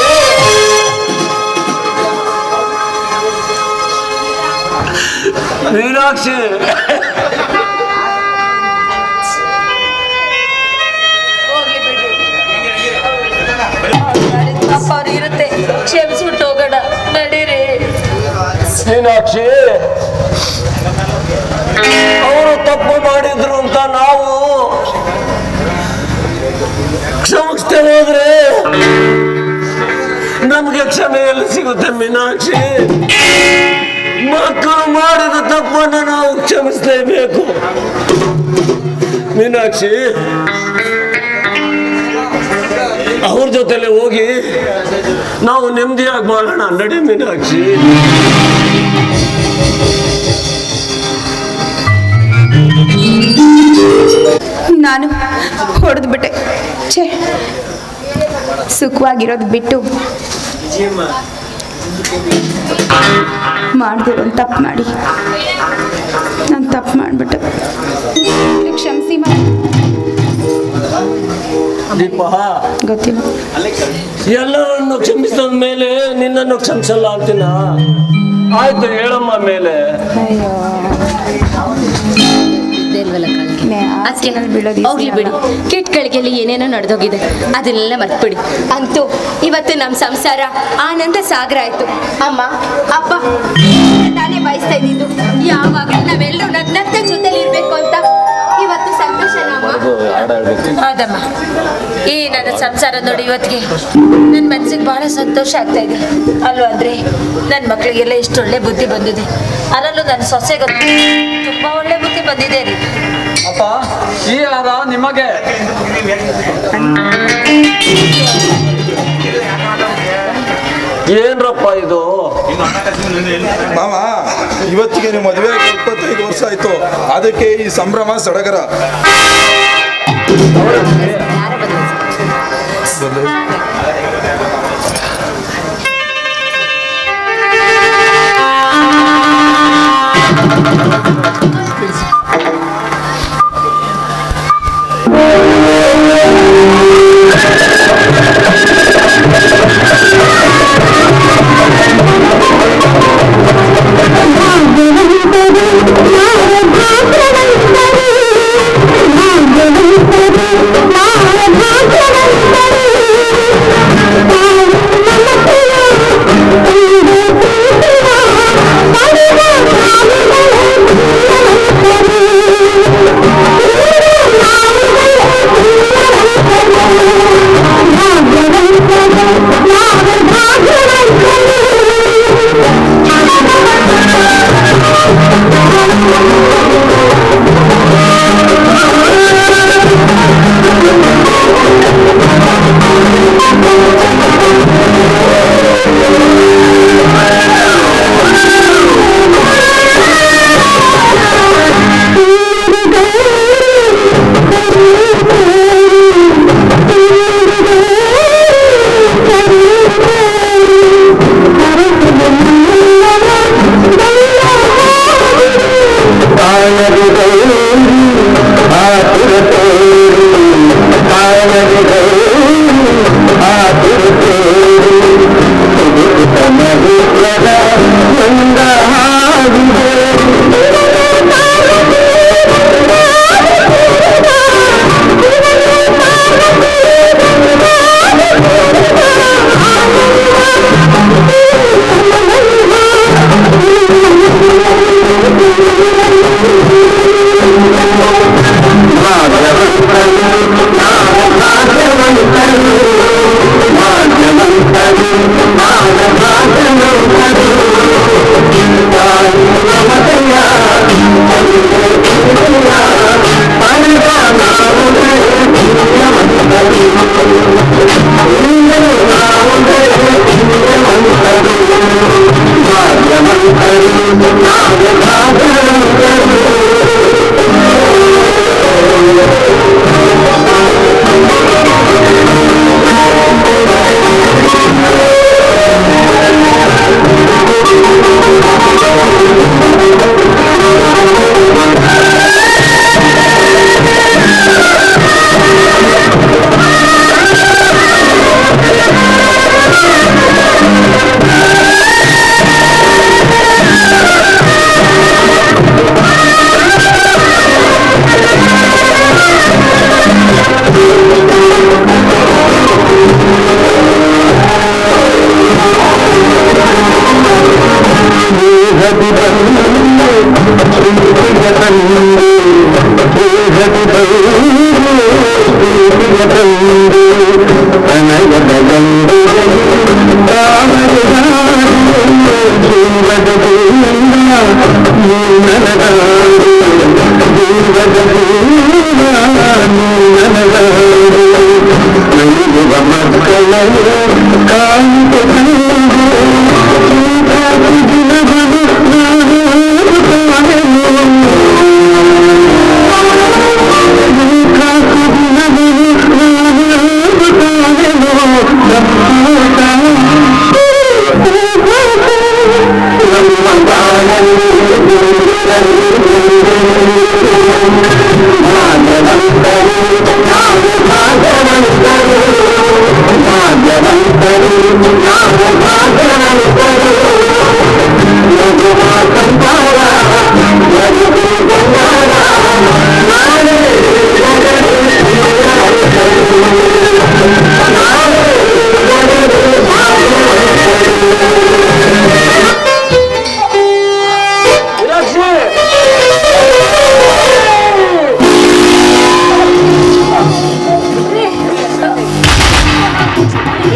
ಮೀನಾಕ್ಷಿ, ಹೋಗ್ಲಿ ಬಿಡ್ರಿ, ತಪ್ಪ ಅವ್ರಿಗೆ ಇರುತ್ತೆ, ಕ್ಷಮಿಸ್ಬಿಟ್ಟು ಹೋಗೋಣ ನಡೀರಿ. ಮೀನಾಕ್ಷಿ, ಅವರು ತಪ್ಪು ಮಾಡಿದ್ರು ಅಂತ ನಾವು ಕ್ಷಮಿಸ್ತೇ ಹೋದ್ರೆ ನಮ್ಗೆ ಕ್ಷಮೆ ಎಲ್ಲಿ ಸಿಗುತ್ತೆ ಮೀನಾಕ್ಷಿ? ಮಕ್ಕಳು ಮಾಡಿದ ತಪ್ಪನ್ನು ನಾವು ಕ್ಷಮಿಸಲೇಬೇಕು ಮೀನಾಕ್ಷಿ. ಅವ್ರ ಜೊತೆಲೆ ಹೋಗಿ ನಾವು ನೆಮ್ಮದಿಯಾಗಿ ಮಾಡೋಣ, ನಡಿ ಮೀನಾಕ್ಷಿ. ನಾನು ಹೊಡೆದು ಬಿಟ್ಟೆ. ಛೇ, ಸುಖವಾಗಿರೋದು ಬಿಟ್ಟು ಮಾಡಿದ್ರು ತಪ್ಪು ಮಾಡಿ ನಾನು ತಪ್ಪು ಮಾಡಿಬಿಟ್ಟೆ. ಕ್ಷಮಿಸಿ ದೀಪ, ಗೊತ್ತಿಲ್ಲ. ಎಲ್ಲರನ್ನು ಕ್ಷಮಿಸಿದ ಮೇಲೆ ನಿನ್ನನ್ನು ಕ್ಷಮಿಸಲ್ಲ ಅಂತೀನ? ಆಯ್ತು ಹೇಳಮ್ಮ ಮೇಲೆ. ಅಯ್ಯೋ, ಹೋಗ್ಲಿ ಬಿಡಿ, ಕೆಟ್ಟ ಗಳಿಗೆಯಲ್ಲಿ ಏನೇನೋ ನಡೆದೋಗಿದೆ, ಅದನ್ನೆಲ್ಲ ಮರ್ತ್ಬಿಡಿ. ಅಂತೂ ಇವತ್ತು ನಮ್ಮ ಸಂಸಾರ ಆನಂದ ಸಾಗರ ಆಯ್ತು. ಅಮ್ಮ ಅಪ್ಪ ನಾನೇ ಬಯಸ್ತಾ ಇದ್ದಿದ್ದು ಯಾವಾಗಲೂ ನಾವೆಲ್ಲರೂ ನಗ್ನಗ್ತ ಜೊತೆಲಿ ಇರ್ಬೇಕು ಅಂತ. ಇವತ್ತು ಸಂತೋಷನ ಅಮ್ಮ? ಹೌದಮ್ಮ, ಈ ನನ್ನ ಸಂಸಾರ ನೋಡಿ ಇವತ್ತಿಗೆ ನನ್ನ ಮನಸ್ಸಿಗೆ ಬಹಳ ಸಂತೋಷ ಆಗ್ತಾ ಇದೆ ಅಲ್ವಾ? ಅಂದ್ರೆ ನನ್ನ ಮಕ್ಕಳಿಗೆಲ್ಲ ಇಷ್ಟು ಒಳ್ಳೆ ಬುದ್ಧಿ ಬಂದಿದೆ, ಅದರಲ್ಲೂ ನನ್ನ ಸೊಸೆಗೆ ತುಂಬಾ ಒಳ್ಳೆ ಬುದ್ಧಿ ಬಂದಿದೆ ರೀ. ಅಪ್ಪ, ಈ ಹಾರ ನಿಮಗೆ. ಏನ್ರಪ್ಪ ಇದು? ಮಾವ, ಇವತ್ತಿಗೆ ನೀವು ಮದುವೆ 25 ವರ್ಷ ಆಯ್ತು, ಅದಕ್ಕೆ ಈ ಸಂಭ್ರಮ ಸಡಗರ.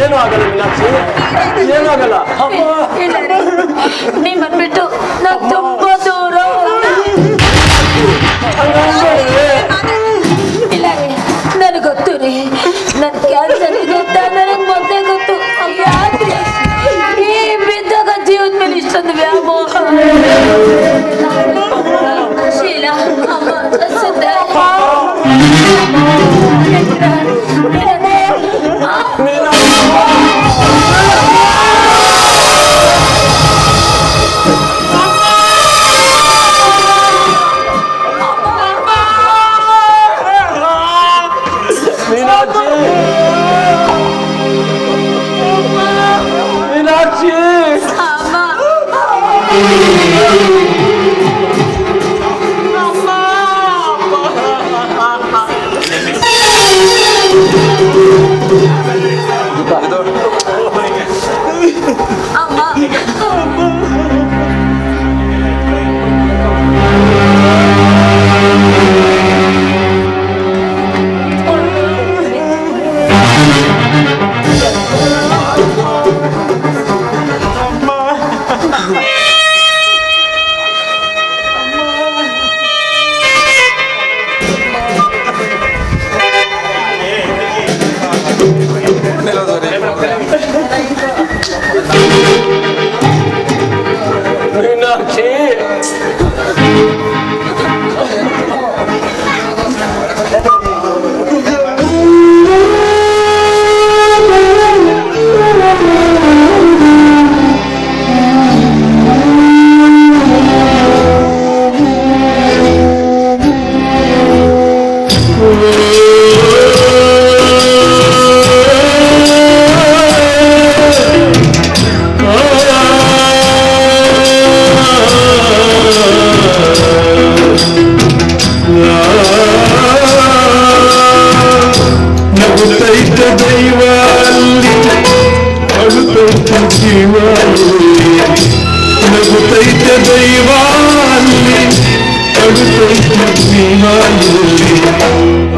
ಏನೂ ಆಗಲ್ಲ ಮೀನಾಕ್ಷಿ, ಏನೂ ಆಗಲ್ಲ. ನೀ ಬಂದ್ಬಿಟ್ಟು ನಾವು ತುಂಬಾ ದೂರ ಇಲ್ಲ ರೀ, ನನಗೆ ಗೊತ್ತು ರೀ, ನನ್ ಕ್ಯಾನ್ಸರ್ ಗೊತ್ತ, ನನಗೆ ಮೊದಲೇ ಗೊತ್ತು. ಯಾಕೆ ಈ ಬಿದ್ದಾಗ ಜೀವದ ಮೇಲೆ ಇಷ್ಟೊಂದು ವ್ಯಾಮೋಹ? ಶೀಲಾ ಅಮ್ಮ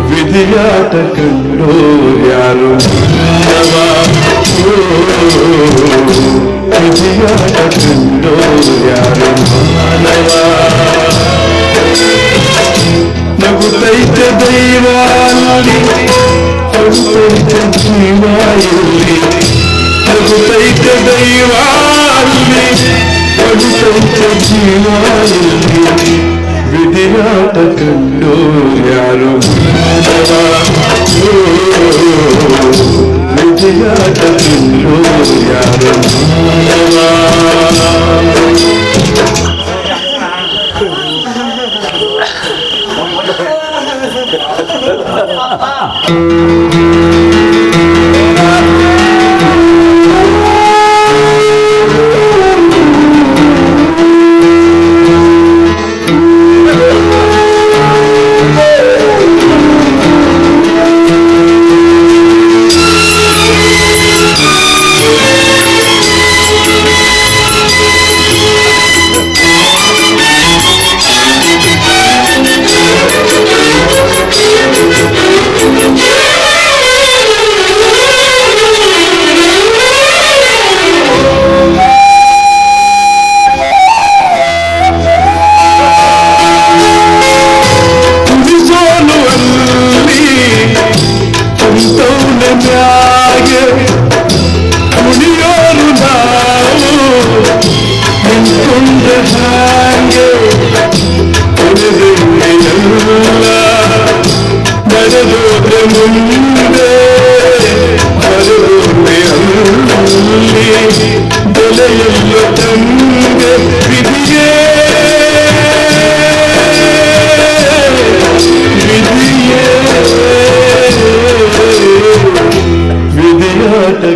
ವಿಧಿಯಾಟ ಕಂಡು ಯಾರು ವಿಧಿಯಾಟ ಕಂಡು ಯಾರು ಮಾನವ ನಗುತ್ತೈತ ದೈವ ಅಳುತ್ತೈತ ಜೀವ ಇಲ್ಲಿ ನಗುತ್ತೈತ ದೈವ ಅಳುತ್ತೈತ ಜೀವ ಇಲ್ಲಿ ವಿಧಿಯಾಟ ಕಂಡು ಯಾರು ವಿಧಿಯಾಟ ಕಂಡು ಯಾರು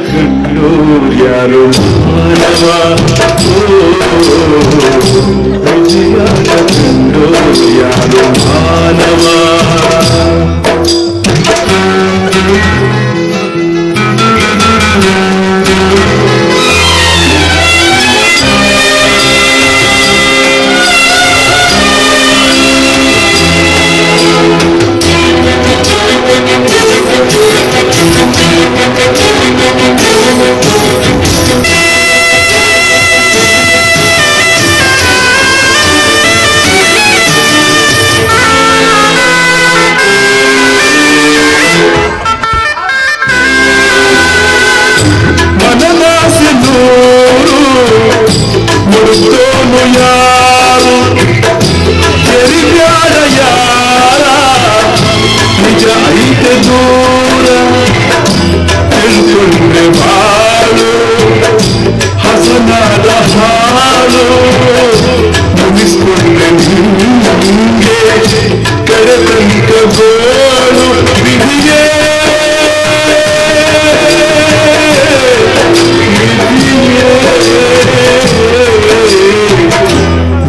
ಕಂಡು ಯಾರು ಮಾನವ ವಿಧಿಯಾಟ ಕಂಡು ಯಾರು ಮಾನವ ಮುರುಗೋನು ಯಾರು ತೆರಿಗಾಡ ಯಾರ ನಿಜ ಐತೆ ದೂರ ತಿಳ್ಕೊಂಡ್ರೆ ಬಾಳು ಹಸನಾದ ಹಾಳು ಮುಗಿಸ್ಕೊಂಡ್ರೆ ನಿಂಗೆ ಕರೆತಂಕ ಗೋಳು ವಿಧಿಯೇ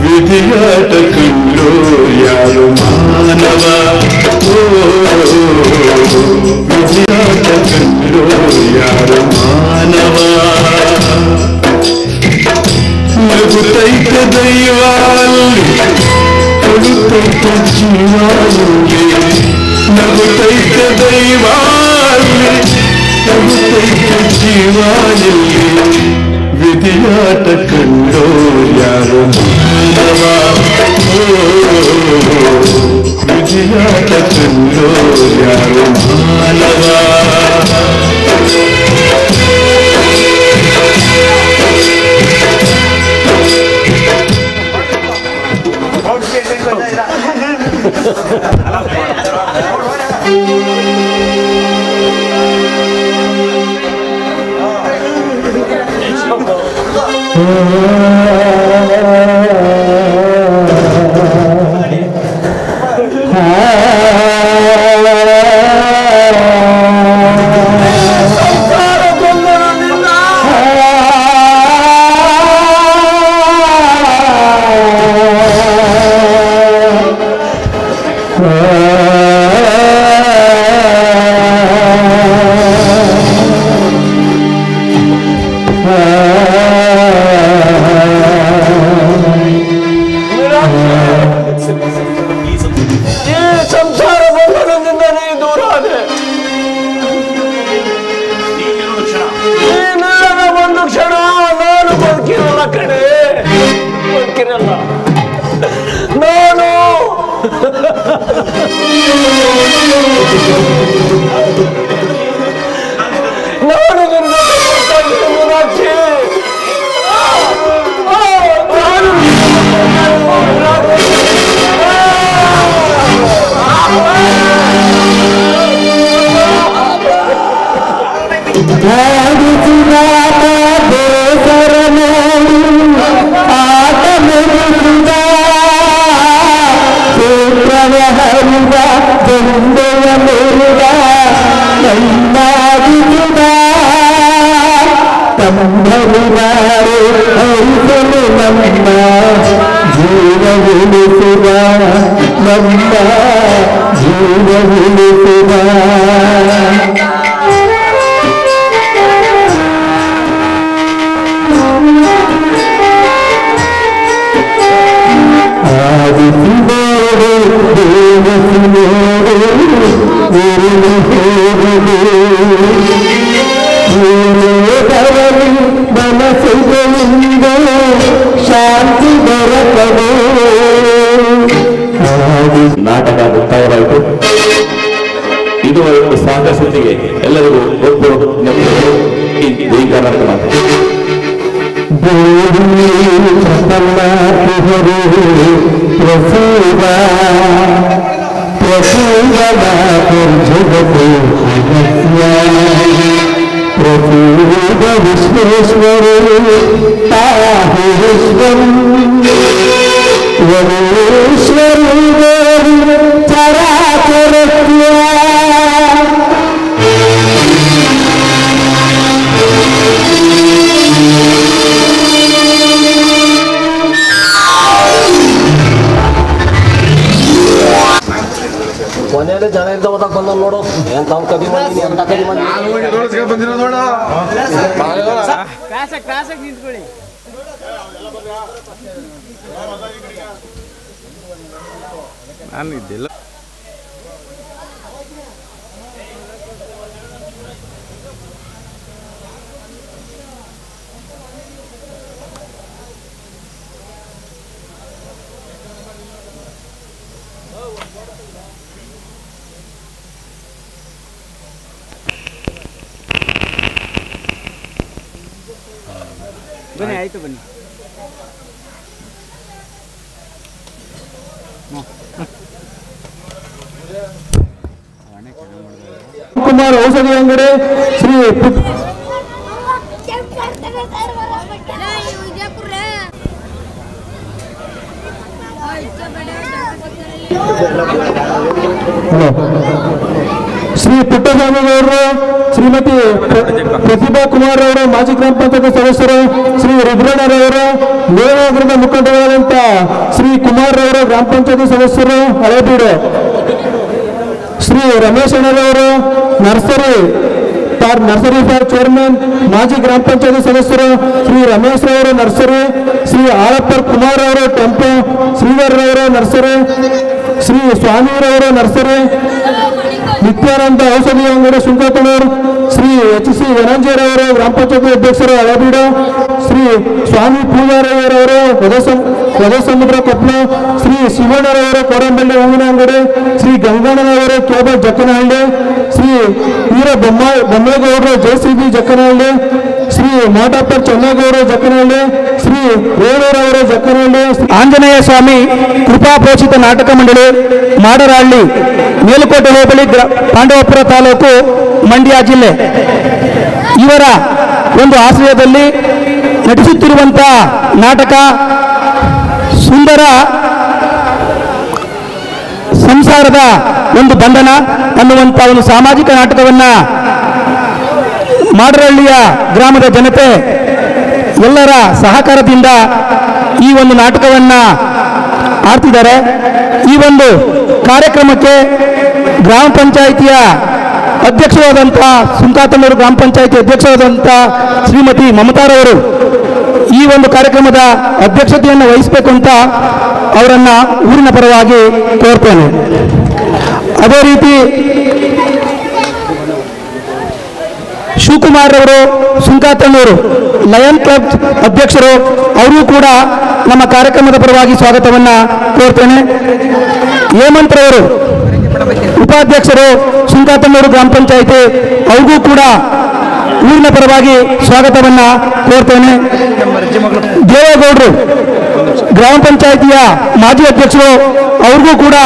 ವಿಧಿಯಾಟ ಕಂಡು ಯಾರು ಮಾನವ ವಿಧಿಯಾಟ ಕಂಡು ಯಾರು ಮಾನವ ನಗುತ್ತೈತ ದೈವಾಲಿ ಕೊಡುತ್ತೈತ ಜೀವಾಲಿ ನಗುತ್ತೈತ ದೈವಾಲಿ ಕೊಡುತ್ತೈತ ಜೀವಾಲಿ ವಿಧಿಯಾಟ ಕಂಡು ಯಾರು ಮಾನವ ವಿಧಿಯಾಟ ಕಂಡು ಯಾರು ಮಾನವ ನಾಟಕ ಮುಕ್ತಾಯವಾಯಿತು. ಇದುವರೆಗೂ ಸಾಕಷ್ಟಿಗೆ ಎಲ್ಲರಿಗೂ ಒಬ್ಬರು ಕರ್ನಾಟಕ ಮಾತು विश्वेश्वर चराचर ನಿಂತ್ಕೊಳ್ಳಿ. ನಾನು ಇದ್ದಿಲ್ಲ. ಬನ್ನಿ, ಆಯ್ತು ಬನ್ನಿ. ಕುಮಾರ್ ಔಷಧಿ ಅಂಗಡಿ ಶ್ರೀ ಶ್ರೀ ಪುಟ್ಟಸ್ವಾಮಿಗೌಡರು, ಶ್ರೀಮತಿ ಪ್ರತಿಭಾ ಕುಮಾರ್ ಅವರು, ಮಾಜಿ ಗ್ರಾಮ ಪಂಚಾಯತ್ ಸದಸ್ಯರು, ಶ್ರೀ ರುದ್ರಣ್ಣರವರು, ನೇರಾಗ್ರದ ಮುಖಂಡರಾದಂಥ ಶ್ರೀ ಕುಮಾರ್ ಅವರು, ಗ್ರಾಮ ಪಂಚಾಯತ್ ಸದಸ್ಯರು ಹಳೇಬೀಡು, ಶ್ರೀ ರಮೇಶ್ ಅಣ್ಣರವರು, ನರ್ಸರಿ ಫಾರ್ ಚೇರ್ಮನ್, ಮಾಜಿ ಗ್ರಾಮ ಪಂಚಾಯತ್ ಸದಸ್ಯರು, ಶ್ರೀ ರಮೇಶ್ ಅವರು ನರ್ಸರಿ, ಶ್ರೀ ಆಳಪ್ಪರ್ ಕುಮಾರ್ ಅವರು ಟೆಂಪೋ, ಶ್ರೀಧರ್ ಅವರು ನರ್ಸರಿ, ಶ್ರೀ ಸ್ವಾಮಿರವರು ನರ್ಸರಿ, ನಿತ್ಯಾನಂದ ಔಷಧಿ ಅಂಗಡಿ ಸುಂಕತನೂರು, ಶ್ರೀ ಎಚ್ ಸಿ ಧನಂಜಯರವರು ಗ್ರಾಮ ಪಂಚಾಯತ್ ಅಧ್ಯಕ್ಷರು ಹಳೇಬೀಡು, ಶ್ರೀ ಸ್ವಾಮಿ ಪೂಜಾರವರವರು ಸಮುದ್ರ ಕೊಪ್ಪಳ, ಶ್ರೀ ಶಿವಣ್ಣರವರು ಕೋರಂಬಳ್ಳಿ ಹೂವಿನ ಅಂಗಡಿ, ಶ್ರೀ ಗಂಗಣ್ಣನವರು ಕೇಬಲ್ ಜಕ್ಕನಹಳ್ಳಿ, ಶ್ರೀ ವೀರ ಬೊಮ್ಮೇಗೌಡರು JCB ಜಕ್ಕನಹಳ್ಳಿ, ಶ್ರೀ ಮೋಟಪ್ಪರ್ ಚೆನ್ನಗೌಡರು ಜಕ್ಕನಹಳ್ಳಿ, ಶ್ರೀ ರೇಣೂರವರು ಜಕ್ಕನಹಳ್ಳಿ, ಆಂಜನೇಯ ಸ್ವಾಮಿ ಕೃಪಾಪೋಷಿತ ನಾಟಕ ಮಂಡಳಿ ಮಾಡರಹಳ್ಳಿ, ಮೇಲುಕೋಟೆ ಹೋಬಳಿ, ಪಾಂಡವಪುರ ತಾಲೂಕು, ಮಂಡ್ಯ ಜಿಲ್ಲೆ ಇವರ ಒಂದು ಆಶ್ರಯದಲ್ಲಿ ನಟಿಸುತ್ತಿರುವಂತಹ ನಾಟಕ ಸುಂದರ ಸಂಸಾರದ ಒಂದು ಬಂಧನ ಅನ್ನುವಂಥ ಒಂದು ಸಾಮಾಜಿಕ ನಾಟಕವನ್ನ ಮಾಡರಹಳ್ಳಿಯ ಗ್ರಾಮದ ಜನತೆ ಎಲ್ಲರ ಸಹಕಾರದಿಂದ ಈ ಒಂದು ನಾಟಕವನ್ನ ಆಡ್ತಿದ್ದಾರೆ. ಈ ಒಂದು ಕಾರ್ಯಕ್ರಮಕ್ಕೆ ಗ್ರಾಮ ಪಂಚಾಯಿತಿಯ ಅಧ್ಯಕ್ಷರಾದಂಥ ಸುಂಕಾತನೂರು ಗ್ರಾಮ ಪಂಚಾಯಿತಿ ಅಧ್ಯಕ್ಷರಾದಂಥ ಶ್ರೀಮತಿ ಮಮತಾರವರು ಈ ಒಂದು ಕಾರ್ಯಕ್ರಮದ ಅಧ್ಯಕ್ಷತೆಯನ್ನು ವಹಿಸಬೇಕು ಅಂತ ಅವರನ್ನ ಊರಿನ ಪರವಾಗಿ ಕೋರ್ತೇನೆ. ಅದೇ ರೀತಿ ಶಿವಕುಮಾರ್ ಅವರು ಸುಂಕಾತನೂರು ಲಯನ್ ಕ್ಲಬ್ ಅಧ್ಯಕ್ಷರು, ಅವರು ಕೂಡ ನಮ್ಮ ಕಾರ್ಯಕ್ರಮದ ಪರವಾಗಿ ಸ್ವಾಗತವನ್ನ ಕೋರ್ತೇನೆ. ಹೇಮಂತ್ ರವರು ಉಪಾಧ್ಯಕ್ಷರು ಸುಂಕಾತನೂರು ಗ್ರಾಮ ಪಂಚಾಯಿತಿ, ಅವ್ರಿಗೂ ಕೂಡ ಊರಿನ ಪರವಾಗಿ ಸ್ವಾಗತವನ್ನ ಕೋರ್ತೇನೆ. ದೇವೇಗೌಡರು ಗ್ರಾಮ ಪಂಚಾಯಿತಿಯ ಮಾಜಿ ಅಧ್ಯಕ್ಷರು, ಅವ್ರಿಗೂ ಕೂಡ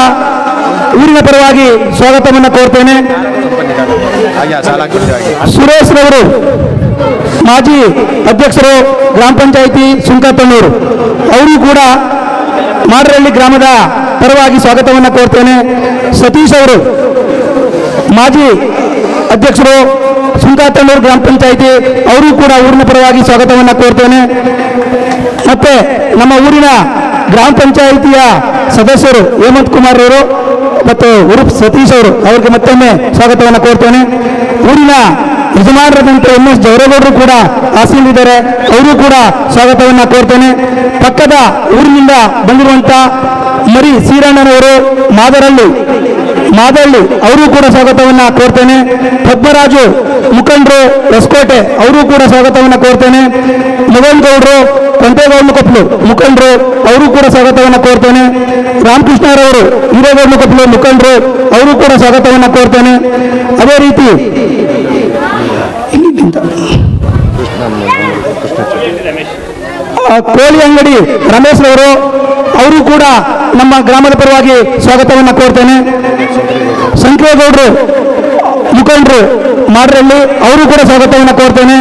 ಊರಿನ ಪರವಾಗಿ ಸ್ವಾಗತವನ್ನ ಕೋರ್ತೇನೆ. ಸುರೇಶ್ ರವರು ಮಾಜಿ ಅಧ್ಯಕ್ಷರು ಗ್ರಾಮ ಪಂಚಾಯಿತಿ ಸುಂಕಾತನೂರು, ಅವರು ಕೂಡ ಮಾಡರಹಳ್ಳಿ ಗ್ರಾಮದ ಪರವಾಗಿ ಸ್ವಾಗತವನ್ನ ಕೋರ್ತೇನೆ. ಸತೀಶ್ ಅವರು ಮಾಜಿ ಅಧ್ಯಕ್ಷರು ಸುಂಕಾತನೂರು ಗ್ರಾಮ ಪಂಚಾಯಿತಿ, ಅವರು ಕೂಡ ಊರಿನ ಪರವಾಗಿ ಸ್ವಾಗತವನ್ನ ಕೋರ್ತೇನೆ. ಮತ್ತೆ ನಮ್ಮ ಊರಿನ ಗ್ರಾಮ ಪಂಚಾಯಿತಿಯ ಸದಸ್ಯರು ಹೇಮಂತ್ ಕುಮಾರ್ ಅವರು ಮತ್ತು ಉರುಪ್ ಸತೀಶ್ ಅವರು, ಅವರಿಗೆ ಮತ್ತೊಮ್ಮೆ ಸ್ವಾಗತವನ್ನು ಕೋರ್ತೇನೆ. ಊರಿನ ಯಜಮಾನರಾದಂಥ MS ಜವರೇಗೌಡರು ಕೂಡ ಆಸೀನರಿದ್ದಾರೆ, ಅವರು ಕೂಡ ಸ್ವಾಗತವನ್ನು ಕೋರ್ತೇನೆ. ಪಕ್ಕದ ಊರಿನಿಂದ ಬಂದಿರುವಂಥ ಮರಿ ಸೀರಣ್ಣನವರು ಮಾದರಹಳ್ಳಿ, ಅವರು ಕೂಡ ಸ್ವಾಗತವನ್ನು ಕೋರ್ತೇನೆ. ಪದ್ಮರಾಜು ಮುಖಂಡರು ಹೊಸಕೋಟೆ, ಅವರು ಕೂಡ ಸ್ವಾಗತವನ್ನು ಕೋರ್ತೇನೆ. ಮಗನ್ ಗೌಡರು ಕೊಂಟೇಗೌಡ ಕೊಪ್ಪಲು ಮುಖಂಡರು, ಅವರು ಕೂಡ ಸ್ವಾಗತವನ್ನು ಕೋರ್ತೇನೆ. ರಾಮಕೃಷ್ಣರವರು ಹಿರೇಗೌಡ ಕೊಪ್ಪಲು ಮುಖಂಡರು, ಅವರು ಕೂಡ ಸ್ವಾಗತವನ್ನು ಕೋರ್ತೇನೆ. ಅದೇ ರೀತಿ ಕೋಳಿ ಅಂಗಡಿ ರಮೇಶ್ ಅವರು, ಅವರು ಕೂಡ ನಮ್ಮ ಗ್ರಾಮದ ಪರವಾಗಿ ಸ್ವಾಗತವನ್ನು ಕೋರ್ತೇನೆ. ಸಂಕೇಗೌಡರು ಮುಖಂಡರು ಮಾಡರಹಳ್ಳಿ, ಅವರು ಕೂಡ ಸ್ವಾಗತವನ್ನು ಕೋರ್ತೇನೆ.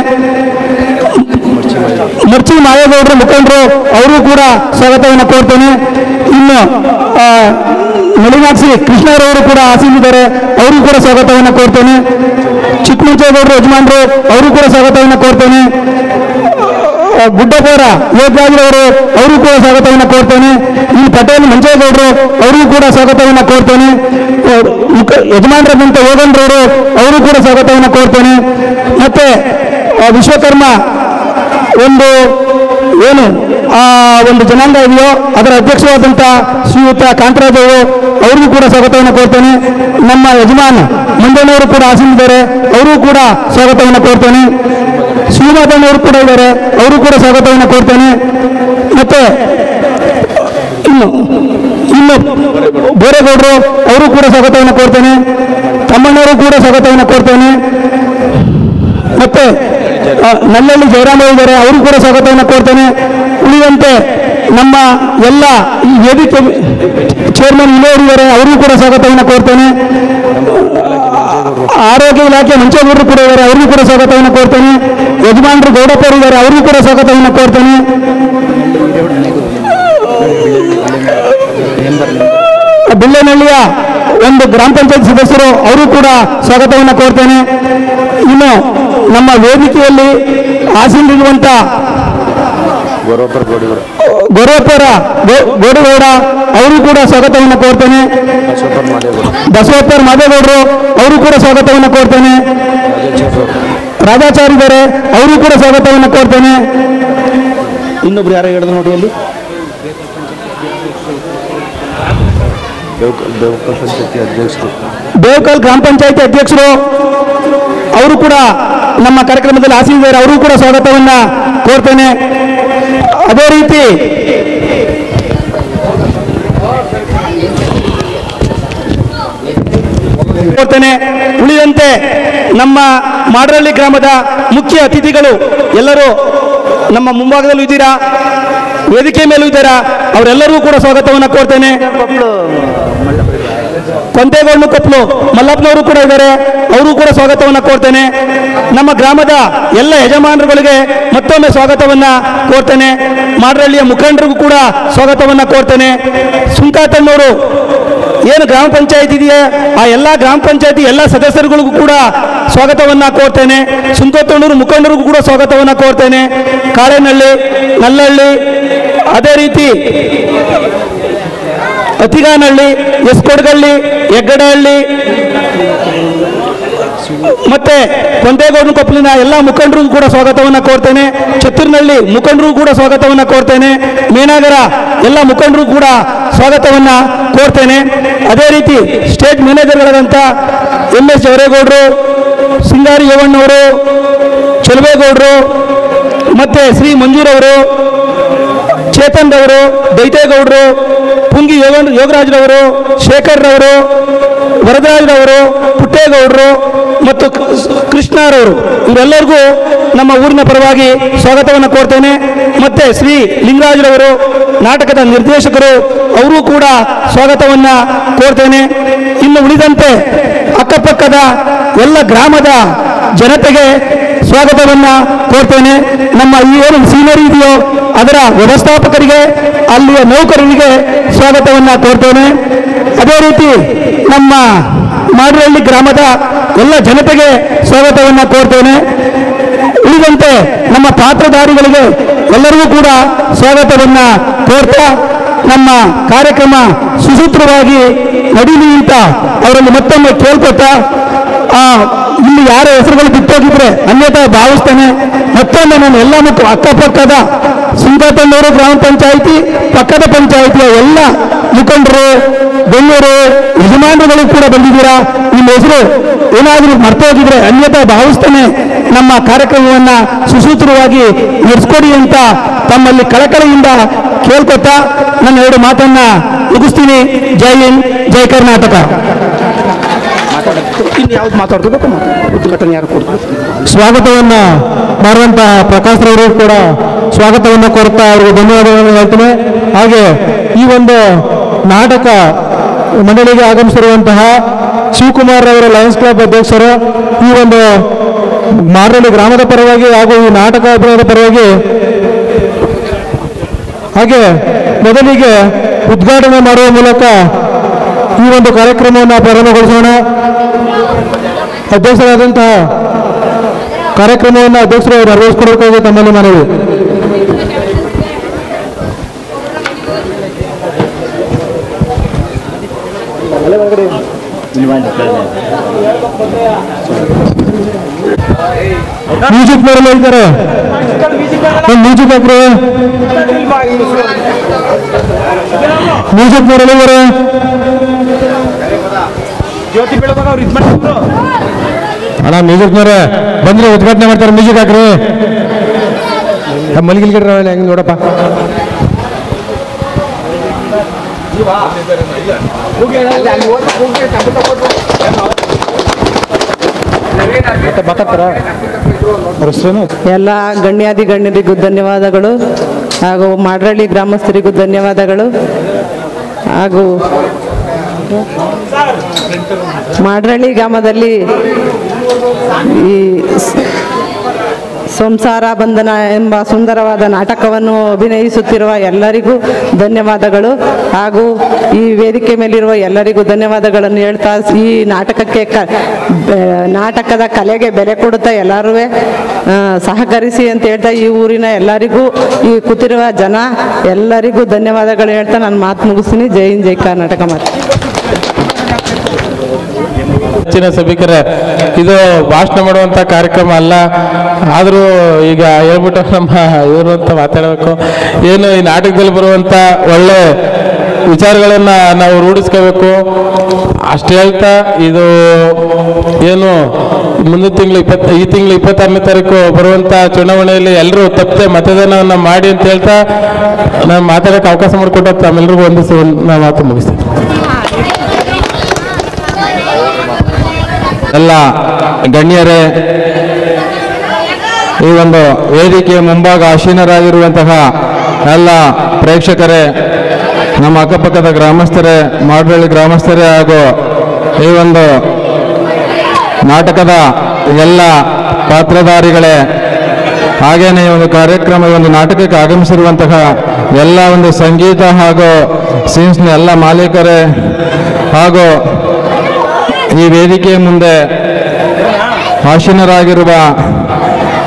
ಮರ್ಚಿ ಮಾಯೇಗೌಡರು ಮುಖಂಡರು, ಅವರು ಕೂಡ ಸ್ವಾಗತವನ್ನು ಕೋರ್ತೇನೆ. ಇನ್ನು ಮಲಿನಾಕ್ಷಿ ಕೃಷ್ಣರವರು ಕೂಡ ಆಸೀನಿದ್ದಾರೆ, ಅವರು ಕೂಡ ಸ್ವಾಗತವನ್ನು ಕೋರ್ತೇನೆ. ಚಿಕ್ಕಮಂಚೇಗೌಡರು ಯಜಮಾನರು, ಅವರು ಕೂಡ ಸ್ವಾಗತವನ್ನು ಕೋರ್ತೇನೆ. ಗುಡ್ಡಪೌರ ಯೋಗರಾಜರವರು, ಅವರು ಕೂಡ ಸ್ವಾಗತವನ್ನು ಕೋರ್ತೇನೆ. ಈ ಪಟೇಲ್ ಮಂಜೇಗೌಡರು, ಅವರಿಗೂ ಕೂಡ ಸ್ವಾಗತವನ್ನು ಕೋರ್ತೇನೆ. ಯಜಮಾನರಾದಂಥ ಯೋಗೇಂದ್ರವರು, ಅವರು ಕೂಡ ಸ್ವಾಗತವನ್ನು ಕೋರ್ತೇನೆ. ಮತ್ತೆ ವಿಶ್ವಕರ್ಮ ಒಂದು ಏನು ಒಂದು ಜನಾಂಗ ಇದೆಯೋ ಅದರ ಅಧ್ಯಕ್ಷರಾದಂಥ ಶ್ರೀಯುತ ಕಾಂತರಾಜ್ ಅವರು ಅವ್ರಿಗೂ ಕೂಡ ಸ್ವಾಗತವನ್ನು ಕೋರ್ತೇನೆ. ನಮ್ಮ ಯಜಮಾನ್ ಮಂಜಣ್ಣವರು ಕೂಡ ಆಸೀನಿದ್ದಾರೆ, ಅವರಿಗೂ ಕೂಡ ಸ್ವಾಗತವನ್ನು ಕೋರ್ತೇನೆ. ಶ್ರೀನಾಥಣ್ಣವರು ಕೂಡ ಇದ್ದಾರೆ, ಅವರು ಕೂಡ ಸ್ವಾಗತವನ್ನು ಕೋರ್ತೇನೆ. ಮತ್ತೆ ಇನ್ನು ಬೋರೇಗೌಡರು ಅವರು ಕೂಡ ಸ್ವಾಗತವನ್ನು ಕೋರ್ತೇನೆ. ತಮ್ಮಣ್ಣವರು ಕೂಡ ಸ್ವಾಗತವನ್ನು ಕೋರ್ತೇನೆ. ಮತ್ತೆ ನಲ್ಲಳ್ಳಿ ಜಯರಾಮ ಇದ್ದಾರೆ, ಅವರು ಕೂಡ ಸ್ವಾಗತವನ್ನು ಕೋರ್ತೇನೆ. ಉಳಿದಂತೆ ನಮ್ಮ ಎಲ್ಲ ಈ ವೇದಿಕೆ ಚೇರ್ಮನ್ ಇದ್ದಾರೆ, ಅವರಿಗೂ ಕೂಡ ಸ್ವಾಗತವನ್ನು ಕೋರ್ತೇನೆ. ಆರೋಗ್ಯ ಇಲಾಖೆ ಮಂಚೇಗೌಡರು ಕೂಡ ಇದ್ದಾರೆ, ಅವರಿಗೂ ಕೂಡ ಸ್ವಾಗತವನ್ನು ಕೋರ್ತೇನೆ. ಯಜಮಾನರು ಗೌಡಪ್ಪರು ಇದ್ದಾರೆ, ಅವರಿಗೂ ಕೂಡ ಸ್ವಾಗತವನ್ನು ಕೋರ್ತೇನೆ. ಬಿಳ್ಳೆನಹಳ್ಳಿಯ ಒಂದು ಗ್ರಾಮ ಪಂಚಾಯತ್ ಸದಸ್ಯರು ಅವರು ಕೂಡ ಸ್ವಾಗತವನ್ನು ಕೋರ್ತೇನೆ. ಇನ್ನು ನಮ್ಮ ವೇದಿಕೆಯಲ್ಲಿ ಆಸೀನರಿರುವಂತ ಗೋರಪ್ಪರ ಗೋಡಗೌಡ ಅವರು ಕೂಡ ಸ್ವಾಗತವನ್ನು ಕೋರ್ತೇನೆ. ಬಸವಪ್ಪರ ಮಾದೇಗೌಡರು ಅವರು ಕೂಡ ಸ್ವಾಗತವನ್ನು ಕೋರ್ತೇನೆ. ರಾಜಾಚಾರ್ಯ ಇದ್ದಾರೆ, ಅವರು ಕೂಡ ಸ್ವಾಗತವನ್ನು ಕೋರ್ತೇನೆ. ಇನ್ನೊಬ್ರು ಯಾರು ಹೇಳಿದ್ರು ನೋಡಿ ಅಲ್ಲಿ, ಬೇವಕಲ್ ಗ್ರಾಮ ಪಂಚಾಯತಿ ಅಧ್ಯಕ್ಷರು ಅವರು ಕೂಡ ನಮ್ಮ ಕಾರ್ಯಕ್ರಮದಲ್ಲಿ ಆಸೀನಿದ್ದಾರೆ, ಅವರು ಕೂಡ ಸ್ವಾಗತವನ್ನ ಕೋರ್ತೇನೆ. ಅದೇ ರೀತಿ ಕೋರ್ತೇನೆ. ಉಳಿದಂತೆ ನಮ್ಮ ಮಾಡರಳ್ಳಿ ಗ್ರಾಮದ ಮುಖ್ಯ ಅತಿಥಿಗಳು ಎಲ್ಲರೂ ನಮ್ಮ ಮುಂಭಾಗದಲ್ಲೂ ಇದ್ದೀರಾ, ವೇದಿಕೆ ಮೇಲೂ ಇದ್ದಾರಾ, ಅವರೆಲ್ಲರಿಗೂ ಕೂಡ ಸ್ವಾಗತವನ್ನು ಕೋರ್ತೇನೆ. ಕೊಂತೇಗೌಡ ಕೊಪ್ಪಲು ಮಲ್ಲಪ್ಪನವರು ಕೂಡ ಇದ್ದಾರೆ, ಅವರು ಕೂಡ ಸ್ವಾಗತವನ್ನು ಕೋರ್ತೇನೆ. ನಮ್ಮ ಗ್ರಾಮದ ಎಲ್ಲ ಯಜಮಾನರುಗಳಿಗೆ ಮತ್ತೊಮ್ಮೆ ಸ್ವಾಗತವನ್ನ ಕೋರ್ತೇನೆ. ಮಾಡರಳ್ಳಿಯ ಮುಖಂಡರಿಗೂ ಕೂಡ ಸ್ವಾಗತವನ್ನ ಕೋರ್ತೇನೆ. ಸುಂಕಾತಣ್ಣವರು ಏನು ಗ್ರಾಮ ಪಂಚಾಯತ್ ಇದೆಯಾ ಆ ಎಲ್ಲ ಗ್ರಾಮ ಪಂಚಾಯತಿ ಎಲ್ಲ ಸದಸ್ಯರುಗಳಿಗೂ ಕೂಡ ಸ್ವಾಗತವನ್ನ ಕೋರ್ತೇನೆ. ಸುಂಕೋತಣ್ಣೂರು ಮುಖಂಡರಿಗೂ ಕೂಡ ಸ್ವಾಗತವನ್ನ ಕೋರ್ತೇನೆ. ಕಾಳೇನಹಳ್ಳಿ, ನಲ್ಲಹಳ್ಳಿ, ಅದೇ ರೀತಿ ಅತಿಗಾನಹಳ್ಳಿ, ಎಸ್ಕೊಡ್ಗಳ್ಳಿ, ಹೆಗ್ಗಡಹಳ್ಳಿ ಮತ್ತೆ ಕೊಂತೇಗೌಡ ಕೊಪ್ಪಲಿನ ಎಲ್ಲ ಮುಖಂಡರಿಗೂ ಕೂಡ ಸ್ವಾಗತವನ್ನ ಕೋರ್ತೇನೆ. ಚತ್ತೂರಿನಹಳ್ಳಿ ಮುಖಂಡರಿಗೂ ಕೂಡ ಸ್ವಾಗತವನ್ನ ಕೋರ್ತೇನೆ. ಮೇನಾಗರ ಎಲ್ಲ ಮುಖಂಡರಿಗೂ ಕೂಡ ಸ್ವಾಗತವನ್ನ ಕೋರ್ತೇನೆ. ಅದೇ ರೀತಿ ಸ್ಟೇಟ್ ಮ್ಯಾನೇಜರ್ಗಳಾದಂಥ MS ಜವರೇಗೌಡರು, ಸಿಂಗಾರಿ ಯವಣ್ಣವರು, ಚೆಲುವೇಗೌಡರು, ಮತ್ತೆ ಶ್ರೀ ಮಂಜೂರವರು, ಚೇತನ್ ರವರು, ದೈತೇಗೌಡರು, ಪುಂಗಿ ಯೋಗರಾಜ್ರವರು, ಶೇಖರ್ರವರು, ವರದರಾಜ್ರವರು, ಪುಟ್ಟೇಗೌಡರು ಮತ್ತು ಕೃಷ್ಣರವರು, ಇವರೆಲ್ಲರಿಗೂ ನಮ್ಮ ಊರಿನ ಪರವಾಗಿ ಸ್ವಾಗತವನ್ನು ಕೋರ್ತೇನೆ. ಮತ್ತೆ ಶ್ರೀ ಲಿಂಗರಾಜ್ರವರು ನಾಟಕದ ನಿರ್ದೇಶಕರು, ಅವರು ಕೂಡ ಸ್ವಾಗತವನ್ನ ಕೋರ್ತೇನೆ. ಇನ್ನು ಉಳಿದಂತೆ ಅಕ್ಕಪಕ್ಕದ ಎಲ್ಲ ಗ್ರಾಮದ ಜನತೆಗೆ ಸ್ವಾಗತವನ್ನ ಕೋರ್ತೇನೆ. ನಮ್ಮ ಈ ಏನು ಸೀನರಿ ಇದೆಯೋ ಅದರ ವ್ಯವಸ್ಥಾಪಕರಿಗೆ, ಅಲ್ಲಿಯ ನೌಕರರಿಗೆ ಸ್ವಾಗತವನ್ನ ಕೋರ್ತೇನೆ. ಅದೇ ರೀತಿ ನಮ್ಮ ಮಾಡರಳ್ಳಿ ಗ್ರಾಮದ ಎಲ್ಲ ಜನತೆಗೆ ಸ್ವಾಗತವನ್ನ ಕೋರ್ತೇನೆ. ಉಳಿದಂತೆ ನಮ್ಮ ಪಾತ್ರಧಾರಿಗಳಿಗೆ ಎಲ್ಲರಿಗೂ ಕೂಡ ಸ್ವಾಗತವನ್ನ ಕೋರ್ತಾ ನಮ್ಮ ಕಾರ್ಯಕ್ರಮ ಸುಸೂತ್ರವಾಗಿ ನಡೀಲಿ ಅಂತ ಅವರಲ್ಲಿ ಮತ್ತೊಮ್ಮೆ ಕೇಳ್ಕೊತಾ ಇಲ್ಲಿ ಯಾರ ಹೆಸರುಗಳು ಬಿಟ್ಟೋಗಿದ್ರೆ ಅನ್ಯತಾ ಭಾವಿಸ್ತೇನೆ. ಮತ್ತೊಮ್ಮೆ ನಾನು ಎಲ್ಲ ಅಕ್ಕಪಕ್ಕದ ಸುಂಕಾತಣ್ಣೂರು ಗ್ರಾಮ ಪಂಚಾಯಿತಿ ಪಕ್ಕದ ಪಂಚಾಯಿತಿಯ ಎಲ್ಲ ಮುಖಂಡರು, ಗಣ್ಯರು, ಯಜಮಾನರುಗಳು ಕೂಡ ಬಂದಿದ್ದೀರಾ. ನಿಮ್ಮ ಹೆಸರು ಏನಾದರೂ ಮರ್ತೋಗಿದ್ರೆ ಅನ್ಯತಾ ಭಾವಿಸ್ತೇನೆ. ನಮ್ಮ ಕಾರ್ಯಕ್ರಮವನ್ನ ಸುಸೂತ್ರವಾಗಿ ನಡೆಸ್ಕೊಡಿ ಅಂತ ತಮ್ಮಲ್ಲಿ ಕಳಕಳಿಯಿಂದ ಕೇಳ್ಕೊತಾ ನನ್ನ ಎರಡು ಮಾತನ್ನ ಮುಗಿಸ್ತೀನಿ. ಜೈ ಹಿಂದ್, ಜೈ ಕರ್ನಾಟಕ. ಯಾವ್ದು ಮಾತಾಡ್ಕೋಬೇಕು ಯಾರು ಕೊಡ್ತಾರೆ. ಸ್ವಾಗತವನ್ನ ಮಾಡುವಂತ ಪ್ರಕಾಶ್ ರವರು ಕೂಡ ಸ್ವಾಗತವನ್ನ ಕೋರ್ತಾ ಅವರಿಗೆ ಧನ್ಯವಾದಗಳನ್ನು ಹೇಳ್ತೇನೆ. ಹಾಗೆ ಈ ಒಂದು ನಾಟಕ ಮಂಡಳಿಗೆ ಆಗಮಿಸಿರುವಂತಹ ಶಿವಕುಮಾರ್ ಅವರ ಲಯನ್ಸ್ ಕ್ಲಬ್ ಅಧ್ಯಕ್ಷರು ಈ ಒಂದು ಮಾಡರಳ್ಳಿ ಗ್ರಾಮದ ಪರವಾಗಿ ಹಾಗೂ ಈ ನಾಟಕ ಅಭಿನಯದ ಪರವಾಗಿ ಹಾಗೆ ಮೊದಲಿಗೆ ಉದ್ಘಾಟನೆ ಮಾಡುವ ಮೂಲಕ ಈ ಒಂದು ಕಾರ್ಯಕ್ರಮವನ್ನು ಪ್ರಾರಂಭಗೊಳಿಸೋಣ. ಅಧ್ಯಕ್ಷರಾದಂತಹ ಕಾರ್ಯಕ್ರಮವನ್ನು ಅಧ್ಯಕ್ಷರು ನೆರವೇರಿಸಿಕೊಡಬೇಕಾಗಿ ತಮ್ಮಲ್ಲಿ ಮನವಿ. ಇಲ್ಲಿ ಮ್ಯೂಸಿಕ್ ಬರಲ್ಲ ಇದ್ದಾರೆ ಮ್ಯೂಸಿಕ್ ಹಾಕ್ರು ಮ್ಯೂಸಿಕ್ ಬರಲ್ಲ ಇವರು ಜ್ಯೋತಿ ಬೆಳಗಾಗ ಅವ್ರು ಇದು ಮಾಡ್ತಿದ್ರು ಅಣ್ಣ ಮ್ಯೂಸಿಕ್ನವ್ರೆ ಬಂದ್ರೆ ಉದ್ಘಾಟನೆ ಮಾಡ್ತಾರೆ ಮ್ಯೂಸಿಕ್ ಹಾಕ್ರಿ ಮಲಗಿಲ್ಗಿಡ್ರ ಹೆಂಗೆ ನೋಡಪ್ಪ ಮತ್ತೆ ಮಾತಾಡ್ತಾರ ಎಲ್ಲ ಗಣ್ಯರಿಗೂ ಧನ್ಯವಾದಗಳು ಹಾಗೂ ಮಾಡ್ರಳ್ಳಿ ಗ್ರಾಮಸ್ಥರಿಗೂ ಧನ್ಯವಾದಗಳು ಹಾಗೂ ಮಾಡ್ರಳ್ಳಿ ಗ್ರಾಮದಲ್ಲಿ ಈ ಸಂಸಾರ ಬಂಧನ ಎಂಬ ಸುಂದರವಾದ ನಾಟಕವನ್ನು ಅಭಿನಯಿಸುತ್ತಿರುವ ಎಲ್ಲರಿಗೂ ಧನ್ಯವಾದಗಳು ಹಾಗೂ ಈ ವೇದಿಕೆ ಮೇಲಿರುವ ಎಲ್ಲರಿಗೂ ಧನ್ಯವಾದಗಳನ್ನು ಹೇಳ್ತಾ ಈ ನಾಟಕಕ್ಕೆ ನಾಟಕದ ಕಲೆಗೆ ಬೆಲೆ ಕೊಡುತ್ತಾ ಎಲ್ಲರೂ ಸಹಕರಿಸಿ ಅಂತ ಹೇಳ್ತಾ ಈ ಊರಿನ ಎಲ್ಲರಿಗೂ ಈ ಕೂತಿರುವ ಜನ ಎಲ್ಲರಿಗೂ ಧನ್ಯವಾದಗಳು ಹೇಳ್ತಾ ನಾನು ಮಾತು ಮುಗಿಸ್ತೀನಿ. ಜೈ ಹಿಂದ್ ಜೈ ಕರ್ನಾಟಕ ಮಾತು. ಹೆಚ್ಚಿನ ಸಭಿಕರೇ, ಇದು ಭಾಷಣ ಮಾಡುವಂಥ ಕಾರ್ಯಕ್ರಮ ಅಲ್ಲ. ಆದರೂ ಈಗ ಹೇಳ್ಬಿಟ್ಟು ನಮ್ಮ ಇವರು ಅಂತ ಮಾತಾಡಬೇಕು. ಏನು ಈ ನಾಟಕದಲ್ಲಿ ಬರುವಂಥ ಒಳ್ಳೆ ವಿಚಾರಗಳನ್ನು ನಾವು ರೂಢಿಸ್ಕೋಬೇಕು ಅಷ್ಟು ಹೇಳ್ತಾ, ಇದು ಏನು ಮುಂದಿನ ತಿಂಗಳು ಈ ತಿಂಗಳು 26ನೇ ತಾರೀಕು ಬರುವಂಥ ಚುನಾವಣೆಯಲ್ಲಿ ಎಲ್ಲರೂ ತಪ್ಪದೆ ಮತದಾನವನ್ನು ಮಾಡಿ ಅಂತ ಹೇಳ್ತಾ ನಾನು ಮಾತಾಡೋಕ್ಕೆ ಅವಕಾಶ ಮಾಡಿಕೊಟ್ಟು ತಮ್ಮೆಲ್ಲರಿಗೂ ಒಂದಿಸಿ ನಾನು ಮಾತು ಮುಗಿಸ್ತೀನಿ. ಎಲ್ಲ ಗಣ್ಯರೇ, ಈ ಒಂದು ವೇದಿಕೆಯ ಮುಂಭಾಗ ಆಸೀನರಾಗಿರುವಂತಹ ಎಲ್ಲ ಪ್ರೇಕ್ಷಕರೇ, ನಮ್ಮ ಅಕ್ಕಪಕ್ಕದ ಗ್ರಾಮಸ್ಥರೇ, ಮಾಡ್ರಳ್ಳಿ ಗ್ರಾಮಸ್ಥರೇ ಹಾಗೂ ಈ ಒಂದು ನಾಟಕದ ಎಲ್ಲ ಪಾತ್ರಧಾರಿಗಳೇ, ಹಾಗೇನೇ ಈ ಒಂದು ಕಾರ್ಯಕ್ರಮ ಈ ಒಂದು ನಾಟಕಕ್ಕೆ ಆಗಮಿಸಿರುವಂತಹ ಎಲ್ಲ ಒಂದು ಸಂಗೀತ ಹಾಗೂ ಸೀನ್ಸ್ನ ಎಲ್ಲ ಮಾಲೀಕರೇ ಹಾಗೂ ಈ ವೇದಿಕೆಯ ಮುಂದೆ ಆಸೀನರಾಗಿರುವ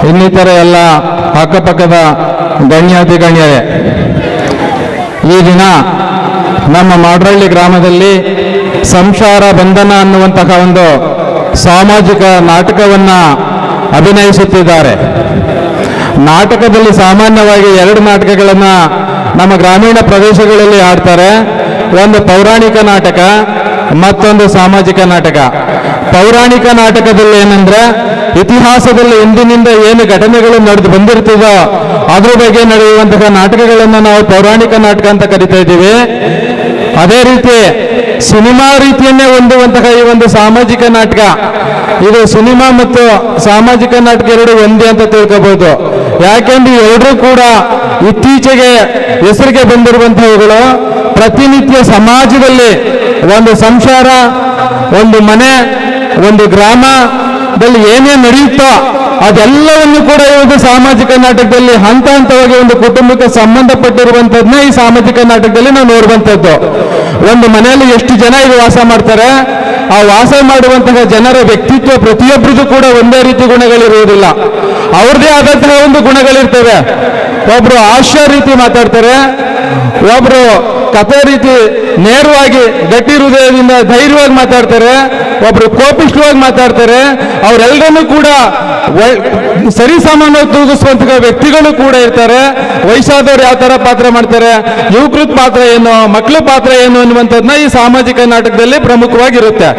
ಇನ್ನಿತರ ಎಲ್ಲ ಅಕ್ಕಪಕ್ಕದ ಗಣ್ಯಾತಿ ಗಣ್ಯರೇ, ಈ ದಿನ ನಮ್ಮ ಮಾಡ್ರಳ್ಳಿ ಗ್ರಾಮದಲ್ಲಿ ಸಂಸಾರ ಬಂಧನ ಅನ್ನುವಂತಹ ಒಂದು ಸಾಮಾಜಿಕ ನಾಟಕವನ್ನು ಅಭಿನಯಿಸುತ್ತಿದ್ದಾರೆ. ನಾಟಕದಲ್ಲಿ ಸಾಮಾನ್ಯವಾಗಿ 2 ನಾಟಕಗಳನ್ನು ನಮ್ಮ ಗ್ರಾಮೀಣ ಪ್ರದೇಶಗಳಲ್ಲಿ ಆಡ್ತಾರೆ. ಒಂದು ಪೌರಾಣಿಕ ನಾಟಕ, ಮತ್ತೊಂದು ಸಾಮಾಜಿಕ ನಾಟಕ. ಪೌರಾಣಿಕ ನಾಟಕದಲ್ಲಿ ಏನಂದ್ರೆ ಇತಿಹಾಸದಲ್ಲಿ ಎಂದಿನಿಂದ ಏನು ಘಟನೆಗಳು ನಡೆದು ಬಂದಿರ್ತದೋ ಅದ್ರ ಬಗ್ಗೆ ನಡೆಯುವಂತಹ ನಾಟಕಗಳನ್ನು ನಾವು ಪೌರಾಣಿಕ ನಾಟಕ ಅಂತ ಕರಿತಾ ಇದ್ದೀವಿ. ಅದೇ ರೀತಿ ಸಿನಿಮಾ ರೀತಿಯನ್ನೇ ಹೊಂದುವಂತಹ ಈ ಒಂದು ಸಾಮಾಜಿಕ ನಾಟಕ, ಇದು ಸಿನಿಮಾ ಮತ್ತು ಸಾಮಾಜಿಕ ನಾಟಕ ಎರಡು ಒಂದೇ ಅಂತ ತಿಳ್ಕೋಬಹುದು. ಯಾಕೆಂದ್ರೆ ಎರಡೂ ಕೂಡ ಇತ್ತೀಚೆಗೆ ಹೆಸರಿಗೆ ಬಂದಿರುವಂತಹವುಗಳು. ಪ್ರತಿನಿತ್ಯ ಸಮಾಜದಲ್ಲಿ ಒಂದು ಸಂಸಾರ, ಒಂದು ಮನೆ, ಒಂದು ಗ್ರಾಮದಲ್ಲಿ ಏನೇನು ನಡೆಯುತ್ತೋ ಅದೆಲ್ಲವನ್ನು ಕೂಡ ಈ ಒಂದು ಸಾಮಾಜಿಕ ನಾಟಕದಲ್ಲಿ ಹಂತ ಹಂತವಾಗಿ ಒಂದು ಕುಟುಂಬಕ್ಕೆ ಸಂಬಂಧಪಟ್ಟಿರುವಂಥದ್ದನ್ನ ಈ ಸಾಮಾಜಿಕ ನಾಟಕದಲ್ಲಿ ನಾವು ನೋಡುವಂಥದ್ದು. ಒಂದು ಮನೆಯಲ್ಲಿ ಎಷ್ಟು ಜನ ಇಲ್ಲಿ ವಾಸ ಮಾಡ್ತಾರೆ, ಆ ವಾಸ ಮಾಡುವಂತಹ ಜನರ ವ್ಯಕ್ತಿತ್ವ ಪ್ರತಿಯೊಬ್ಬರಿಗೂ ಕೂಡ ಒಂದೇ ರೀತಿ ಗುಣಗಳಿರುವುದಿಲ್ಲ. ಅವ್ರದ್ದೇ ಆದಂತಹ ಒಂದು ಗುಣಗಳಿರ್ತವೆ. ಒಬ್ರು ಹಾಸ್ಯ ರೀತಿ ಮಾತಾಡ್ತಾರೆ, ಒಬ್ರು ಕಥೆ ರೀತಿ ನೇರವಾಗಿ ಗಟ್ಟಿ ಹೃದಯದಿಂದ ಧೈರ್ಯವಾಗಿ ಮಾತಾಡ್ತಾರೆ, ಒಬ್ರು ಕೋಪಿಷ್ಠವಾಗಿ ಮಾತಾಡ್ತಾರೆ. ಅವರೆಲ್ಲರನ್ನೂ ಕೂಡ ಸರಿಸಮಾನವಾಗಿ ತೂಗಿಸುವಂತಹ ವ್ಯಕ್ತಿಗಳು ಕೂಡ ಇರ್ತಾರೆ. ವಯಸ್ಸಾದವ್ರು ಯಾವ ತರ ಪಾತ್ರ ಮಾಡ್ತಾರೆ, ಯುವಕೃತ ಪಾತ್ರ ಏನು, ಮಕ್ಕಳ ಪಾತ್ರ ಏನು ಅನ್ನುವಂಥದ್ದನ್ನ ಈ ಸಾಮಾಜಿಕ ನಾಟಕದಲ್ಲಿ ಪ್ರಮುಖವಾಗಿರುತ್ತೆ.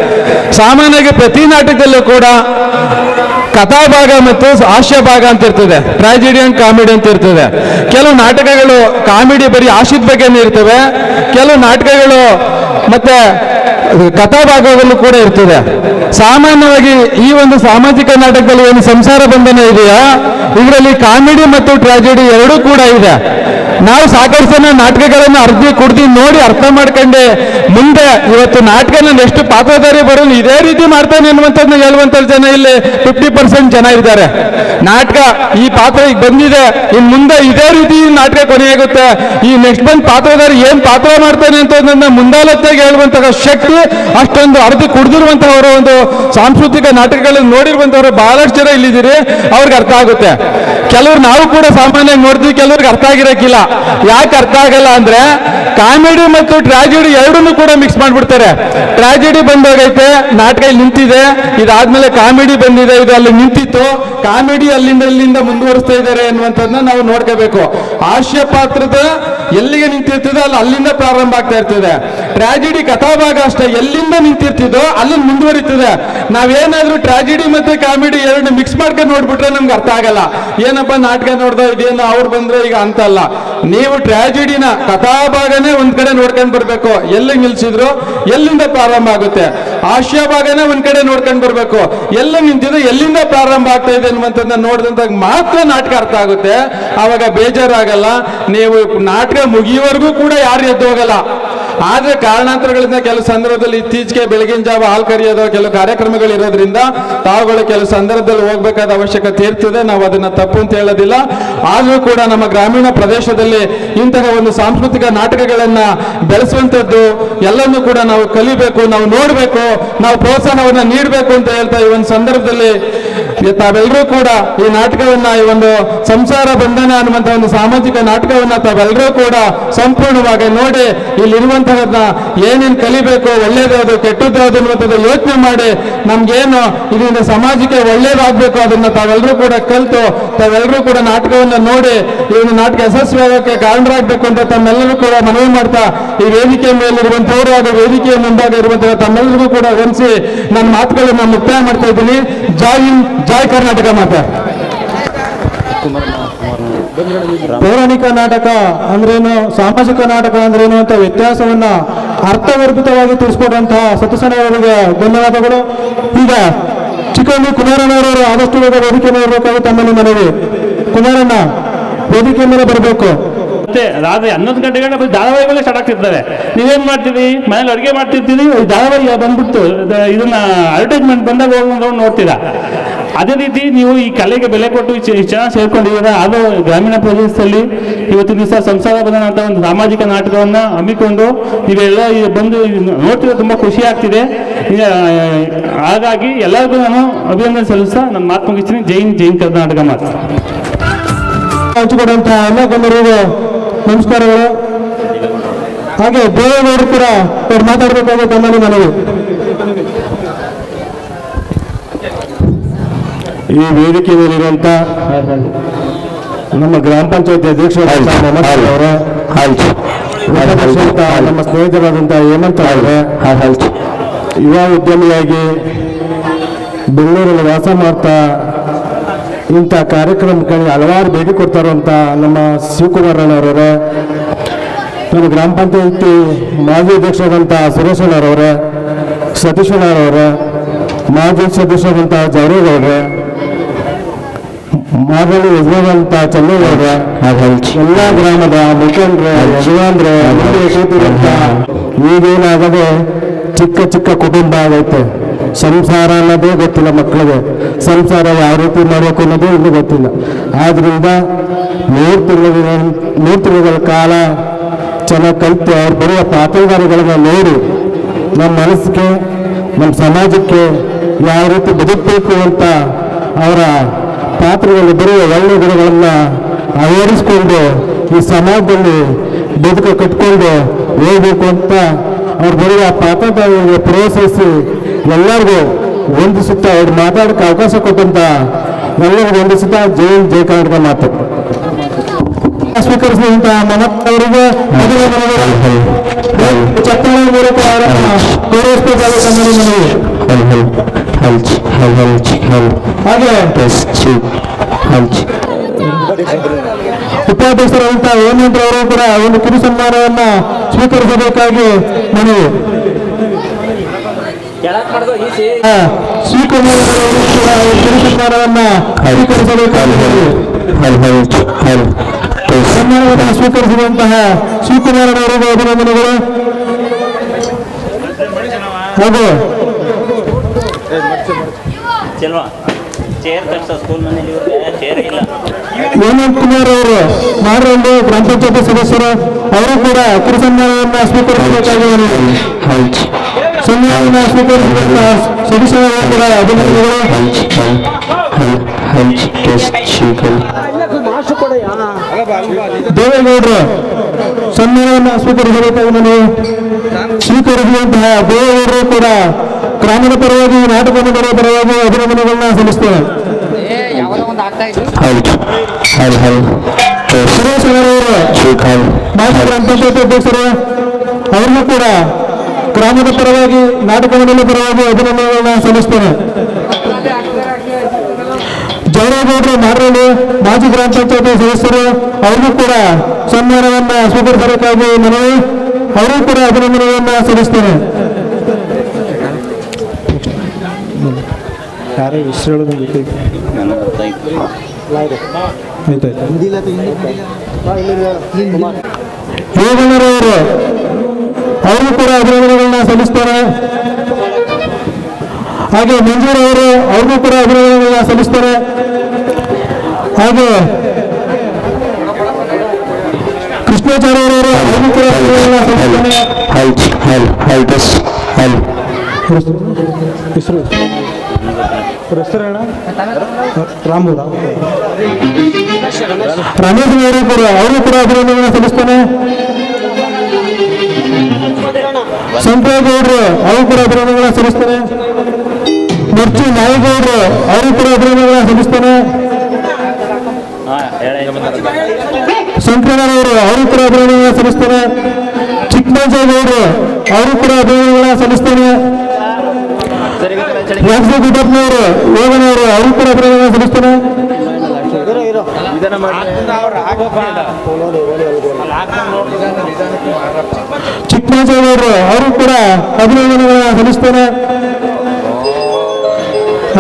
ಸಾಮಾನ್ಯವಾಗಿ ಪ್ರತಿ ನಾಟಕದಲ್ಲೂ ಕೂಡ ಕಥಾ ಭಾಗ ಮತ್ತು ಹಾಸ್ಯ ಭಾಗ ಅಂತ ಇರ್ತದೆ, ಟ್ರಾಜಿಡಿ ಅಂಡ್ ಕಾಮಿಡಿ ಅಂತ ಇರ್ತದೆ. ಕೆಲವು ನಾಟಕಗಳು ಕಾಮಿಡಿ ಬರೀ ಹಾಸ್ಯದ ಬಗ್ಗೆನೇ ಇರ್ತವೆ, ಕೆಲವು ನಾಟಕಗಳು ಮತ್ತೆ ಕಥಾ ಭಾಗಗಳು ಕೂಡ ಇರ್ತದೆ. ಸಾಮಾನ್ಯವಾಗಿ ಈ ಒಂದು ಸಾಮಾಜಿಕ ನಾಟಕದಲ್ಲಿ ಏನು ಸಂಸಾರ ಬಂಧನ ಇದೆಯಾ, ಇದರಲ್ಲಿ ಕಾಮಿಡಿ ಮತ್ತು ಟ್ರಾಜಿಡಿ ಎರಡೂ ಕೂಡ ಇದೆ. ನಾವು ಸಾಕಷ್ಟು ಜನ ನಾಟಕಗಳನ್ನು ಕುಡ್ದು ನೋಡಿ ಅರ್ಥ ಮಾಡ್ಕೊಂಡೆ ಮುಂದೆ ಇವತ್ತು ನಾಟಕನ ಎಷ್ಟು ಪಾತ್ರಧಾರಿ ಬರೋನು ಇದೇ ರೀತಿ ಮಾಡ್ತಾನೆ ಅನ್ನುವಂಥದ್ದನ್ನ ಹೇಳುವಂತ ಜನ ಇಲ್ಲಿ 50% ಜನ ಇದ್ದಾರೆ. ನಾಟಕ ಈ ಪಾತ್ರ ಈಗ ಬಂದಿದೆ, ಇನ್ನು ಮುಂದೆ ಇದೇ ರೀತಿ ನಾಟಕ ಕೊನೆಯಾಗುತ್ತೆ, ಈ ನೆಕ್ಸ್ಟ್ ಬಂದ್ ಪಾತ್ರಧಾರಿ ಏನ್ ಪಾತ್ರ ಮಾಡ್ತಾನೆ ಅಂತ ಮುಂದಾಲತ್ತಾಗಿ ಹೇಳುವಂತಹ ಶಕ್ತಿ ಅಷ್ಟೊಂದು ಅರ್ಧ ಕುಡಿದಿರುವಂತಹವರ ಒಂದು ಸಾಂಸ್ಕೃತಿಕ ನಾಟಕಗಳನ್ನು ನೋಡಿರುವಂತವರು ಬಹಳಷ್ಟು ಜನ ಇಲ್ಲಿದ್ದೀರಿ, ಅವ್ರಿಗೆ ಅರ್ಥ ಆಗುತ್ತೆ. ಕೆಲವ್ರು ನಾವು ಕೂಡ ಸಾಮಾನ್ಯವಾಗಿ ನೋಡ್ತೀವಿ, ಕೆಲವ್ರಿಗೆ ಅರ್ಥ ಆಗಿರಕ್ಕಿಲ್ಲ. ಯಾಕೆ ಅರ್ಥ ಆಗಲ್ಲ ಅಂದ್ರೆ ಕಾಮಿಡಿ ಮತ್ತು ಟ್ರಾಜಿಡಿ ಎರಡನ್ನೂ ಕೂಡ ಮಿಕ್ಸ್ ಮಾಡ್ಬಿಡ್ತಾರೆ. ಟ್ರಾಜಿಡಿ ಬಂದೋಗೈತೆ, ನಾಟಕ ಇಲ್ಲಿ ನಿಂತಿದೆ, ಇದಾದ್ಮೇಲೆ ಕಾಮಿಡಿ ಬಂದಿದೆ, ಇದು ಅಲ್ಲಿ ನಿಂತಿತ್ತು, ಕಾಮಿಡಿ ಅಲ್ಲಿಂದ ಮುಂದುವರಿಸ್ತಾ ಇದ್ದಾರೆ ಅನ್ನುವಂಥದ್ದನ್ನ ನಾವು ನೋಡ್ಕೋಬೇಕು. ಹಾಸ್ಯ ಪಾತ್ರದ ಎಲ್ಲಿಗೆ ನಿಂತಿರ್ತದೋ ಅಲ್ಲಿಂದ ಪ್ರಾರಂಭ ಆಗ್ತಾ ಇರ್ತದೆ. ಟ್ರಾಜಿಡಿ ಕಥಾಭಾಗ ಅಷ್ಟೇ, ಎಲ್ಲಿಂದ ನಿಂತಿರ್ತಿದೋ ಅಲ್ಲಿ ಮುಂದುವರಿತದೆ. ನಾವೇನಾದ್ರೂ ಟ್ರಾಜಿಡಿ ಮತ್ತೆ ಕಾಮಿಡಿ ಎರಡು ಮಿಕ್ಸ್ ಮಾಡ್ಕೊಂಡು ನೋಡ್ಬಿಟ್ರೆ ನಮ್ಗೆ ಅರ್ಥ ಆಗಲ್ಲ. ಏನಪ್ಪ ನಾಟಕ ನೋಡ್ದ ಇದೇನು ಅವ್ರು ಬಂದ್ರೆ ಈಗ ಅಂತಲ್ಲ. ನೀವು ಟ್ರಾಜಿಡಿನ ಕಥಾಭಾಗನೇ ಒಂದ್ ಕಡೆ ನೋಡ್ಕೊಂಡ್ ಬರ್ಬೇಕು, ಎಲ್ಲಿ ನಿಲ್ಸಿದ್ರು ಎಲ್ಲಿಂದ ಪ್ರಾರಂಭ ಆಗುತ್ತೆ. ಹಾಸ್ಯ ಭಾಗನೇ ಒಂದ್ ಕಡೆ ನೋಡ್ಕೊಂಡ್ ಬರ್ಬೇಕು, ಎಲ್ಲಿ ನಿಂತಿದ್ರು ಎಲ್ಲಿಂದ ಪ್ರಾರಂಭ ಆಗ್ತಾ ಇದೆ ಅನ್ನುವಂಥದ್ದನ್ನ ನೋಡಿದಂತಾಗ ಮಾತ್ರ ನಾಟಕ ಅರ್ಥ ಆಗುತ್ತೆ. ಆವಾಗ ಬೇಜಾರಾಗಲ್ಲ. ನೀವು ನಾಟಕ ಮುಗಿಯುವವರೆಗೂ ಕೂಡ ಯಾರು ಎದ್ದು ಹೋಗಲ್ಲ. ಆದ್ರೆ ಕಾರಣಾಂತರಗಳಿಂದ ಕೆಲವು ಸಂದರ್ಭದಲ್ಲಿ ಇತ್ತೀಚೆಗೆ ಬೆಳಗಿನ ಜಾವ ಹಾಲ್ ಕರೆಯೋದು ಕೆಲವು ಕಾರ್ಯಕ್ರಮಗಳು ಇರೋದ್ರಿಂದ ತಾವುಗಳು ಕೆಲವು ಸಂದರ್ಭದಲ್ಲಿ ಹೋಗ್ಬೇಕಾದ ಅವಶ್ಯಕತೆ ಇರ್ತದೆ. ನಾವು ಅದನ್ನ ತಪ್ಪು ಅಂತ ಹೇಳೋದಿಲ್ಲ. ಆದ್ರೂ ಕೂಡ ನಮ್ಮ ಗ್ರಾಮೀಣ ಪ್ರದೇಶದಲ್ಲಿ ಇಂತಹ ಒಂದು ಸಾಂಸ್ಕೃತಿಕ ನಾಟಕಗಳನ್ನ ಬೆಳೆಸುವಂಥದ್ದು ಎಲ್ಲನೂ ಕೂಡ ನಾವು ಕಲಿಬೇಕು, ನಾವು ನೋಡ್ಬೇಕು, ನಾವು ಪ್ರೋತ್ಸಾಹವನ್ನ ನೀಡಬೇಕು ಅಂತ ಹೇಳ್ತಾ ಈ ಒಂದು ಸಂದರ್ಭದಲ್ಲಿ ತಾವೆಲ್ಲರೂ ಕೂಡ ಈ ನಾಟಕವನ್ನ, ಈ ಒಂದು ಸಂಸಾರ ಬಂಧನ ಅನ್ನುವಂಥ ಒಂದು ಸಾಮಾಜಿಕ ನಾಟಕವನ್ನ ತಾವೆಲ್ಲರೂ ಕೂಡ ಸಂಪೂರ್ಣವಾಗಿ ನೋಡಿ ಇಲ್ಲಿರುವಂತಹದನ್ನ ಏನೇನು ಕಲಿಬೇಕು, ಒಳ್ಳೇದಾದ್ರು ಕೆಟ್ಟದ್ದಾದ್ರು ಅನ್ನುವಂಥದ್ದು ಯೋಚನೆ ಮಾಡಿ ನಮ್ಗೇನು ಇದರಿಂದ ಸಮಾಜಕ್ಕೆ ಒಳ್ಳೇದಾಗಬೇಕು ಅದನ್ನ ತಾವೆಲ್ಲರೂ ಕೂಡ ಕಲಿತು ತಾವೆಲ್ಲರೂ ಕೂಡ ನಾಟಕವನ್ನ ನೋಡಿ ಈ ಒಂದು ನಾಟಕ ಯಶಸ್ವಿಯಾಗಕ್ಕೆ ಕಾರಣರಾಗಬೇಕು ಅಂತ ತಮ್ಮೆಲ್ಲರೂ ಕೂಡ ಮನವಿ ಮಾಡ್ತಾ ಈ ವೇದಿಕೆ ಮೇಲಿರುವಂತವರು ಹಾಗೂ ವೇದಿಕೆಯ ಮುಂಭಾಗ ಇರುವಂತಹ ತಮ್ಮೆಲ್ಲರಿಗೂ ಕೂಡ ವಂದಿಸಿ ನನ್ನ ಮಾತುಗಳನ್ನ ಮುಕ್ತಾಯ ಮಾಡ್ತಾ ಇದ್ದೀನಿ. ಜೈ ಹಿಂದ್, ಜೈ ಕರ್ನಾಟಕ ಮಾತಾ. ಪೌರಾಣಿಕ ನಾಟಕ ಅಂದ್ರೇನು, ಸಾಮಾಜಿಕ ನಾಟಕ ಅಂದ್ರೇನು ಅಂತ ವ್ಯತ್ಯಾಸವನ್ನ ಅರ್ಥಗರ್ಭಿತವಾಗಿ ತಿಳಿಸ್ಕೊಡುವಂತಹ ಸತೀಶಣ್ಣವರಿಗೆ ಧನ್ಯವಾದಗಳು. ಈಗ ಚಿಕ್ಕಂದು ಕುಮಾರಣ್ಣವರವರು ಆದಷ್ಟು ಬೇಗ ವೇದಿಕೆ ಮೇಲೆ ಬರಬೇಕಾಗಿ ತಮ್ಮಲ್ಲಿ ಮನವಿ. ಕುಮಾರಣ್ಣ ವೇದಿಕೆ ಮೇಲೆ ಬರಬೇಕು. ಮತ್ತೆ ರಾತ್ರಿ 11 ಗಂಟೆಗೆ ಧಾರಾವಾಹಿಗಳೇ ಸ್ಟಾರ್ಟ್ ಆಗ್ತಿರ್ತವೆ. ನೀವೇನ್ ಮಾಡ್ತೀವಿ, ಮನೇಲಿ ಅಡುಗೆ ಮಾಡ್ತಿರ್ತೀವಿ, ಧಾರಾವಾಹಿ ಬಂದ್ಬಿಟ್ಟು ಇದನ್ನ ಅಡ್ವರ್ಟೈಸ್ಮೆಂಟ್ ಬಂದಾಗ ಹೋಗಿ ನೋಡ್ತೀರಾ. ಅದೇ ರೀತಿ ನೀವು ಈ ಕಲೆಗೆ ಬೆಲೆ ಕೊಟ್ಟು ಚೆನ್ನಾಗಿ ಸೇರ್ಕೊಂಡಿದ್ದೀರಾ. ಅದು ಗ್ರಾಮೀಣ ಪ್ರದೇಶದಲ್ಲಿ ಇವತ್ತಿನ ದಿವಸ ಸಂಸಾರ ಬಂಧನ ಅಂತ ಒಂದು ಸಾಮಾಜಿಕ ನಾಟಕವನ್ನ ಹಮ್ಮಿಕೊಂಡು ನೀವೆಲ್ಲ ಬಂದು ನೋಡ್ತಿರೋ ತುಂಬಾ ಖುಷಿ ಆಗ್ತಿದೆ. ಹಾಗಾಗಿ ಎಲ್ಲರಿಗೂ ನಾನು ಅಭಿನಂದನೆ ಸಲ್ಲಿಸ್ತಾ ನನ್ನ ಮಾತು ಮುಗಿಸ್ತೀನಿ. ಜೈನ್ ಕರ್ನಾಟಕ ಮಾತು. ಹಂಚಿಕೊಡುವಂತಹ ಎಲ್ಲ ಗಣ್ಯರಿಗೂ ನಮಸ್ಕಾರಗಳು. ಹಾಗೆ ಬೇರೆಯವರು ಕೂಡ ಅವ್ರು ಮಾತಾಡಬೇಕಾದ ತಮ್ಮಲ್ಲಿ ಮನವಿ. ಈ ವೇದಿಕೆ ಮೇಲಿರುವಂತ ನಮ್ಮ ಗ್ರಾಮ ಪಂಚಾಯತಿ ಅಧ್ಯಕ್ಷರು ಅವರೇ, ನಮ್ಮ ಸ್ನೇಹಿತರಾದಂಥ ಹೇಮಂತ್ ಅವರೇ, ಯುವ ಉದ್ಯಮಿಯಾಗಿ ಬೆಂಗಳೂರಲ್ಲಿ ವಾಸ ಮಾಡ್ತಾ ಇಂಥ ಕಾರ್ಯಕ್ರಮಕ್ಕೆ ಹಲವಾರು ಭೇಟಿ ಕೊಡ್ತಾರಂತ ನಮ್ಮ ಶಿವಕುಮಾರಣ್ಣವರವರೇ, ನಮ್ಮ ಗ್ರಾಮ ಪಂಚಾಯತಿ ಮಾಜಿ ಅಧ್ಯಕ್ಷರಾದಂಥ ಸುರೇಶಣ್ಣವರವರೇ, ಸತೀಶಣ್ಣವರವರೇ, ಮಾಜಿ ಸದಸ್ಯರಾದಂಥ ಜವರೇಗೌಡ್ರೆ, ಮಾದಳಿ ಯಜಮಾನಂತ ಚಂದ್ರೇಗೌಡ್ರೆ, ಎಲ್ಲ ಗ್ರಾಮದ ಮುಖಂಡ್ರೆ, ಯಜಮಾನ್ರೆ, ಈಗೇನಾಗದೆ ಚಿಕ್ಕ ಚಿಕ್ಕ ಕುಟುಂಬ ಆಗೈತೆ. ಸಂಸಾರ ಅನ್ನೋದೇ ಗೊತ್ತಿಲ್ಲ ಮಕ್ಕಳಿಗೆ, ಸಂಸಾರ ಯಾವ ರೀತಿ ಮಾಡಬೇಕು ಅನ್ನೋದೇ ಇನ್ನೂ ಗೊತ್ತಿಲ್ಲ. ಆದ್ರಿಂದ 3 ತಿಂಗಳ ಕಾಲ ಚೆನ್ನಾಗಿ ಕಲಿತು ಅವ್ರು ಬರುವ ಪಾತ್ರಧಾರಿಗಳನ್ನ ನೋಡಿ ನಮ್ಮ ಮನಸ್ಸಿಗೆ, ನಮ್ಮ ಸಮಾಜಕ್ಕೆ ಯಾವ ರೀತಿ ಬದುಕಬೇಕು ಅಂತ ಅವರ ಪಾತ್ರಗಳು ಬರುವ ಒಳ್ಳೆ ಗುಣಗಳನ್ನು ಅಳವಡಿಸ್ಕೊಂಡು ಈ ಸಮಾಜದಲ್ಲಿ ಬದುಕು ಕಟ್ಕೊಂಡು ಹೋಗ್ಬೇಕು ಅಂತ ಅವ್ರು ಬರುವ ಪಾತ್ರಧಾರಿಗಳಿಗೆ ಪ್ರೋತ್ಸಾಹಿಸಿ ಎಲ್ಲರಿಗೂ ವಂದಿಸುತ್ತಾ ಅವ್ರು ಮಾತಾಡೋಕ್ಕೆ ಅವಕಾಶ ಕೊಟ್ಟಂತ ಎಲ್ಲರಿಗೂ ವಂದಿಸುತ್ತಾ ಜೈ ಕರ್ನಾಟಕ ಮಾತು. ಸ್ವೀಕರಿಸಿದಂತಹ ಮಮತಾವರಿಗೆ ಚಪ್ಪಾಳೆ ಮೂಲಕ ಅವರನ್ನು ಗೌರವಿಸಬೇಕಾದ ತಮ್ಮಲ್ಲಿ ಮನವಿ. ಹಾಗೆ ಉಪಾಧ್ಯಕ್ಷರಾದಂತಹ ಹೇಮಂತ್ ಅವರು ಕೂಡ ಒಂದು ಕಿರು ಸನ್ಮಾನವನ್ನ ಸ್ವೀಕರಿಸಬೇಕಾಗಿ ಮನವಿ. ಶ್ರೀಕುಮಾರ್ ಅವರು ಕೂಡ ಕಿರು ಸನ್ಮಾನವನ್ನ ಸ್ವೀಕರಿಸಬೇಕಾಗಿ ಸನ್ಮಾನವನ್ನು ಸ್ವೀಕರಿಸಿದಂತಹ ಶಿವಕುಮಾರನವರಿಗೆ ಅಭಿನಂದನೆಗಳು. ಹಾಗೂ ಹೇಮಂತ್ ಕುಮಾರ್ ಅವರು ಮಾರಳ್ಳಿ ಗ್ರಾಮ ಪಂಚಾಯತಿ ಸದಸ್ಯರು, ಅವರು ಕೂಡ ಕಿರು ಸನ್ಮಾನವನ್ನು ಸ್ವೀಕರಿಸಬೇಕಾಗಿ ಸನ್ಮಾನವನ್ನು ಸ್ವೀಕರಿಸಿದಂತಹ ಸದಸ್ಯರು ಕೂಡ ಅಭಿನಂದನೆಗಳು. ದೇವೇಗೌಡರು ಸನ್ಮಾನವನ್ನು ಸ್ವೀಕರಿಸಬೇಕಾಗಿ ನಾನು ಸ್ವೀಕರಿಸುವಂತಹ ದೇವೇಗೌಡರು ಕೂಡ ಗ್ರಾಮದ ಪರವಾಗಿ ನಾಟಕ ಮಂಡಳಿಯ ಪರವಾಗಿ ಅಭಿನಂದನೆಗಳನ್ನ ಸಲ್ಲಿಸ್ತೇನೆ. ಸುರೇಶ್ ಅವರವರು ಮಾಜಿ ಗ್ರಾಮ ಪಂಚಾಯತ್ ಅಧ್ಯಕ್ಷರು ಅವರನ್ನು ಕೂಡ ಗ್ರಾಮದ ಪರವಾಗಿ ನಾಟಕ ಮಂಡಳಿಯ ಪರವಾಗಿ ಅಭಿನಂದನೆಗಳನ್ನ ಸಲ್ಲಿಸ್ತೇನೆ. ಜವರೇಗೌಡರು ಮಾರಳ್ಳಿ ಮಾಜಿ ಗ್ರಾಮ ಪಂಚಾಯತ್ ಸದಸ್ಯರು ಅವರಿಗೂ ಕೂಡ ಸನ್ಮಾನವನ್ನ ಸ್ವೀಕರಿಸಬೇಕಾಗಿ ಮನವಿ, ಅವರೂ ಕೂಡ ಅಭಿನಂದನೆಗಳನ್ನ ಸಲ್ಲಿಸ್ತೇನೆ. ಯಾರೇ ಹೆಸರು ಹೇಳೋದು ಯೋಗಣ್ಣರವರು ಅವರು ಕೂಡ ಅಭಿನಂದನೆಗಳನ್ನ ಸಲ್ಲಿಸ್ತಾರೆ. ಹಾಗೆ ಮಂಜೂರ್ ಅವರು ಅವ್ರಿಗೂ ಕೂಡ ಅಭಿನಂದನೆಗಳನ್ನ ಸಲ್ಲಿಸ್ತಾರೆ. ಹಾಗೆ ಕೃಷ್ಣಾಚಾರ್ಯ ಅವರು ಅವ್ರಿಗೂ ಕೂಡ ಅಭಿನಂದನೆಗಳನ್ನ ಸಲ್ಲಿಸ್ತಾರೆ. ರಾಮು ರಮೇಶ್ ಅವರು ಕೂಡ ಅವರು ಕೂಡ ಅಭಿನಂದನೆಗಳನ್ನ ಸಲ್ಲಿಸ್ತಾನೆ. ಸಂಪೇಗೌಡರು ಅವರು ಕೂಡ ಅಭಿನಂದನೆಗಳನ್ನ ಸಲ್ಲಿಸ್ತಾರೆ. ಮರ್ಚಿ ನಾಯಗೌಡರು ಅವರು ಕೂಡ ಅಭಿನಂದನೆಗಳನ್ನ ಸಲ್ಲಿಸ್ತಾನೆ. ಶಂಕರಣ್ಣನವರು ಅವರು ಕೂಡ ಅಭಿನಂದನೆಗಳನ್ನ ಸಲ್ಲಿಸ್ತಾರೆ. ಚಿಕ್ಕಮಂಜೇಗೌಡರು ಅವರು ಕೂಡ ಅಭಿನಂದನೆಗಳನ್ನ ಸಲ್ಲಿಸ್ತಾನೆ. ಗುಡ್ಡಪ್ಪನವರು ಯೋಗನವರು ಅವರು ಕೂಡ ಅಭಿನಂದನೆಗಳನ್ನ ಸಲ್ಲಿಸ್ತಾನೆ. ಚಿಕ್ಕಮಂಜೇಗೌಡರು ಅವರು ಕೂಡ ಅಭಿನಂದನೆಗಳನ್ನ ಸಲ್ಲಿಸ್ತಾನೆ.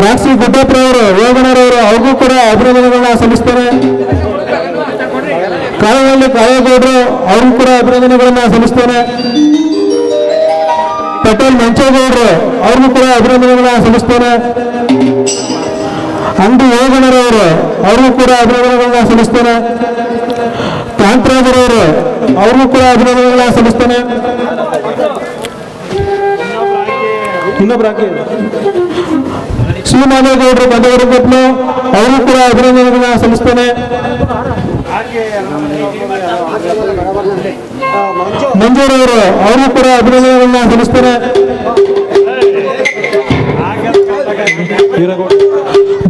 ರಾಕ್ಷಿ ಗುಡ್ಡಪ್ಪನವರು ಯೋಗನರವರು ಅವ್ರಿಗೂ ಕೂಡ ಅಭಿನಂದನೆಗಳನ್ನ ಸಲ್ಲಿಸ್ತಾರೆ. ಕಾಳಹಳ್ಳಿ ಕಾಳೇಗೌಡರು ಅವ್ರಿಗೂ ಕೂಡ ಅಭಿನಂದನೆಗಳನ್ನ ಸಲ್ಲಿಸ್ತಾರೆ. ಪಟೇಲ್ ಮಂಚೇಗೌಡರು ಅವ್ರಿಗೂ ಕೂಡ ಅಭಿನಂದನೆಗಳನ್ನ ಸಲ್ಲಿಸ್ತಾರೆ. ಅಂದು ಯೋಗನರವರು ಅವ್ರಿಗೂ ಕೂಡ ಅಭಿನಂದನೆಗಳನ್ನ ಸಲ್ಲಿಸ್ತಾರೆ. ಕಾಂತರಾಜರವರು ಅವ್ರಿಗೂ ಕೂಡ ಅಭಿನಂದನೆಗಳನ್ನ ಸಲ್ಲಿಸ್ತಾನೆ. ಇನ್ನೊಬ್ಬರು ಶ್ರೀಮಾನೇಗೌಡರು ಬಂದವರಿಗೊಬ್ಬರು ಅವರು ಕೂಡ ಅಭಿನಂದನೆಗಳನ್ನ ಸಲ್ಲಿಸ್ತಾನೆ. ಮಂಜೂರವರು ಅವರು ಕೂಡ ಅಭಿನಂದನೆಗಳನ್ನ ಸಲ್ಲಿಸ್ತಾರೆ.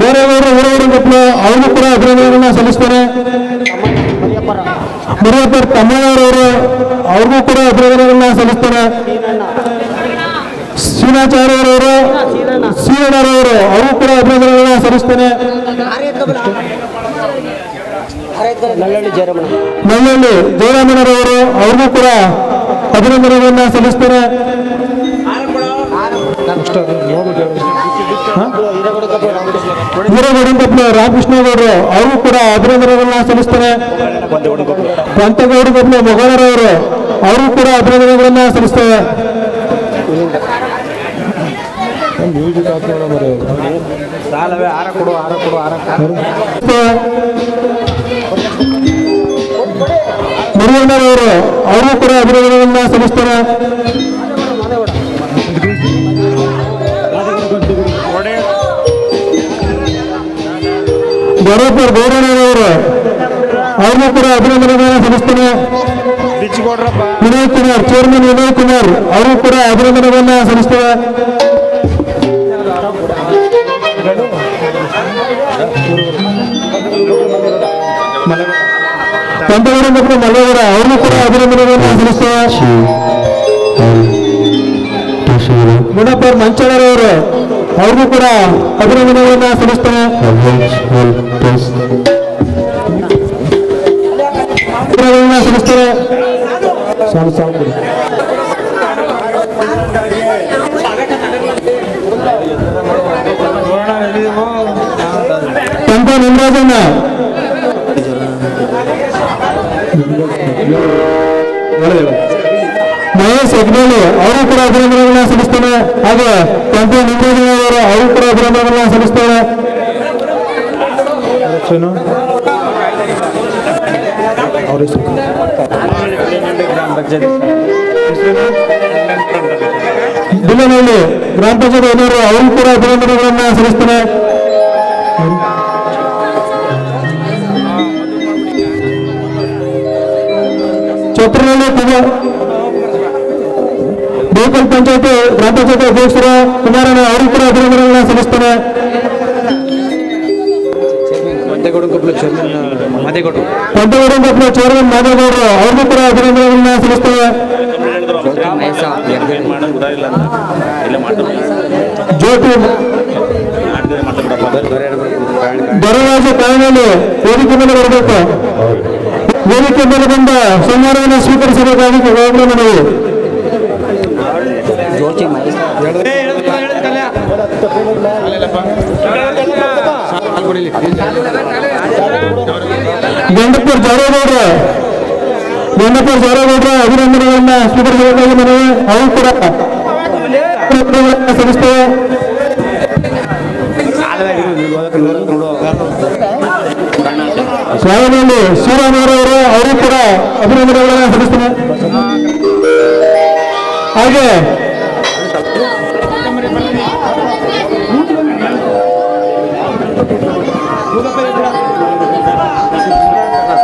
ಬೇರೆಯವರು ಊರವರಿಗೊಬ್ಬರು ಅವರು ಕೂಡ ಅಭಿನಂದನೆಗಳನ್ನ ಸಲ್ಲಿಸ್ತಾರೆ. ಮುರಿಯಪ್ಪರ್ ತಮ್ಮಣ್ಣವರವರು ಅವ್ರಿಗೂ ಕೂಡ ಅಭಿನಂದನೆಗಳನ್ನ ಸಲ್ಲಿಸ್ತಾರೆ. ಶ್ರೀನಾಚಾರ್ಯರವರು ಶ್ರೀರಣ್ಣರವರು ಅವರು ಕೂಡ ಅಭಿನಂದನೆಗಳನ್ನ ಸಲ್ಲಿಸ್ತಾನೆ. ನಲ್ಲಳ್ಳಿ ಜಯರಾಮಣ್ಣರವರು ಅವ್ರಿಗೂ ಕೂಡ ಅಭಿನಂದನೆಗಳನ್ನ ಸಲ್ಲಿಸ್ತಾರೆ. ಹಿರೇಗೌಡಂತಪ್ಪ ರಾಮಕೃಷ್ಣಗೌಡರು ಅವರು ಕೂಡ ಅಭಿನಂದನೆಗಳನ್ನ ಸಲ್ಲಿಸ್ತಾರೆ. ಪಂತಗೌಡಗಪ್ಪ ಮೊಗಳರವರು ಅವರು ಕೂಡ ಅಭಿನಂದನೆಗಳನ್ನ ಸಲ್ಲಿಸ್ತಾರೆ. ಮುರಿಯಣ್ಣರವರು ಅವರು ಕೂಡ ಅಭಿನಂದನೆಗಳನ್ನ ಸಲ್ಲಿಸ್ತಾರೆ. ಬರೋಬ್ಬರ್ ಗೌಡಣ್ಣನವರು ಅವ್ರಿಗೂ ಕೂಡ ಅಭಿನಂದನೆಗಳನ್ನ ಸಲ್ಲಿಸ್ತಾರೆ. ವಿನಯ್ ಕುಮಾರ್ ಚೇರ್ಮನ್ ವಿನಯ್ ಕುಮಾರ್ ಅವರು ಕೂಡ ಅಭಿನಂದನೆಗಳನ್ನ ಸಲ್ಲಿಸ್ತಾರೆ. ಕಂದಗೌಡ ಮತ್ತು ಮಲ್ಲವರ ಅವರು ಕೂಡ ಅಭಿನಂದನೆಗಳನ್ನ ಸಲ್ಲಿಸ್ತಾರೆ. ಮುನಪ್ಪರ್ ಮಂಚಳರವರು ಅವ್ರಿಗೂ ಕೂಡ ಅಭಿನಂದನೆಗಳನ್ನ ಸಲ್ಲಿಸ್ತಾರೆ. ಸಲ್ಲಿಸ್ತಾರೆ. ಪಂಪ ನಿಮರಾಜಣ್ಣ ಮಹೇಶ್ ಯಜ್ಞಾಲಿ ಅವರು ಕೂಡ ಅಭಿನಂದನೆಗಳನ್ನ ಸಲ್ಲಿಸ್ತಾರೆ. ಹಾಗೆ ಪಂಪ ನಿಮರಾಜಣ್ಣವರು ಅವರು ಕೂಡ ಅಭಿನಂದನೆಗಳನ್ನ ಸಲ್ಲಿಸ್ತಾರೆ. ಬಿಲ್ಲನಹಳ್ಳಿ ಗ್ರಾಮ ಪಂಚಾಯತ್ ಅಧ್ಯಕ್ಷರು ಅವರು ಕೂಡ ಅಭಿನಂದನೆಗಳನ್ನ ಸಲ್ಲಿಸ್ತಾರೆ. ಮಾರಳ್ಳಿ ಬಹುಕಲ್ ಪಂಚಾಯತಿ ಗ್ರಾಮ ಪಂಚಾಯತಿ ಅಧ್ಯಕ್ಷರು ಕುಮಾರಣ್ಣ ಅವರು ಕೂಡ ಅಭಿನಂದನೆಗಳನ್ನ ಸಲ್ಲಿಸ್ತಾರೆ. ಪಂಚಗೌಡಂಕೊಪ್ಲ ಚೇರ್ಮನ್ ಮಾದೇಗೌಡರು ಅವ್ರಿಗೂ ಕೂಡ ಅಭಿನಂದನೆಗಳನ್ನ ಸಲ್ಲಿಸ್ತೇವೆ. ಜ್ಯೋತಿ ದೊರರಾಜ ಕಾರಣದಲ್ಲಿ ವೇದಿಕೆ ಮೇಲೆ ಬರಬೇಕು. ವೇದಿಕೆ ಮೇಲೆ ಬಂದ ಸನ್ಮಾನವನ್ನು ಸ್ವೀಕರಿಸಬೇಕಾಗಿ ಮನವಿ. ಗಂಡಪುರ ಜಾರೇಗೌಡರ ಅಭಿನಂದನೆಗಳನ್ನ ಸ್ವೀಕರಿಸಬೇಕಾಗಿ ಮನವಿ. ಅವರು ಕೂಡ ಸಲ್ಲಿಸ್ತೇವೆ. ಸ್ವಾಮಿನಲ್ಲಿ ಶ್ರೀರಾಮರವರು ಅವರು ಕೂಡ ಅಭಿನಂದನೆಗಳನ್ನ ಸಲ್ಲಿಸ್ತೇನೆ. ಹಾಗೆ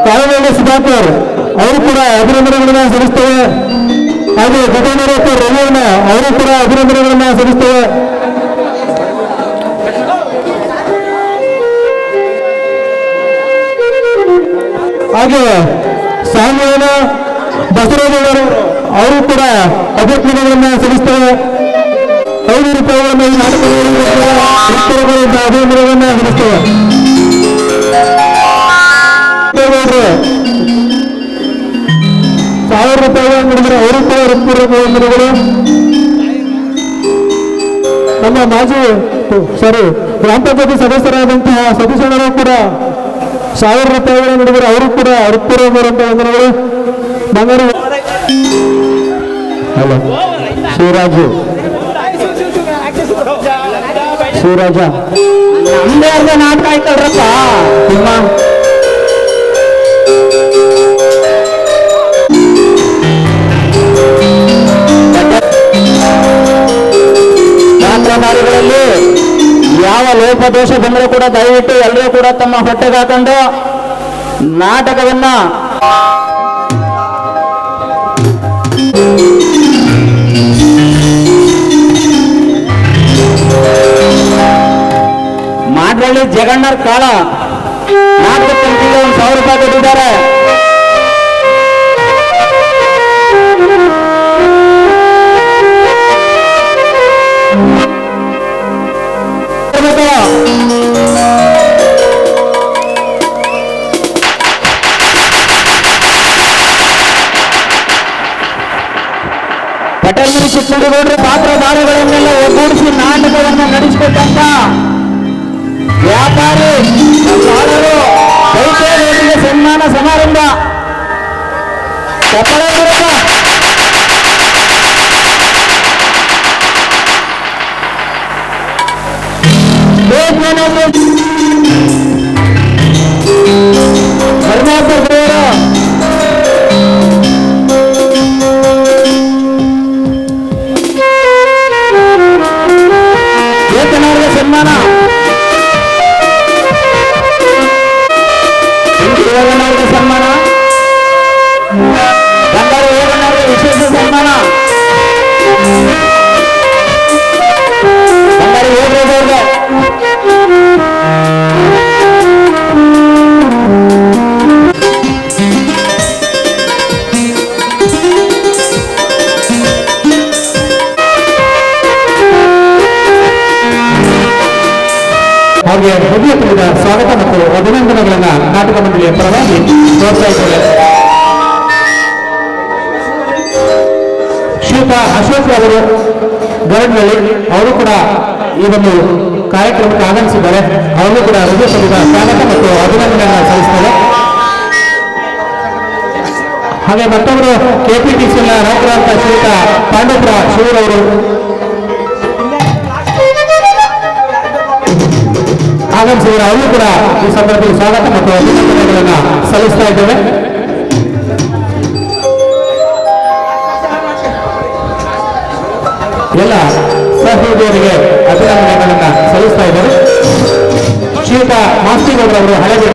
ಕಾಲವೇಲಿ ಸುಧಾಕರ್ ಅವರು ಕೂಡ ಅಭಿನಂದನೆಗಳನ್ನ ಸಲ್ಲಿಸ್ತೇವೆ. ಹಾಗೆ ಗಗನರೇಖ ರಮಣ ಅವರು ಕೂಡ ಅಭಿನಂದನೆಗಳನ್ನ ಸಲ್ಲಿಸ್ತೇವೆ. ಹಾಗೆ ಸಾಮೂಹಿಕ ಬಸವರಾಜವರು ಅವರು ಕೂಡ ಅಭಿನಂದನೆಗಳನ್ನ ಸಲ್ಲಿಸ್ತೇವೆ. 5 ರೂಪಾಯಿಗಳನ್ನು ಈ ನಾಟಕಗಳಿಂದ ಅಭಿನಂದನೆಗಳನ್ನ ಸಲ್ಲಿಸ್ತೇವೆ. 1000 ರೂಪಾಯಿಗಳನ್ನು ನೀಡಿದರೆ ಅವರು ಕೂಡ ಹೃತ್ಪೂರ್ವಕಗಳು. ನಮ್ಮ ಗ್ರಾಮ ಪಂಚಾಯತಿ ಸದಸ್ಯರಾದಂತಹ ಸತೀಶಣ್ಣರು ಕೂಡ 1000 ರೂಪಾಯಿಗಳನ್ನು ನೀಡಿದರೆ ಅವರು ಕೂಡ ಹೃತ್ಪೂರ್ವಕರಂತಹ ವಂದನೆಗಳು. ಬಂಗಾರು ಶಿವರಾಜ ನಮ್ದೇ ಅರ್ಧ ನಾಟಕ ಆಯ್ತಲ್ರಪ್ಪ ನಿಮ್ಮ ನಾಟಕಗಳಲ್ಲಿ ಯಾವ ಲೋಪದೋಷ ಬಂದರೂ ಕೂಡ ದಯವಿಟ್ಟು ಎಲ್ಲರೂ ಕೂಡ ತಮ್ಮ ಹೊಟ್ಟೆಗೆ ಹಾಕೊಂಡು ನಾಟಕವನ್ನ ಮಾಡ್ರಳ್ಳಿ ಜಗಣ್ಣರ್ ಕಾಳ ನಾಟಕಕ್ಕೆ 1000 ರೂಪಾಯಿ ಕೊಟ್ಟಿದ್ದಾರೆ. ಪಟೇಲ್ಮರಿ ಚಿಕ್ಕನಗೌಡರ ಪಾತ್ರಧಾರಿಗಳನ್ನೆಲ್ಲ ಒಗ್ಗೂಡಿಸಿ ನಾಟಕವನ್ನು ನಡೆಸಬೇಕಂತ ವ್ಯಾಪಾರಿ ದೈತ್ಯರಿಗೆ ಸನ್ಮಾನ ಸಮಾರಂಭ ವೇತನವರಿಗೆ ಸನ್ಮಾನ ಯೋಗನವರಿಗೆ ಸನ್ಮಾನ ಗಂಗಾರು ಯೋಗನವರಿಗೆ ವಿಶೇಷ ಸನ್ಮಾನ ಗಂಗಾರು ಯೋಗದವ್ರಿಗೆ ಹಾಗೆ ಹೃದಯ ತುಂಬಿದ ಸ್ವಾಗತ ಮತ್ತು ಅಭಿನಂದನೆಗಳನ್ನ ನಾಟಕ ಮಂಡಳಿಯ ಪರವಾಗಿ ತೋರ್ತಾ ಇದ್ದೇವೆ. ಶ್ರೀಯುತ ಅಶೋಕ್ ಅವರು ಗರಡ್ನಳ್ಳಿ ಅವರು ಕೂಡ ಈ ಒಂದು ಕಾರ್ಯಕ್ರಮಕ್ಕೆ ಆಗಮಿಸಿದ್ದಾರೆ. ಅವರು ಕೂಡ ಹೃದಯ ತುಂಬಿದ ಸ್ವಾಗತ ಮತ್ತು ಅಭಿನಂದನೆಗಳನ್ನು ಸಲ್ಲಿಸಿದ್ದಾರೆ. ಹಾಗೆ ಮತ್ತೊಬ್ಬರು ಕೆಪಿಟಿಸಿನ ನಾಯಕರಾದ ಶ್ರೀಯುತ ಪಾಂಡವಪುರ ಶಿವರವರು ಆಗಮಿಸಿದರೆ ಅವರು ಕೂಡ ಈ ಸಂದರ್ಭದಲ್ಲಿ ಸ್ವಾಗತ ಮತ್ತು ಅಭಿನಂದನೆಗಳನ್ನು ಸಲ್ಲಿಸ್ತಾ ಇದ್ದೇವೆ. ಎಲ್ಲ ಸಹೋದರಿಯರಿಗೆ ಅಭಿನಂದನೆಗಳನ್ನು ಸಲ್ಲಿಸ್ತಾ ಇದ್ದಾರೆ. ಶ್ರೀಯುತ ಮಾಸ್ತಿಗೌಡರವರು ಹಳೆಯ